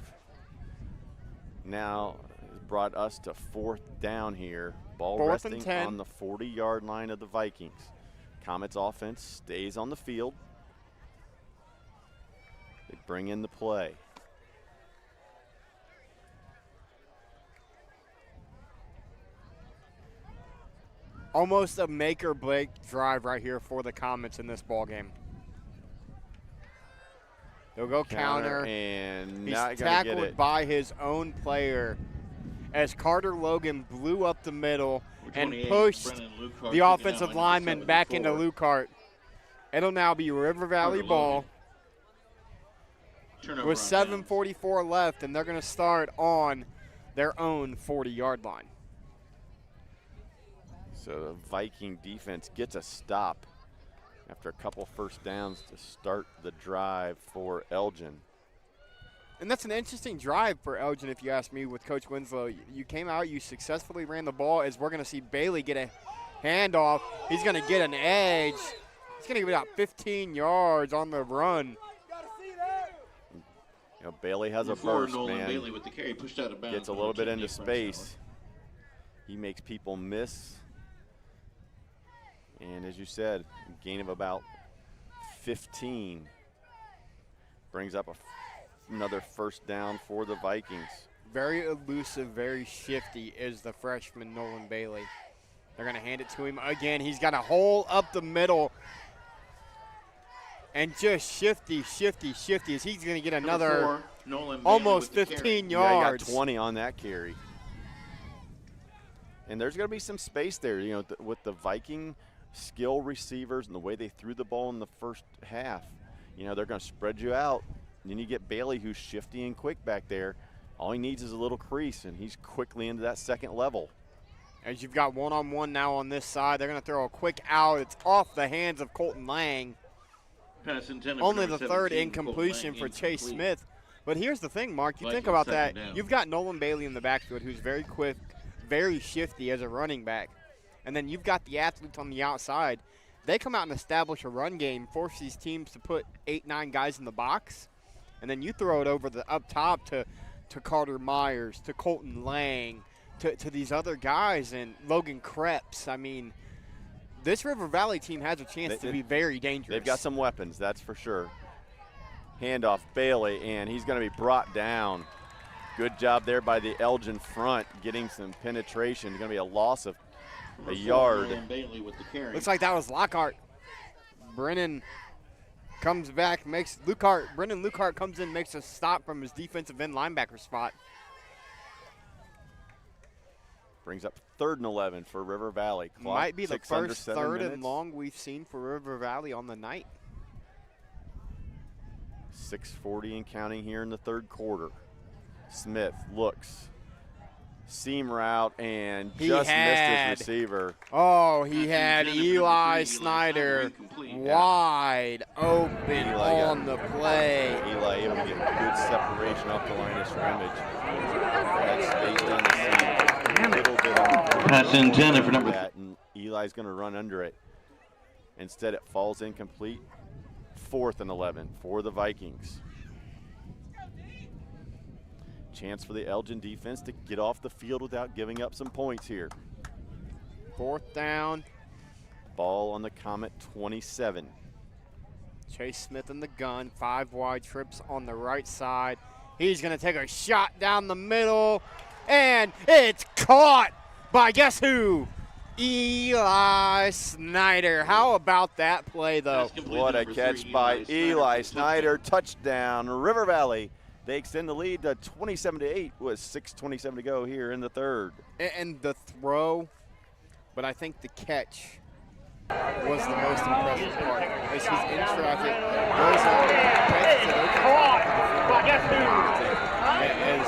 now has brought us to 4th down here. Ball resting on the 40-yard line of the Vikings. Comets offense stays on the field. They bring in the play. Almost a make or break drive right here for the Comets in this ball game. They'll go counter and he's not tackled by his own player as Carter Logan blew up the middle and pushed the offensive lineman back into Luke Hart. It'll now be River Valley ball with 7:44 left, and they're going to start on their own 40-yard line. So the Viking defense gets a stop after a couple first downs to start the drive for Elgin. And that's an interesting drive for Elgin, if you ask me, with Coach Winslow. You came out, you successfully ran the ball, as we're going to see Bailey get a handoff. He's going to get an edge. He's going to get about 15 yards on the run. You know, Bailey has a burst, man. Bailey with the carry, pushed out of bounds. Gets a little bit into space. He makes people miss. And as you said, a gain of about 15. Brings up another first down for the Vikings. Very elusive, very shifty is the freshman Nolan Bailey. They're going to hand it to him again. He's got a hole up the middle. And just shifty as he's going to get another almost 15 yards. Yeah, he got 20 on that carry. And there's going to be some space there, you know, with the Viking skill receivers and the way they threw the ball in the first half. You know, they're going to spread you out. then you get Bailey, who's shifty and quick back there. All he needs is a little crease, and he's quickly into that second level. As you've got one-on-one now on this side, they're going to throw a quick out. It's off the hands of Colton Lang. Pass intended for Only number the third 17, incompletion Colton Lang, for Chase incomplete. Smith. But here's the thing, Mark. You think Vikings about that. second down. You've got Nolan Bailey in the backfield, who's very quick, very shifty as a running back. And then you've got the athletes on the outside. They come out and establish a run game, force these teams to put 8-9 guys in the box. And then you throw it over the up top to Carter Myers, to Colton Lang, to these other guys, and Logan Krebs. I mean, this River Valley team has a chance to be very dangerous. They've got some weapons, that's for sure. Handoff Bailey, and he's going to be brought down. Good job there by the Elgin front, getting some penetration. Going to be a loss of a yard. Bailey with the carry. Looks like that was Lockhart. Brennan comes back, Brennan Lockhart comes in, makes a stop from his defensive end linebacker spot. Brings up 3rd and 11 for River Valley. Clock Might be the under first 7 third and minutes. long we've seen for River Valley on the night. 6:40 and counting here in the 3rd quarter. Smith looks. Seam route and just missed his receiver. Oh, he had Eli Snyder wide open on the play. Eli able to get good separation off the line of scrimmage. That stays down the seam. A little bit of Pass intended for number that, and Eli's going to run under it. Instead, it falls incomplete. 4th and 11 for the Vikings. Chance for the Elgin defense to get off the field without giving up some points here. 4th down. Ball on the Comet 27. Chase Smith in the gun, 5 wide trips on the right side. He's going to take a shot down the middle, and it's caught by guess who? Eli Snyder. How about that play, though? What a catch by Eli Snyder. Touchdown, River Valley. They extend the lead to 27-8 with 6:27 to go here in the 3rd. And the throw, but I think the catch was the most impressive part. As he's in traffic, goes up, catches it as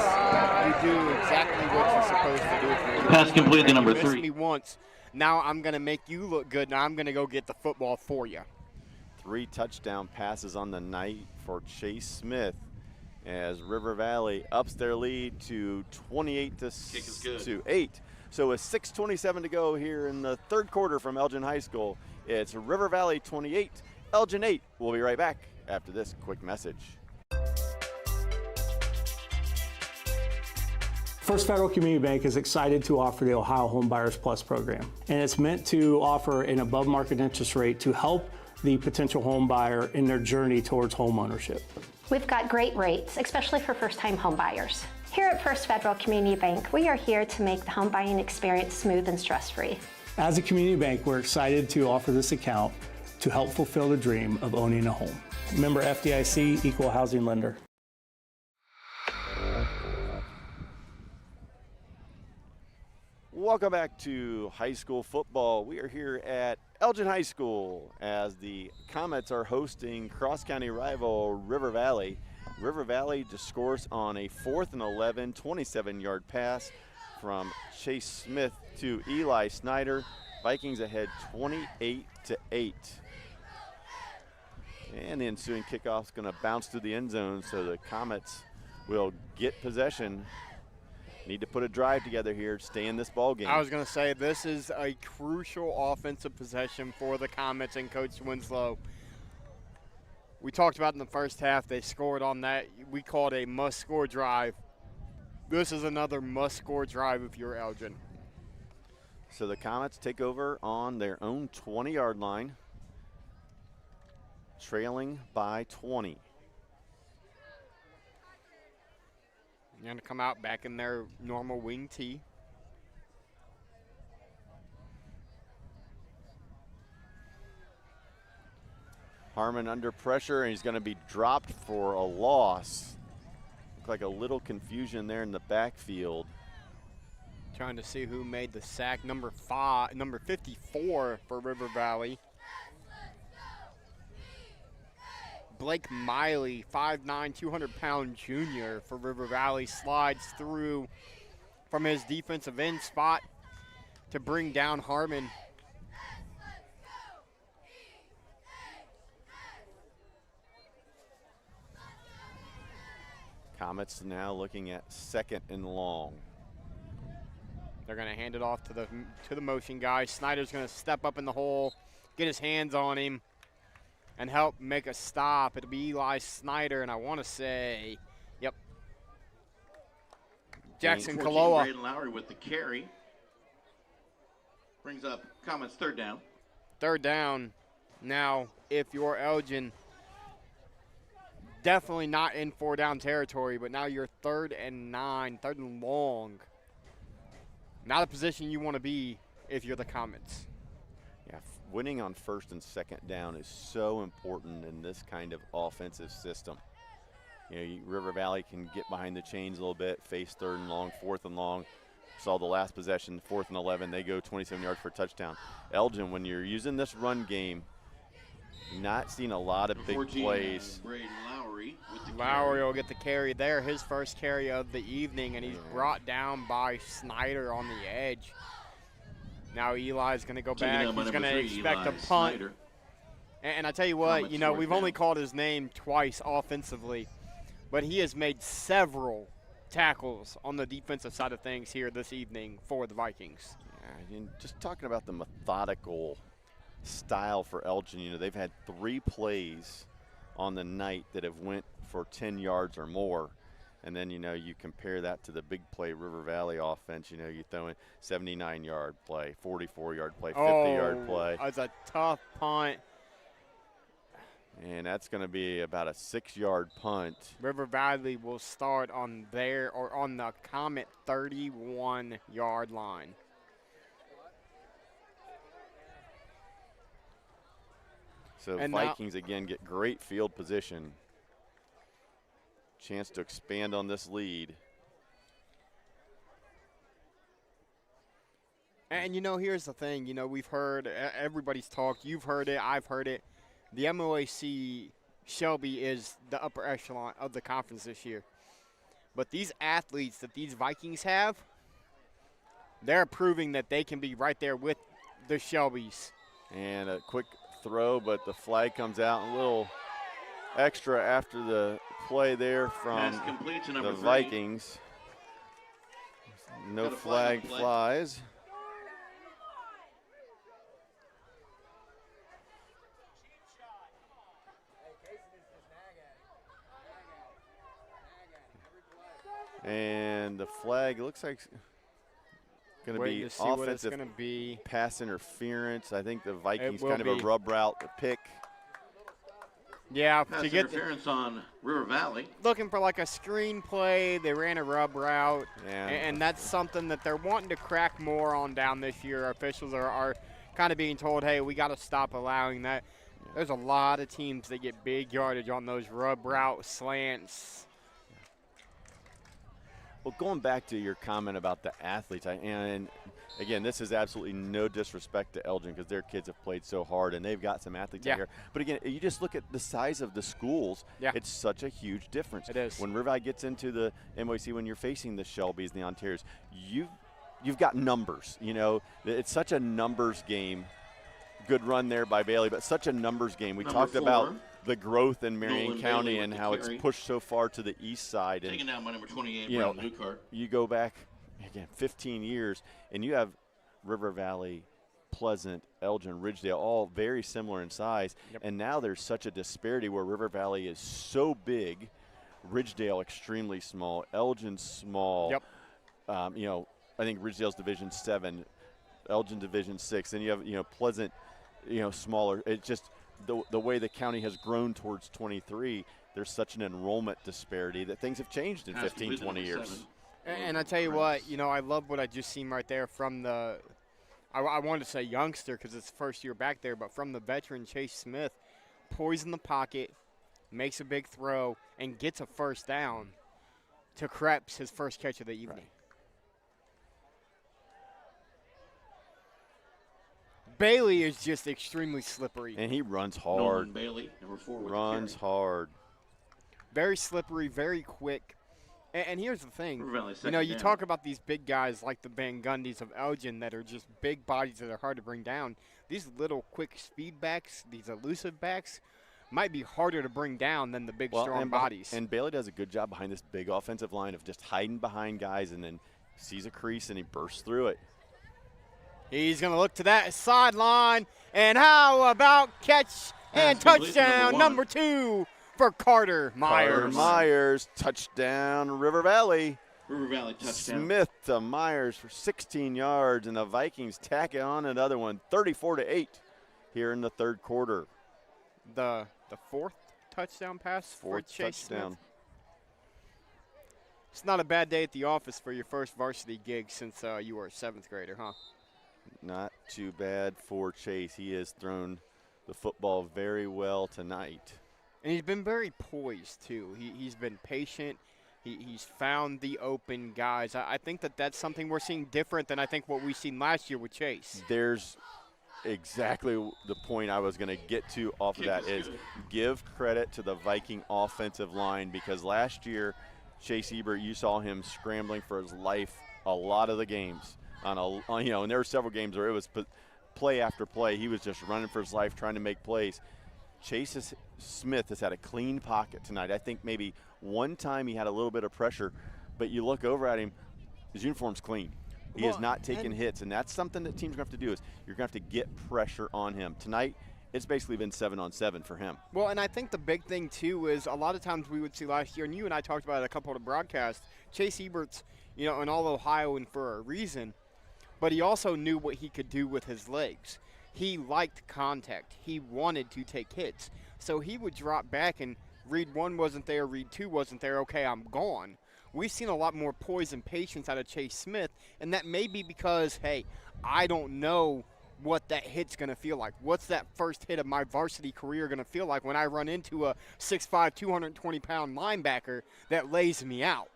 you do exactly what you're supposed to do. If you're Pass complete to number you missed 3. me once. Now I'm going to make you look good. Now I'm going to go get the football for you. 3 touchdown passes on the night for Chase Smith, as River Valley ups their lead to 28-8. So with 6:27 to go here in the 3rd quarter from Elgin High School, it's River Valley 28, Elgin 8. We'll be right back after this quick message. First Federal Community Bank is excited to offer the Ohio Home Buyers Plus program, and it's meant to offer an above-market interest rate to help the potential home buyer in their journey towards home ownership. We've got great rates, especially for first-time home buyers. Here at First Federal Community Bank, we are here to make the home buying experience smooth and stress-free. As a community bank, we're excited to offer this account to help fulfill the dream of owning a home. Member FDIC, Equal Housing Lender. Welcome back to high school football. We are here at Elgin High School as the Comets are hosting cross-county rival River Valley. River Valley just scores on a 4th and 11, 27-yard pass from Chase Smith to Eli Snyder. Vikings ahead 28-8. And the ensuing kickoff is going to bounce through the end zone, so the Comets will get possession. Need to put a drive together here to stay in this ball game. I was going to say, this is a crucial offensive possession for the Comets and Coach Winslow. We talked about in the first half, they scored on that. We called a must-score drive. This is another must-score drive if you're Elgin. So the Comets take over on their own 20-yard line, trailing by 20. They're going to come out back in their normal wing tee. Harmon under pressure, and he's going to be dropped for a loss. Look like a little confusion there in the backfield. Trying to see who made the sack. Number 54 for River Valley. Blake Miley, 5'9", 200-pound junior for River Valley, slides through from his defensive end spot to bring down Harmon. Comets now looking at 2nd and long. They're going to hand it off to the motion guy. Snyder's going to step up in the hole, get his hands on him, and help make a stop. It'll be Eli Snyder, and I want to say, yep, Jackson Kaloa. Braden Lowry with the carry. Brings up Comets 3rd down. 3rd down. Now, if you're Elgin, definitely not in 4-down territory, but now you're 3rd and 9, 3rd and long. Not a position you want to be if you're the Comets. Yeah, winning on 1st and 2nd down is so important in this kind of offensive system. You know, River Valley can get behind the chains a little bit, face 3rd and long, 4th and long. Saw the last possession, 4th and 11, they go 27 yards for a touchdown. Elgin, when you're using this run game, not seeing a lot of big plays. Braden Lowry with the Lowry will get the carry there, his first carry of the evening, and he's brought down by Snyder on the edge. Now Eli's going to go back. He's going to expect a punt. And I tell you what, you know, we've only called his name twice offensively, but he has made several tackles on the defensive side of things here this evening for the Vikings. Yeah, and just talking about the methodical style for Elgin, you know, they've had 3 plays on the night that have went for 10 yards or more. And then, you know, you compare that to the big play River Valley offense, you know, you throw in 79-yard play, 44-yard play, 50-yard play. That's a tough punt. And that's going to be about a 6-yard punt. River Valley will start on the Comet 31-yard line. So Vikings again get great field position. Chance to expand on this lead. And, you know, here's the thing. You know, we've heard, everybody's talked. You've heard it. I've heard it. The MOAC Shelby is the upper echelon of the conference this year. But these athletes that these Vikings have, they're proving that they can be right there with the Shelbys. And a quick throw, but the flag comes out. A little extra after the play there from the Vikings. No flag flies. And the flag looks like going to be offensive pass interference. I think the Vikings kind of a rub route, the pick. Yeah, pass to get interference on River Valley. Looking for like a screen play. They ran a rub route, yeah. And that's something that they're wanting to crack more on down this year. Officials are kind of being told, hey, we got to stop allowing that. Yeah. There's a lot of teams that get big yardage on those rub route slants. Well, going back to your comment about the athletes, and again, this is absolutely no disrespect to Elgin because their kids have played so hard and they've got some athletes out here. But again, you just look at the size of the schools, it's such a huge difference. It is. When River Valley gets into the MOAC, when you're facing the Shelbys and the Ontario's, you've got numbers. You know, it's such a numbers game. Good run there by Bailey, but such a numbers game. We talked about the growth in Marion County and how it's pushed so far to the east side. And, taken down by number 28, you know, Lucar. You go back, again, 15 years, and you have River Valley, Pleasant, Elgin, Ridgedale, all very similar in size. And now there's such a disparity where River Valley is so big, Ridgedale extremely small, Elgin small. You know, I think Ridgedale's Division 7, Elgin Division 6. Then you have, you know, Pleasant, you know, smaller. It's just the way the county has grown towards 23, there's such an enrollment disparity that things have changed in 15, 20 years. And I tell you what, you know, I love what I just seen right there from the, I wanted to say youngster because it's the first year back there, but from the veteran Chase Smith, poised in the pocket, makes a big throw, and gets a first down to Krebs, his first catch of the evening. Bailey is just extremely slippery. And he runs Nolan hard. Bailey, number 4 with Runs the carry. hard. Very slippery, very quick. And here's the thing. River Valley You second know, you down. talk about these big guys like the Van Gundys of Elgin that are just big bodies that are hard to bring down. These little quick speed backs, these elusive backs, might be harder to bring down than the big, strong bodies. And Bailey does a good job behind this big offensive line of just hiding behind guys and then sees a crease and he bursts through it. He's going to look to that sideline. And how about catch and Pass complete to touchdown number number 2 for Carter Myers. Carter Myers, touchdown, River Valley. River Valley touchdown. Smith to Myers for 16 yards, and the Vikings tack on another one, 34-8 here in the third quarter. The fourth touchdown pass for Fourth Chase touchdown. Smith. It's not a bad day at the office for your first varsity gig since you were a 7th grader, huh? Not too bad for Chase. He has thrown the football very well tonight. And he's been very poised, too. He's been patient. He's found the open guys. I think that's something we're seeing different than I think what we've seen last year with Chase. There's exactly the point I was going to get to off of that is give credit to the Viking offensive line, because last year, Chase Ebert, you saw him scrambling for his life a lot of the games. And there were several games where it was play after play. He was just running for his life, trying to make plays. Chase Smith has had a clean pocket tonight. I think maybe one time he had a little bit of pressure, but you look over at him, his uniform's clean. He has not taken hits, and that's something that teams are going to have to do is you're going to have to get pressure on him. Tonight, it's basically been 7-on-7 for him. Well, and I think the big thing, too, is a lot of times we would see last year, and you and I talked about it a couple of the broadcasts, Chase Ebert's, an All-Ohioan for a reason, but he also knew what he could do with his legs. He liked contact. He wanted to take hits. So he would drop back and read 1 wasn't there, read 2 wasn't there, okay, I'm gone. We've seen a lot more poise and patience out of Chase Smith, and that may be because, hey, I don't know what that hit's going to feel like. What's that first hit of my varsity career going to feel like when I run into a 6'5", 220-pound linebacker that lays me out?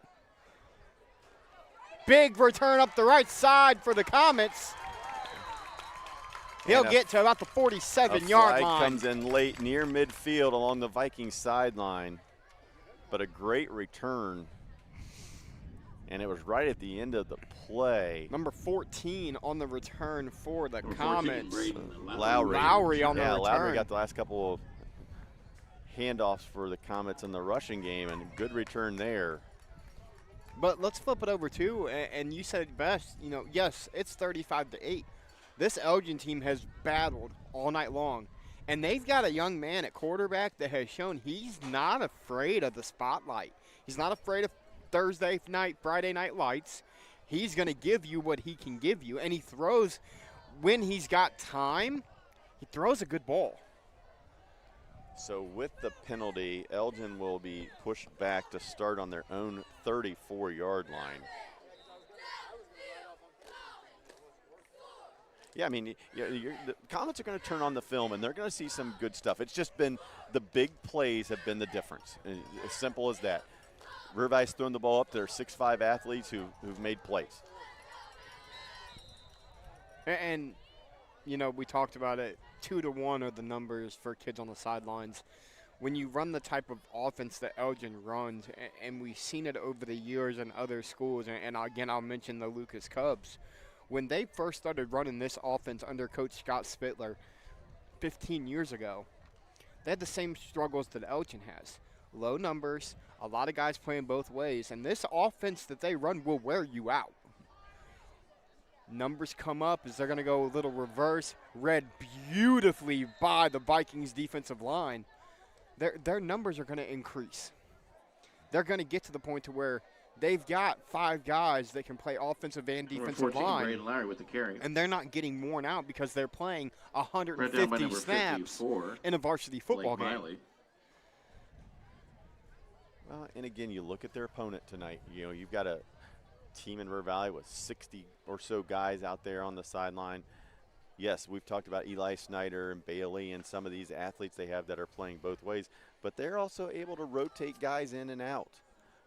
Big return up the right side for the Comets. He'll get to about the 47-yard line. Comes in late near midfield along the Vikings sideline, but a great return. And it was right at the end of the play. Number 14 on the return for the Comets. Lowry on the return. Lowry got the last couple of handoffs for the Comets in the rushing game, and good return there. But let's flip it over, too, and you said it best. Yes, it's 35-8. This Elgin team has battled all night long, and they've got a young man at quarterback that has shown he's not afraid of the spotlight. He's not afraid of Thursday night, Friday night lights. He's going to give you what he can give you, and he throws when he's got time. He throws a good ball. So with the penalty, Elgin will be pushed back to start on their own 34-yard line. Yeah, I mean, the Comets are going to turn on the film, and they're going to see some good stuff. It's just been the big plays have been the difference. As simple as that. River Valley's throwing the ball up to their 6'5" athletes who've made plays. And we talked about it. 2-to-1 are the numbers for kids on the sidelines. When you run the type of offense that Elgin runs, and we've seen it over the years in other schools, and again, I'll mention the Lucas Cubs. When they first started running this offense under Coach Scott Spittler 15 years ago, they had the same struggles that Elgin has. Low numbers, a lot of guys playing both ways, and this offense that they run will wear you out. Numbers come up as they're going to go a little reverse, read beautifully by the Vikings defensive line. Their numbers are going to increase. They're going to get to the point to where they've got 5 guys that can play offensive and defensive line. Braden Lowry with the carry. And they're not getting worn out because they're playing 150 snaps in a varsity football game. Miley. Well, and again, you look at their opponent tonight. You've got a team in River Valley with 60 or so guys out there on the sideline. Yes, we've talked about Eli Snyder and Bailey and some of these athletes they have that are playing both ways, but they're also able to rotate guys in and out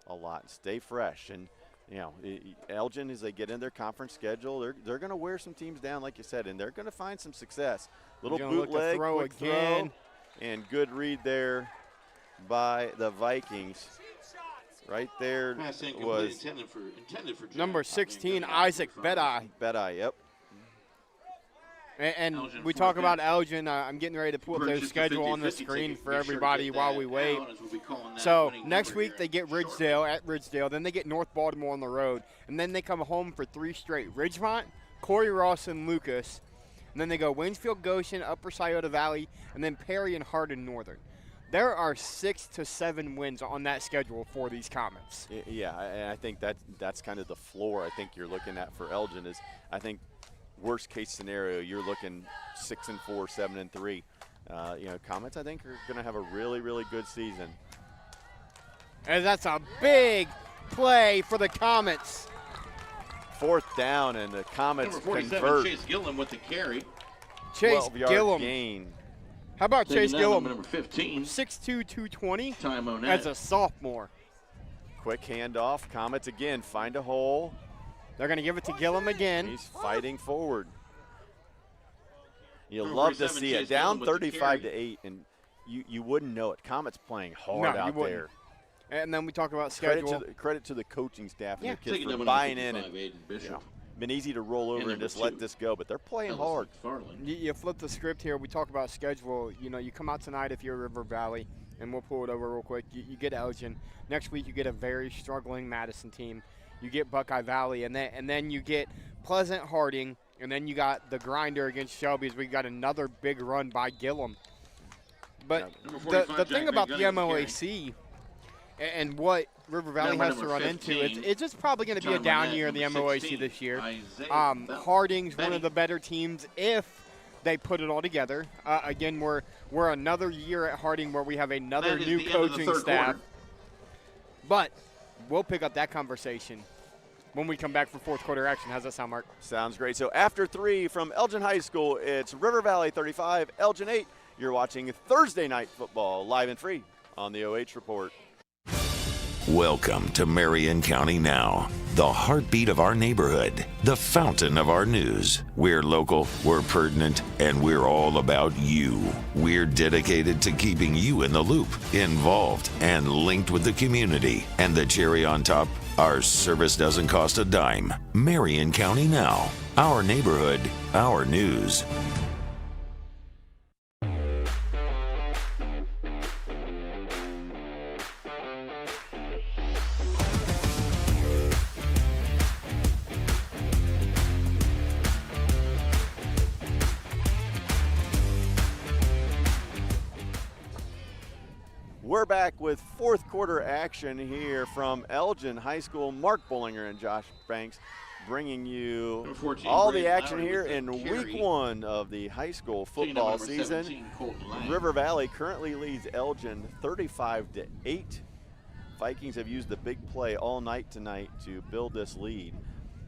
a lot, stay fresh. And Elgin, as they get in their conference schedule, they're going to wear some teams down, like you said, and they're going to find some success. Little bootleg, quick throw, and good read there by the Vikings. Right there was number 16, Isaac Bedai. Bedai, yep. And we talk about Elgin. I'm getting ready to put their schedule on the screen for everybody while we wait. So next week they get Ridgedale. Then they get North Baltimore on the road. And then they come home for 3 straight. Ridgemont, Corey Ross, and Lucas. And then they go Winsfield, Goshen, Upper Scioto Valley, and then Perry and Hardin Northern. There are 6 to 7 wins on that schedule for these Comets. Yeah, and I think that's kind of the floor I think you're looking at for Elgin is I think – worst case scenario, you're looking 6-4, 7-3. Comets I think are going to have a really, really good season. And that's a big play for the Comets. 4th down, and the Comets convert. Chase Gillum with the carry. Chase Gillum. Gain. How about Chase Gillum? Number 15. 6'2", 220 Time on as a sophomore. Quick handoff. Comets again find a hole. They're going to give it to Gillum again. He's fighting forward. You'll love to see it. Down 35-8, and you wouldn't know it. Comets playing hard out there. And then we talk about schedule. Credit to the coaching staff and Yeah. the kids for buying in. And been easy to roll over and just let this go, but they're playing hard. You flip the script here. We talk about schedule. You come out tonight if you're River Valley, and we'll pull it over real quick. You get Elgin. Next week you get a very struggling Madison team. You get Buckeye Valley, and then you get Pleasant Harding, and then you got the grinder against Shelby's. We got another big run by Gillum. But the thing about the MOAC and what River Valley has to run into, it's just probably going to be a down year in the MOAC this year. Harding's one of the better teams if they put it all together. Again, we're another year at Harding where we have another new coaching staff. But we'll pick up that conversation when we come back for 4th quarter action. How's that sound, Mark? Sounds great. So after 3 from Elgin High School, it's River Valley 35, Elgin 8. You're watching Thursday Night Football live and free on the OH Report. Welcome to Marion County Now, the heartbeat of our neighborhood, the fountain of our news. We're local, we're pertinent, and we're all about you. We're dedicated to keeping you in the loop, involved, and linked with the community. And the cherry on top, our service doesn't cost a dime. Marion County Now, our neighborhood, our news. We're back with 4th quarter action here from Elgin High School. Mark Bollinger and Josh Banks bringing you all the action here in week 1 of the high school football season. River Valley currently leads Elgin 35-8. Vikings have used the big play all night tonight to build this lead,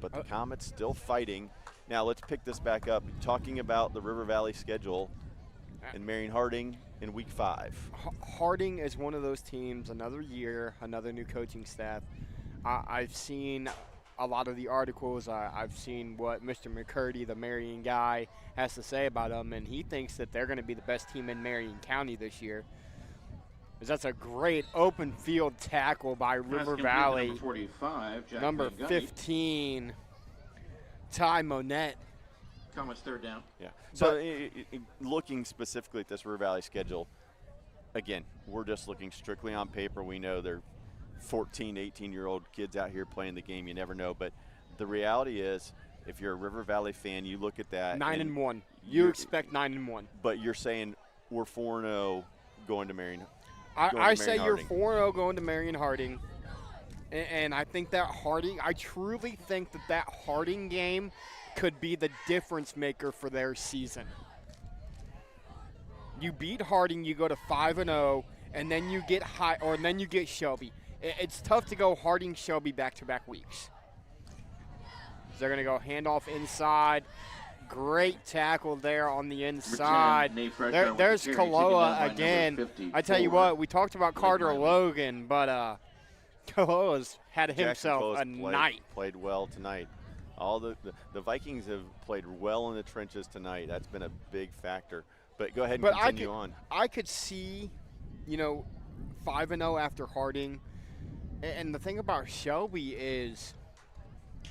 but the Comets still fighting. Now let's pick this back up, talking about the River Valley schedule and Marion Harding in week 5. Harding is one of those teams, another year, another new coaching staff. I've seen a lot of the articles. I've seen what Mr. McCurdy, the Marion guy, has to say about them, and he thinks that they're going to be the best team in Marion County this year. That's a great open field tackle by River Valley. Number 45, Jack Number Van Gundy. 15, Ty Monette. Comets 3rd down. Yeah. So looking specifically at this River Valley schedule, again, we're just looking strictly on paper. We know they're 14, 18-year-old kids out here playing the game. You never know. But the reality is, if you're a River Valley fan, you look at that. 9-1. You expect 9-1. But you're saying we're 4-0 going to Marion. I say you're 4-0 going to Marion Harding. And I think that I truly think that Harding game could be the difference maker for their season. You beat Harding, you go to 5-0, and then you get then you get Shelby. It's tough to go Harding Shelby back-to-back weeks. They're going to go handoff inside. Great tackle there on the inside. There's Kaloa again. I tell you what, we talked about Carter Logan, but Coloa's had Jackson himself Close a night. Played well tonight. All the Vikings have played well in the trenches tonight. That's been a big factor. But go ahead and continue on. I could see, 5-0 after Harding. And the thing about Shelby is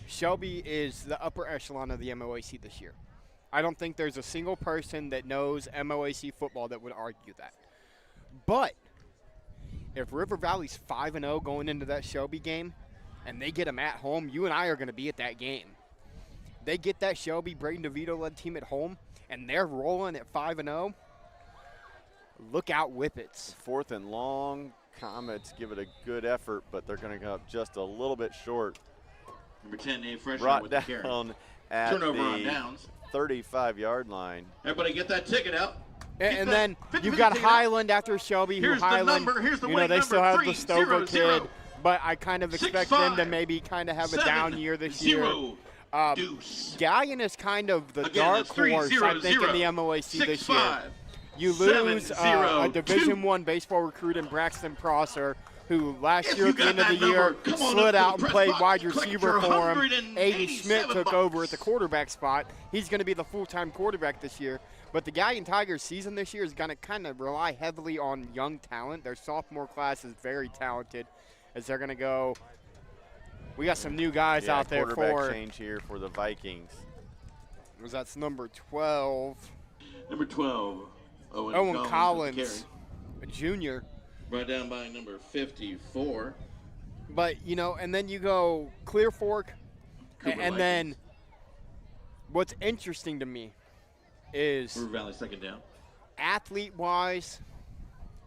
the upper echelon of the MOAC this year. I don't think there's a single person that knows MOAC football that would argue that. But if River Valley's 5-0 going into that Shelby game and they get them at home, you and I are going to be at that game. They get that Shelby, Braden DeVito-led team at home, and they're rolling at 5-0. Look out, Whippets. 4th and long. Comets give it a good effort, but they're going to go up just a little bit short. Number 10, a freshman Brought with the carry. down at Turnover the on downs. 35-yard line. Everybody get that ticket out. And then you've got Highland after Shelby. Here's Highland, the number. Here's the they number still have 3, the Stover 0, kid, but I kind of expect them to maybe kind of have a down year this year. Gallion is kind of the dark horse, I think, in the MOAC this year. You lose a Division I baseball recruit in Braxton Prosser, who last year at the end of the year slid out and played wide receiver for him. Aiden Schmidt took over at the quarterback spot. He's going to be the full-time quarterback this year. But the Gallion Tigers season this year is going to kind of rely heavily on young talent. Their sophomore class is very talented as they're going to go. We got some new guys out there for. Quarterback change here for the Vikings. That's number 12. Number 12, Owen Collins, a junior. Brought down by number 54. But, and then you go Clear Fork, and then what's interesting to me is River Valley second down. Athlete-wise,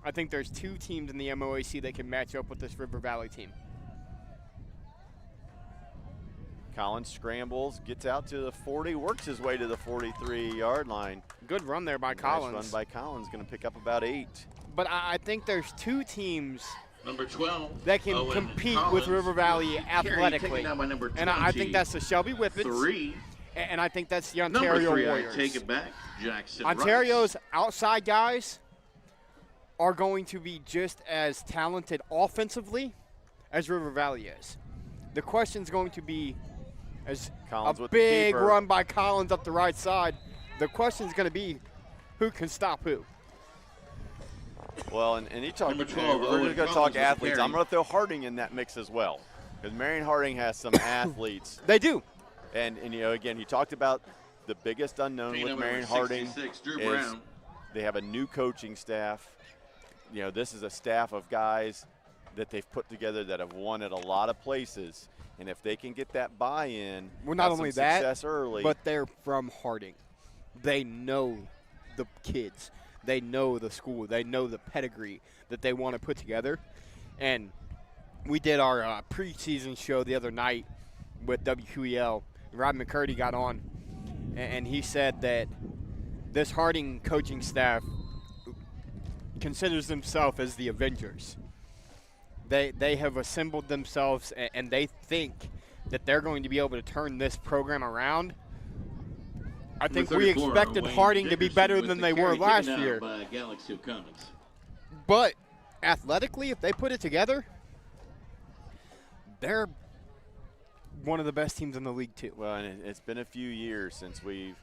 I think there's 2 teams in the MOAC that can match up with this River Valley team. Collins scrambles, gets out to the 40, works his way to the 43-yard line. Good run there by Nice Collins. run by Collins, going to pick up about 8. But I think there's 2 teams number 12 that can compete with River Valley athletically. And I think that's the Shelby Whippets. 3. And I think that's the Ontario number 3, Warriors. I take it back, Jackson Ontario's Rice. outside guys are going to be just as talented offensively as River Valley is. The question's going to be, as Collins a big run by Collins up the right side, the question's going to be who can stop who. Well, and you talk, Number 12, we're just going to talk athletes. carry. I'm going to throw Harding in that mix as well, because Marion Harding has some athletes. They do. And again, you talked about the biggest unknown with Marion Harding Drew is Brown. they have a new coaching staff. This is a staff of guys that they've put together that have won at a lot of places. And if they can get that buy-in, well, not only that, success early, but they're from Harding. They know the kids. They know the school. They know the pedigree that they want to put together. And we did our preseason show the other night with WQEL. Rob McCurdy got on, and he said that this Harding coaching staff considers themselves as the Avengers. They have assembled themselves, and they think that they're going to be able to turn this program around. I think we expected Harding to be better than they were last year. But athletically, if they put it together, they're one of the best teams in the league too. Well, and it's been a few years since we've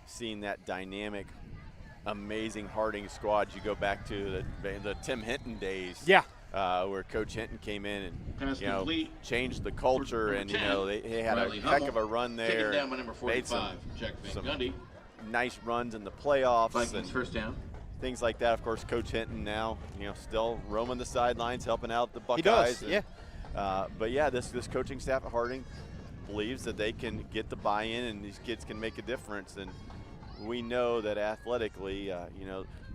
seen that dynamic, amazing Harding squad. You go back to the Tim Hinton days. Yeah. Where Coach Hinton came in and changed the culture, and they had a heck of a run there. Down by number 45, made some Jack Van Gundy. Nice runs in the playoffs. Vikings and first down. Things like that. Of course, Coach Hinton now, still roaming the sidelines, helping out the Buckeyes. He does, yeah. But yeah, this coaching staff at Harding believes that they can get the buy-in and these kids can make a difference. And we know that athletically,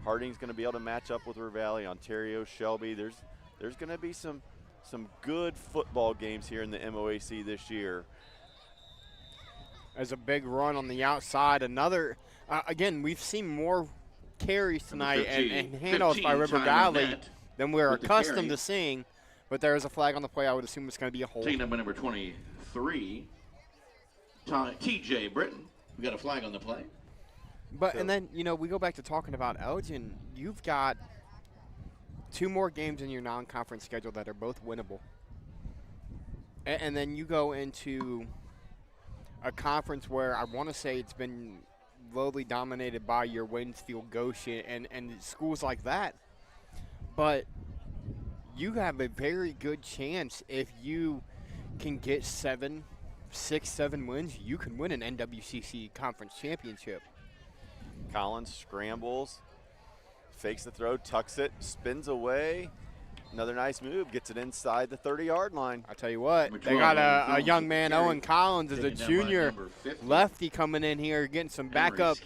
Harding's going to be able to match up with River Valley, Ontario, Shelby. There's going to be some good football games here in the MOAC this year. As a big run on the outside. Another, again, we've seen more carries tonight and handoffs by River Valley than we're accustomed to seeing. But there is a flag on the play. I would assume it's going to be a hold. Taking up by number 23, TJ Britton. We got a flag on the play. But and then we go back to talking about Elgin. You've got 2 more games in your non-conference schedule that are both winnable. And then you go into a conference where I want to say it's been lowly dominated by your Waynesfield, Goshen, and schools like that. But you have a very good chance if you can get 6, 7 wins, you can win an NWCC conference championship. Collins scrambles, fakes the throw, tucks it, spins away. Another nice move, gets it inside the 30-yard line. I tell you what, they got a young man, Owen Collins, as a junior lefty coming in here, getting some backup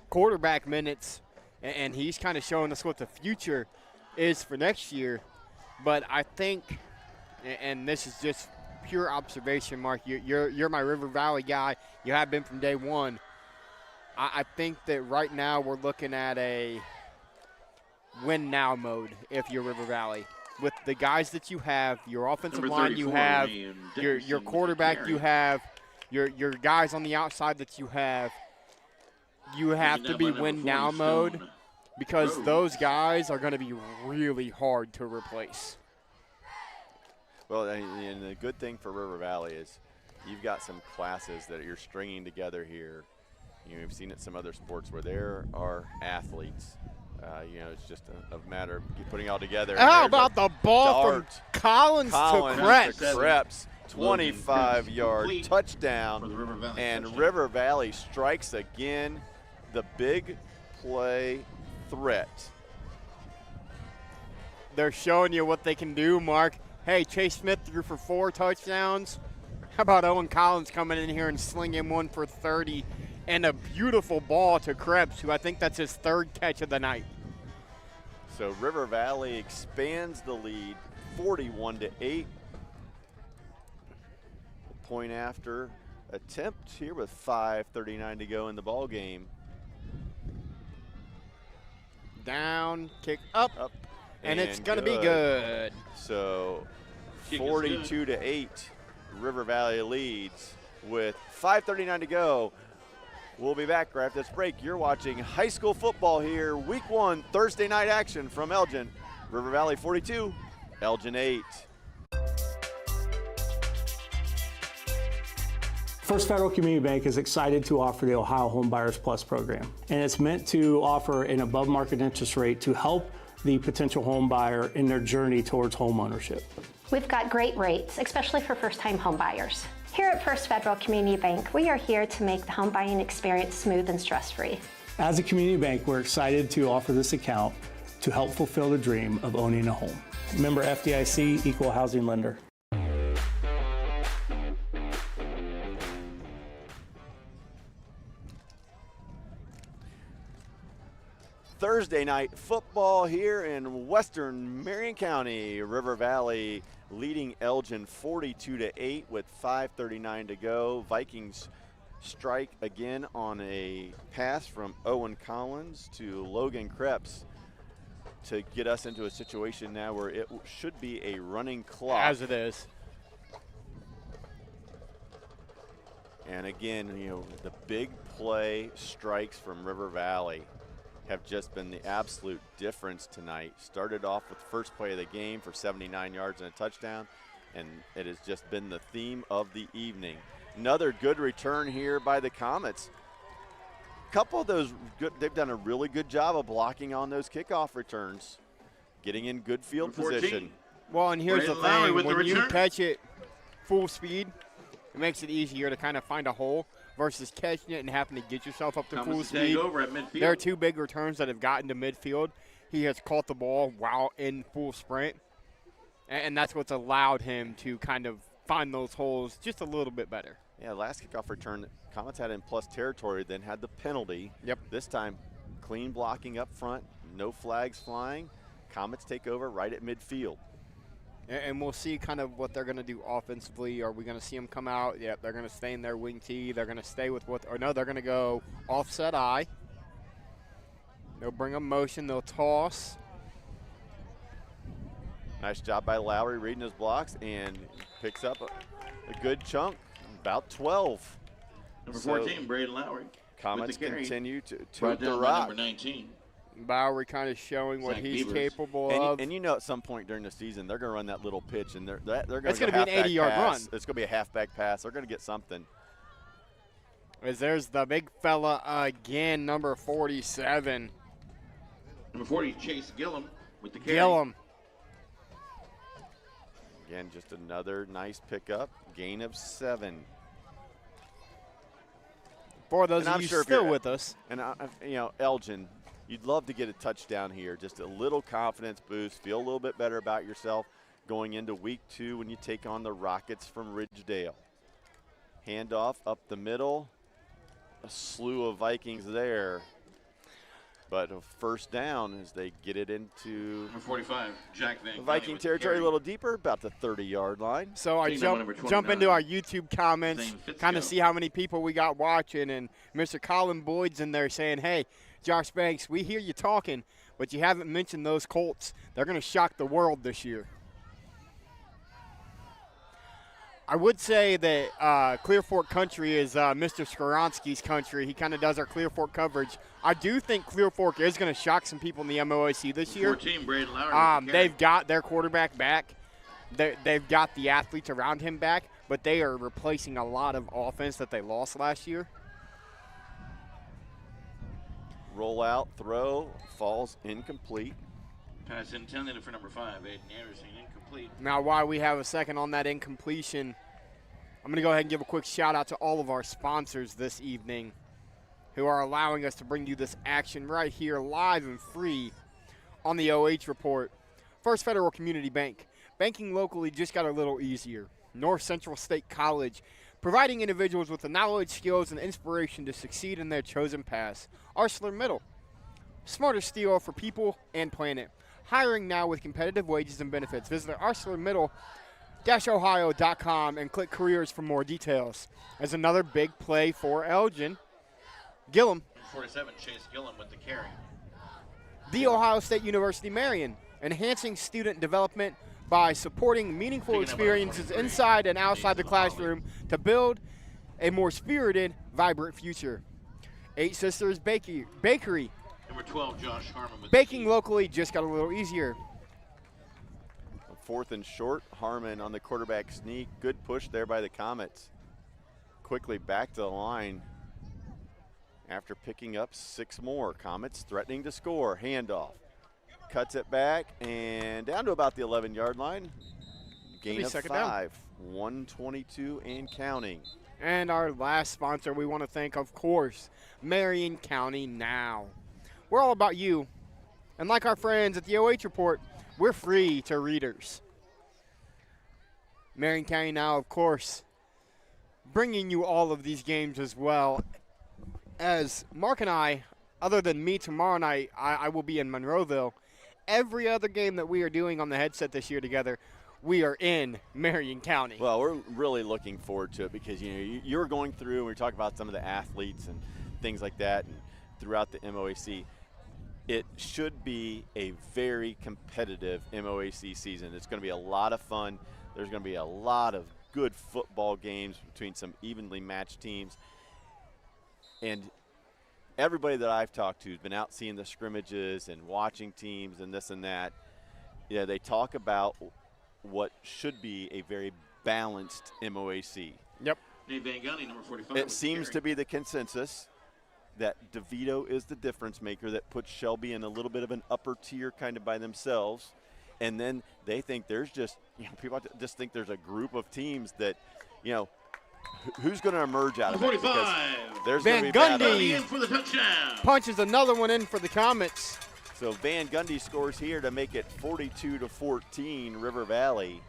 quarterback minutes, and he's kind of showing us what the future is for next year. But I think, and this is just pure observation, Mark, you're my River Valley guy. You have been from day one. I think that right now we're looking at a win now mode if you're River Valley. With the guys that you have, your offensive line you have, your quarterback you have, your guys on the outside that you have to be win now mode, because those guys are going to be really hard to replace. Well, and the good thing for River Valley is you've got some classes that you're stringing together here. You've seen it in some other sports where there are athletes. It's just a matter of putting it all together. How about the ball from Collins to Krebs? 25-yard touchdown, and River Valley strikes again. The big play threat. They're showing you what they can do, Mark. Hey, Chase Smith threw for 4 touchdowns. How about Owen Collins coming in here and slinging one for 30? And a beautiful ball to Krebs, who I think that's his 3rd catch of the night. So River Valley expands the lead 41-8. Point after attempt here with 5:39 to go in the ball game. Down, kick up, and it's going to be good. So 42-8, River Valley leads with 5:39 to go. We'll be back right after this break. You're watching high school football here, week 1, Thursday night action from Elgin. River Valley 42, Elgin 8. First Federal Community Bank is excited to offer the Ohio Home Buyers Plus program. And it's meant to offer an above market interest rate to help the potential home buyer in their journey towards home ownership. We've got great rates, especially for first-time home buyers. Here at First Federal Community Bank, we are here to make the home buying experience smooth and stress-free. As a community bank, we're excited to offer this account to help fulfill the dream of owning a home. Member FDIC, Equal Housing Lender. Thursday night football here in western Marion County. River Valley leading Elgin 42-8 with 5:39 to go. Vikings strike again on a pass from Owen Collins to Logan Krebs to get us into a situation now where it should be a running clock. As it is. And again, the big play strikes from River Valley have just been the absolute difference tonight. Started off with the first play of the game for 79 yards and a touchdown, and it has just been the theme of the evening. Another good return here by the Comets. A couple of those they've done a really good job of blocking on those kickoff returns, getting in good field position. Well, and here's the thing, when you catch it full speed, it makes it easier to kind of find a hole versus catching it and having to get yourself up to full speed. Over at midfield. There are 2 big returns that have gotten to midfield. He has caught the ball while in full sprint, and that's what's allowed him to kind of find those holes just a little bit better. Yeah, last kickoff return, Comets had in plus territory, then had the penalty. Yep. This time, clean blocking up front, no flags flying. Comets take over right at midfield. And we'll see kind of what they're going to do offensively. Are we going to see them come out? Yeah, they're going to stay in their wing tee. They're going to stay with they're going to go offset eye. They'll bring a motion. They'll toss. Nice job by Lowry reading his blocks and picks up a good chunk, about 12. Number 14, Braden Lowry. Comets continue to brought the down rock. by number 19. Bowery kind of showing what he's capable of. And you know, at some point during the season, they're going to run that little pitch, and they're going to. It's going to be an 80-yard run. It's going to be a halfback pass. They're going to get something. As there's the big fella again, number 47. Number 40, Chase Gillum with the carry. Gillum. Again, just another nice pickup. Gain of 7. For those of you still with us. And, you know, Elgin, you'd love to get a touchdown here. Just a little confidence boost. Feel a little bit better about yourself going into week 2 when you take on the Rockets from Ridgedale. Handoff up the middle. A slew of Vikings there. But a first down as they get it into number 45, Jack Van Gundy Viking territory, a little deeper, about the 30-yard line. So I jump into our YouTube comments, kind of see how many people we got watching, and Mr. Colin Boyd's in there saying, hey, Josh Banks, we hear you talking, but you haven't mentioned those Colts. They're going to shock the world this year. I would say that Clear Fork country is Mr. Skoronsky's country. He kind of does our Clear Fork coverage. I do think Clear Fork is going to shock some people in the MOAC this year. 14, Braden Lowry. They've got their quarterback back. They've got the athletes around him back, but they are replacing a lot of offense that they lost last year. Roll out, throw, falls incomplete. Pass intended for number 5, Aiden Anderson, incomplete. Now, while we have a second on that incompletion, I'm going to go ahead and give a quick shout-out to all of our sponsors this evening who are allowing us to bring you this action right here live and free on the OH Report. First Federal Community Bank. Banking locally just got a little easier. North Central State College, providing individuals with the knowledge, skills, and inspiration to succeed in their chosen paths. Arcelor Mittal, smarter steel for people and planet. Hiring now with competitive wages and benefits. Visit ArcelorMittal-Ohio.com and click careers for more details. As another big play for Elgin. Gillum. 47, Chase Gillum with the carry. The Ohio State University Marion, enhancing student development by supporting meaningful experiences inside and outside the classroom to build a more spirited, vibrant future. Eight Sisters Bakery. Number 12, Josh Harmon with baking locally just got a little easier. 4th and short. Harmon on the quarterback sneak. Good push there by the Comets. Quickly back to the line after picking up 6 more. Comets threatening to score. Handoff. Cuts it back and down to about the 11-yard line. Gain of 5. 122 and counting. And our last sponsor we want to thank, of course, Marion County Now. We're all about you. And like our friends at the OH Report, we're free to readers. Marion County Now, of course, bringing you all of these games as well. As Mark and I, other than me tomorrow night, I will be in Monroeville. Every other game that we are doing on the headset this year together, we are in Marion County. Well, we're really looking forward to it because, you know, you're going through, and we talk about some of the athletes and things like that and throughout the MOAC. It should be a very competitive MOAC season. It's going to be a lot of fun. There's going to be a lot of good football games between some evenly matched teams. And everybody that I've talked to has been out seeing the scrimmages and watching teams and this and that. Yeah, they talk about what should be a very balanced MOAC. Yep. Dave Van Gundy, number 45. It seems to be the consensus that DeVito is the difference maker that puts Shelby in a little bit of an upper tier kind of by themselves. And then they think there's just, you know, people just think there's a group of teams that, you know, who's going to emerge out of it? 45. There's Van Gundy in for the touchdown. Punches another one in for the Comets. So Van Gundy scores here to make it 42-14 River Valley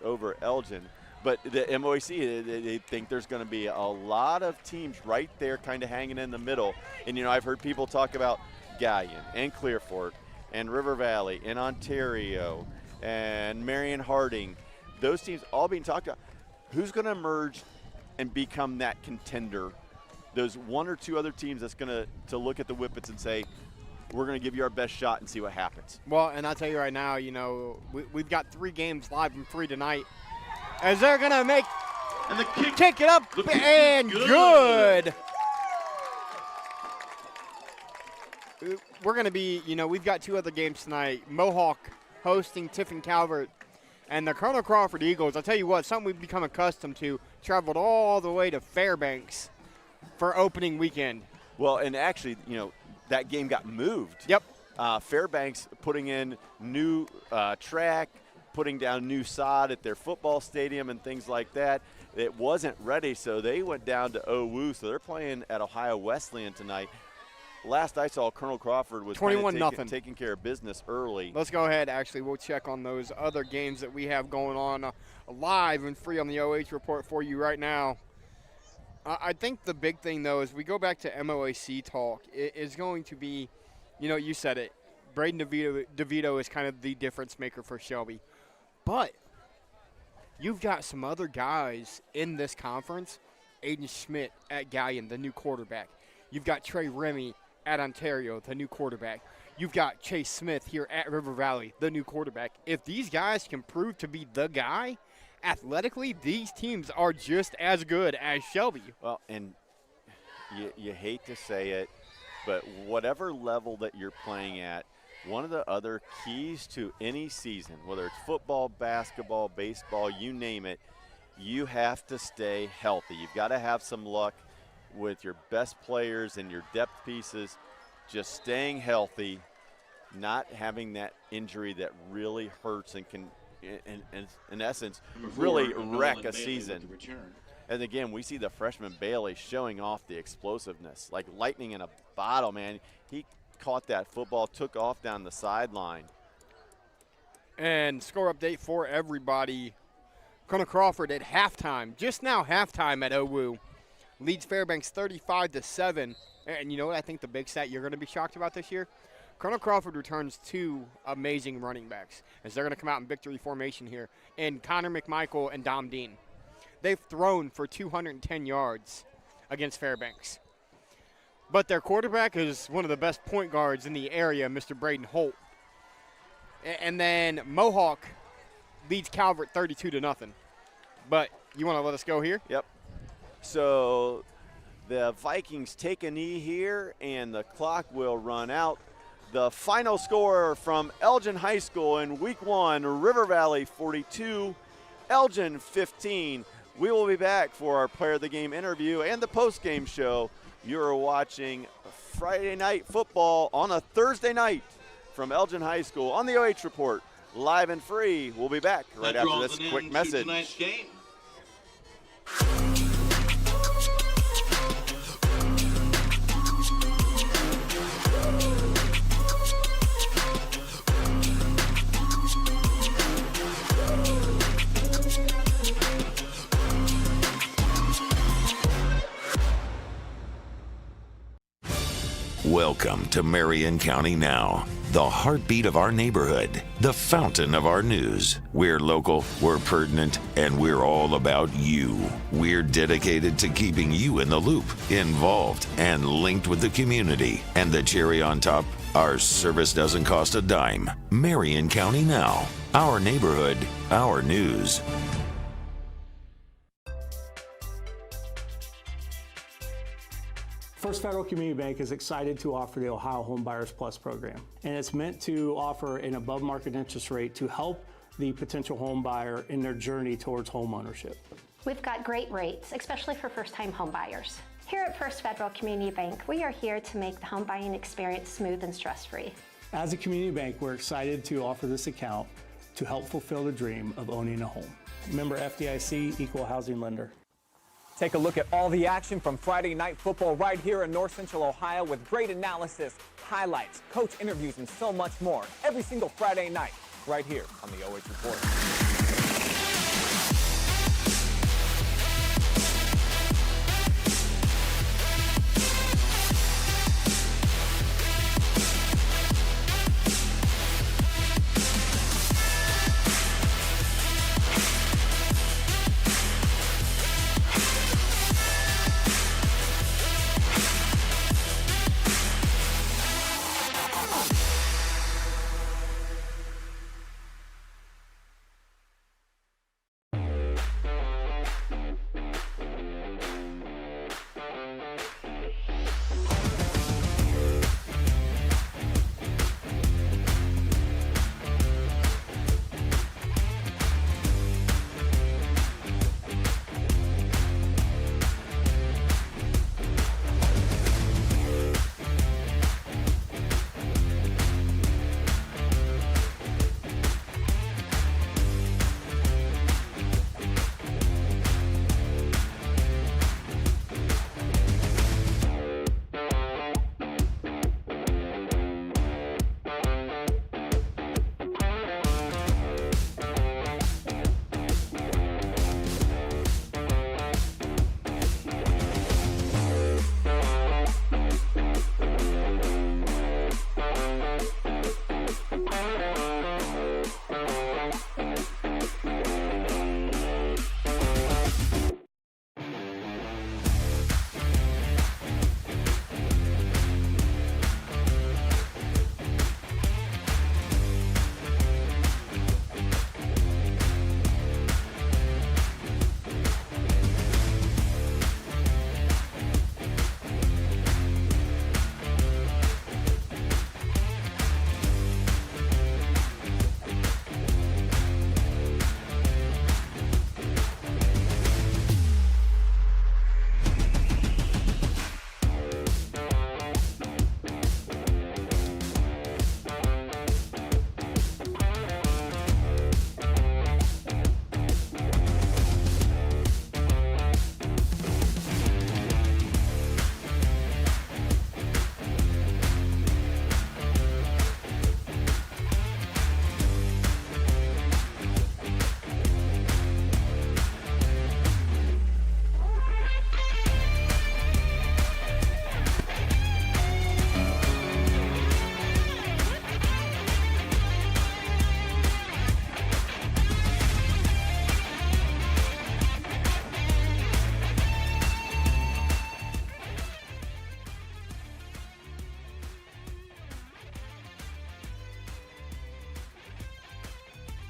over Elgin. But the MOAC, they think there's going to be a lot of teams right there kind of hanging in the middle. And, you know, I've heard people talk about Gallion and Clear Fork and River Valley and Ontario and Marion Harding. Those teams all being talked about. Who's going to emerge and become that contender? Those 1 or 2 other teams that's going to look at the Whippets and say, we're going to give you our best shot and see what happens. Well, and I'll tell you right now, you know, we've got 3 games live and free tonight. As they're going to make and the kick it up and good. we're going to be, we've got 2 other games tonight. Mohawk hosting Tiffin Calvert, and the Colonel Crawford Eagles. I'll tell you what, something we've become accustomed to, traveled all the way to Fairbanks for opening weekend. Well, and actually, that game got moved. Yep. Fairbanks putting in new track, putting down new sod at their football stadium and things like that. It wasn't ready, so they went down to OU, so they're playing at Ohio Wesleyan tonight. Last I saw, Colonel Crawford was 21-0 taking care of business early. Let's go ahead. Actually, we'll check on those other games that we have going on live and free on the OH report for you right now. I think the big thing, though, is we go back to MOAC talk. It is going to be, you said it, Braden DeVito is kind of the difference maker for Shelby. But you've got some other guys in this conference. Aiden Schmidt at Gallion, the new quarterback. You've got Trey Remy at Ontario, the new quarterback. You've got Chase Smith here at River Valley, the new quarterback. If these guys can prove to be the guy, athletically, these teams are just as good as Shelby. Well, and you hate to say it, but whatever level that you're playing at, one of the other keys to any season, whether it's football, basketball, baseball, you name it, you have to stay healthy. You've got to have some luck with your best players and your depth pieces, just staying healthy, not having that injury that really hurts and can, in essence, really wreck a season. And again, we see the freshman Bailey showing off the explosiveness, like lightning in a bottle, man. He caught that football, took off down the sideline. And score update for everybody. Colonel Crawford at halftime, just now halftime at OU, leads Fairbanks 35-7. And you know what I think the big stat you're going to be shocked about this year? Colonel Crawford returns 2 amazing running backs as they're going to come out in victory formation here, and Connor McMichael and Dom Dean. They've thrown for 210 yards against Fairbanks. But their quarterback is one of the best point guards in the area, Mr. Braden Holt. And then Mohawk leads Calvert 32-0. But you want to let us go here? Yep. So the Vikings take a knee here, and the clock will run out. The final score from Elgin High School in Week 1, River Valley 42, Elgin 15. We will be back for our Player of the Game interview and the post-game show. You're watching Friday Night Football on a Thursday night from Elgin High School on the OH Report, live and free. We'll be back right after this quick message. Welcome to Marion County Now, the heartbeat of our neighborhood, the fountain of our news. We're local, we're pertinent, and we're all about you. We're dedicated to keeping you in the loop, involved, and linked with the community. And the cherry on top, our service doesn't cost a dime. Marion County Now, our neighborhood, our news. First Federal Community Bank is excited to offer the Ohio Home Buyers Plus program, and it's meant to offer an above-market interest rate to help the potential home buyer in their journey towards home ownership. We've got great rates, especially for first-time home buyers. Here at First Federal Community Bank, we are here to make the home buying experience smooth and stress-free. As a community bank, we're excited to offer this account to help fulfill the dream of owning a home. Member FDIC, Equal Housing Lender. Take a look at all the action from Friday Night Football right here in North Central Ohio with great analysis, highlights, coach interviews, and so much more every single Friday night right here on the OH Report.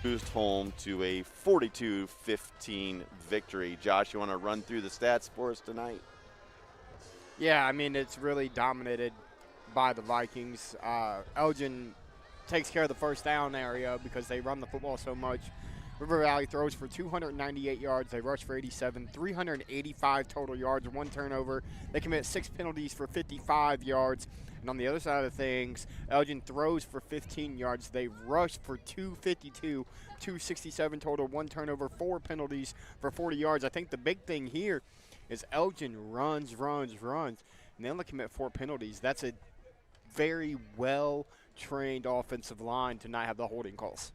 Cruised home to a 42-15 victory. Josh, you want to run through the stats for us tonight? Yeah, I mean, it's really dominated by the Vikings. Elgin takes care of the first down area because they run the football so much. River Valley throws for 298 yards. They rush for 87, 385 total yards, 1 turnover. They commit 6 penalties for 55 yards. And on the other side of things, Elgin throws for 15 yards. They rush for 252, 267 total, 1 turnover, 4 penalties for 40 yards. I think the big thing here is Elgin runs, and they only commit 4 penalties. That's a very well-trained offensive line to not have the holding calls.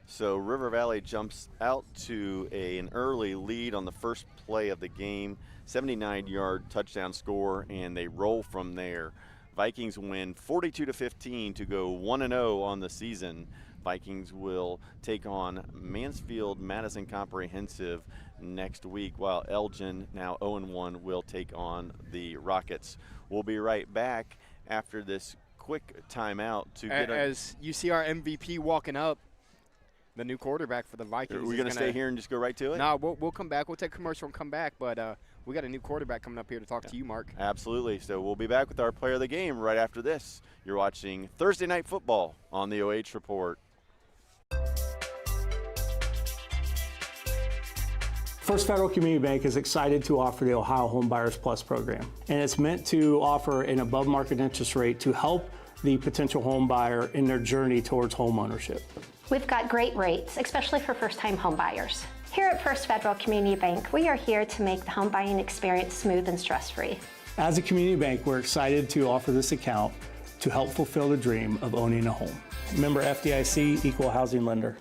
So River Valley jumps out to an early lead on the first play of the game, 79-yard touchdown score, and they roll from there. Vikings win 42-15 to go 1-0 on the season. Vikings will take on Mansfield Madison Comprehensive next week, while Elgin, now 0-1, will take on the Rockets. We'll be right back after this quick timeout to get as you see our MVP walking up. The new quarterback for the Vikings. Are we going to stay here and just go right to it? No, we'll come back. We'll take a commercial and come back. But we got a new quarterback coming up here to talk to you, Mark. Absolutely. So we'll be back with our player of the game right after this. You're watching Thursday Night Football on the OH Report. First Federal Community Bank is excited to offer the Ohio Home Buyers Plus program. And it's meant to offer an above-market interest rate to help the potential home buyer in their journey towards home ownership. We've got great rates, especially for first-time home buyers. Here at First Federal Community Bank, we are here to make the home buying experience smooth and stress-free. As a community bank, we're excited to offer this account to help fulfill the dream of owning a home. Member FDIC, Equal Housing Lender.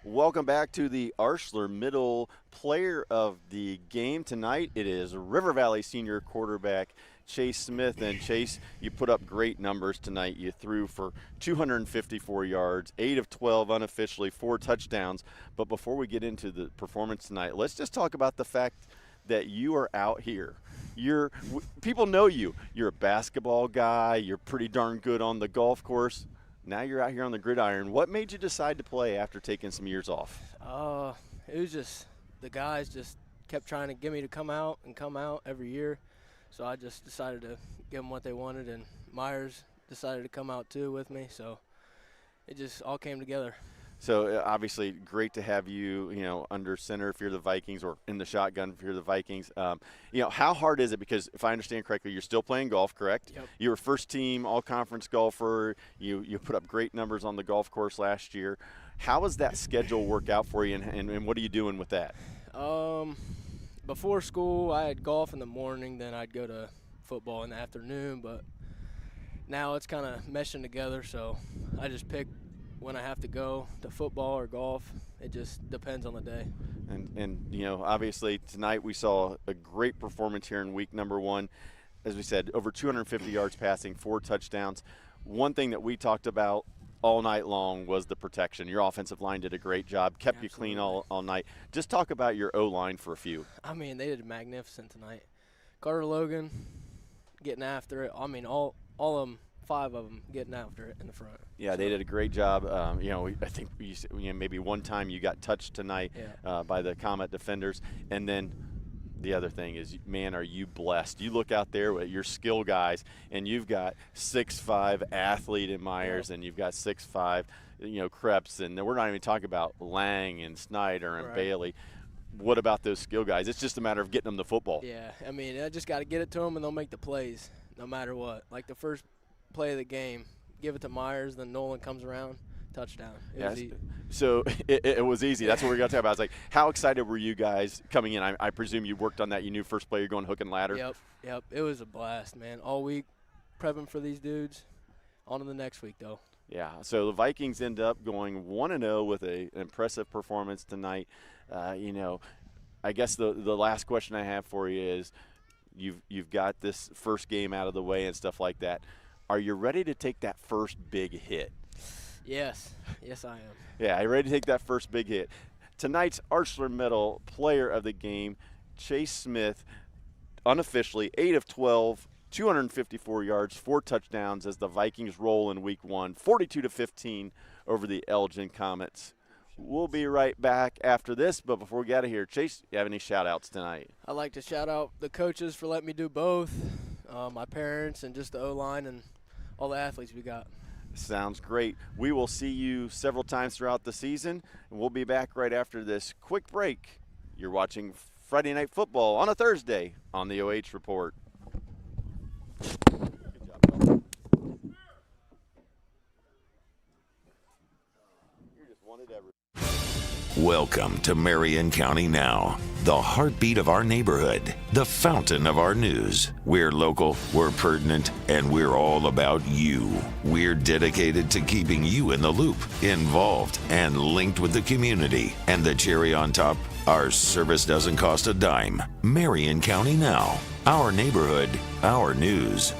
Welcome back to the Arcelor Mittal player of the game tonight. It is River Valley senior quarterback Chase Smith. And Chase, you put up great numbers tonight. You threw for 254 yards, 8 of 12 unofficially, 4 touchdowns. But before we get into the performance tonight, let's just talk about the fact that you are out here. People know you. You're a basketball guy. You're pretty darn good on the golf course. Now you're out here on the gridiron. What made you decide to play after taking some years off? It was just the guys just kept trying to get me to come out every year. So I just decided to give them what they wanted, and Myers decided to come out too with me. So it just all came together. So obviously great to have you, under center if you're the Vikings, or in the shotgun if you're the Vikings. How hard is it? Because if I understand correctly, you're still playing golf, correct? Yep. You were first team all-conference golfer. You put up great numbers on the golf course last year. How does that schedule work out for you, and what are you doing with that? Before school, I had golf in the morning, then I'd go to football in the afternoon. But now it's kind of meshing together, so I just pick when I have to go to football or golf. It just depends on the day. And obviously tonight we saw a great performance here in week number 1. As we said, over 250 yards passing, 4 touchdowns. One thing that we talked about all night long was the protection. Your offensive line did a great job, kept you clean all night. Just talk about your O-line for a few. I mean, they did magnificent tonight. Carter Logan getting after it. I mean, all of them, 5 of them getting after it in the front. Yeah, they did a great job. I think maybe one time you got touched tonight by the Comet defenders. And then the other thing is, man, are you blessed. You look out there with your skill guys, and you've got 6'5" athlete in Myers, and you've got 6'5", Krebs, and we're not even talking about Lang and Snyder and Bailey. What about those skill guys? It's just a matter of getting them the football. Yeah, I mean, I just got to get it to them, and they'll make the plays no matter what. Like the first play of the game, give it to Myers, then Nolan comes around, touchdown. It Yes. was easy. So it was easy. That's what we're going to talk about. I was like, how excited were you guys coming in? I presume you worked on that. You knew first play you're going hook and ladder. Yep. It was a blast, man. All week prepping for these dudes. On to the next week, though. Yeah, so the Vikings end up going 1-0 with an impressive performance tonight. I guess the last question I have for you is, you've got this first game out of the way and stuff like that. Are you ready to take that first big hit? Yes, I am. Yeah, you ready to take that first big hit? Tonight's Arcelor Mittal player of the game, Chase Smith, unofficially 8 of 12, 254 yards, 4 touchdowns as the Vikings roll in week 1, 42-15 over the Elgin Comets. We'll be right back after this, but before we get out of here, Chase, you have any shout-outs tonight? I'd like to shout out the coaches for letting me do both, my parents, and just the O-line and all the athletes we got. Sounds great. We will see you several times throughout the season, and we'll be back right after this quick break. You're watching Friday Night Football on a Thursday on the OH Report. Good job, Bill. You just wanted everything. Welcome to Marion County Now, the heartbeat of our neighborhood, the fountain of our news. We're local, we're pertinent, and we're all about you. We're dedicated to keeping you in the loop, involved, and linked with the community. And the cherry on top, our service doesn't cost a dime. Marion County Now, our neighborhood, our news.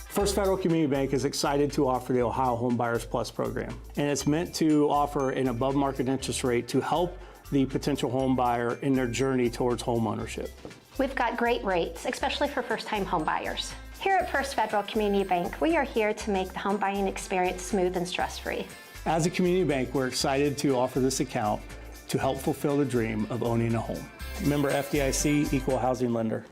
First Federal Community Bank is excited to offer the Ohio Home Buyers Plus program, and it's meant to offer an above-market interest rate to help the potential home buyer in their journey towards home ownership. We've got great rates, especially for first-time home buyers. Here at First Federal Community Bank, we are here to make the home buying experience smooth and stress-free. As a community bank, we're excited to offer this account to help fulfill the dream of owning a home. Member FDIC, Equal Housing Lender.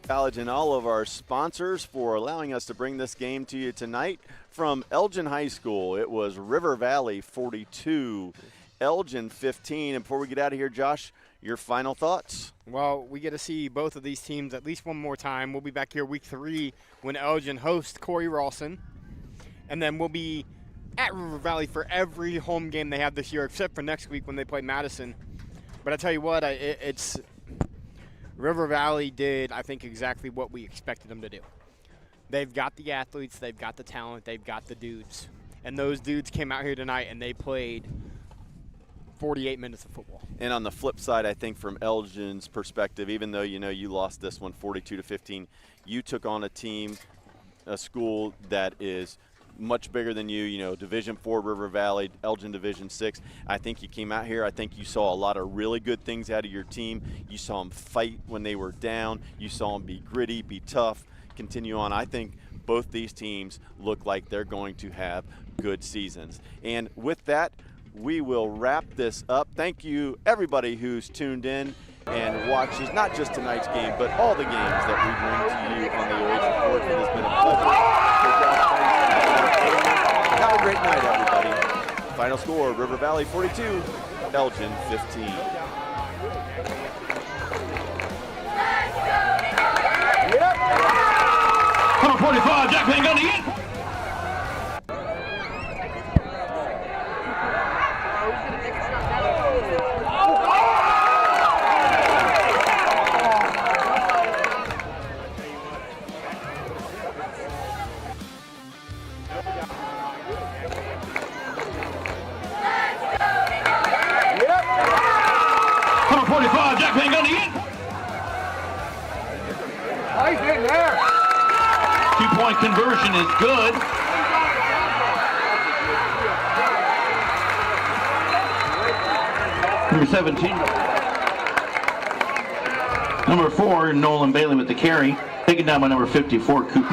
College and all of our sponsors for allowing us to bring this game to you tonight. From Elgin High School, it was River Valley 42, Elgin 15. And before we get out of here, Josh, your final thoughts? Well, we get to see both of these teams at least one more time. We'll be back here week 3 when Elgin hosts Corey Rawson. And then we'll be at River Valley for every home game they have this year, except for next week when they play Madison. But I tell you what, it's River Valley did, I think, exactly what we expected them to do. They've got the athletes, they've got the talent, they've got the dudes. And those dudes came out here tonight and they played 48 minutes of football. And on the flip side, I think from Elgin's perspective, even though you lost this one 42-15, you took on a team, a school that is much bigger than you, Division 4 River Valley, Elgin Division 6. I think you came out here. I think you saw a lot of really good things out of your team. You saw them fight when they were down. You saw them be gritty, be tough, continue on. I think both these teams look like they're going to have good seasons. And with that, we will wrap this up. Thank you, everybody who's tuned in and watches not just tonight's game, but all the games that we bring to you on the OH Report. It has been a pleasure. Have a great night, everybody. Final score, River Valley 42, Elgin 15. Number 45, Jack Van Gundy in. Number 45, Jack Van Gundy in. Nice in there. 2-point conversion is good. Number 17. Number 4, Nolan Bailey with the carry. Taken down by number 54, Cooper.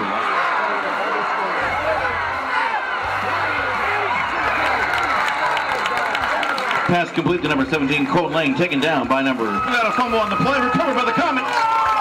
Pass complete to number 17, Colt Lang, taken down by number. Got a fumble on the play, recovered by the Comets.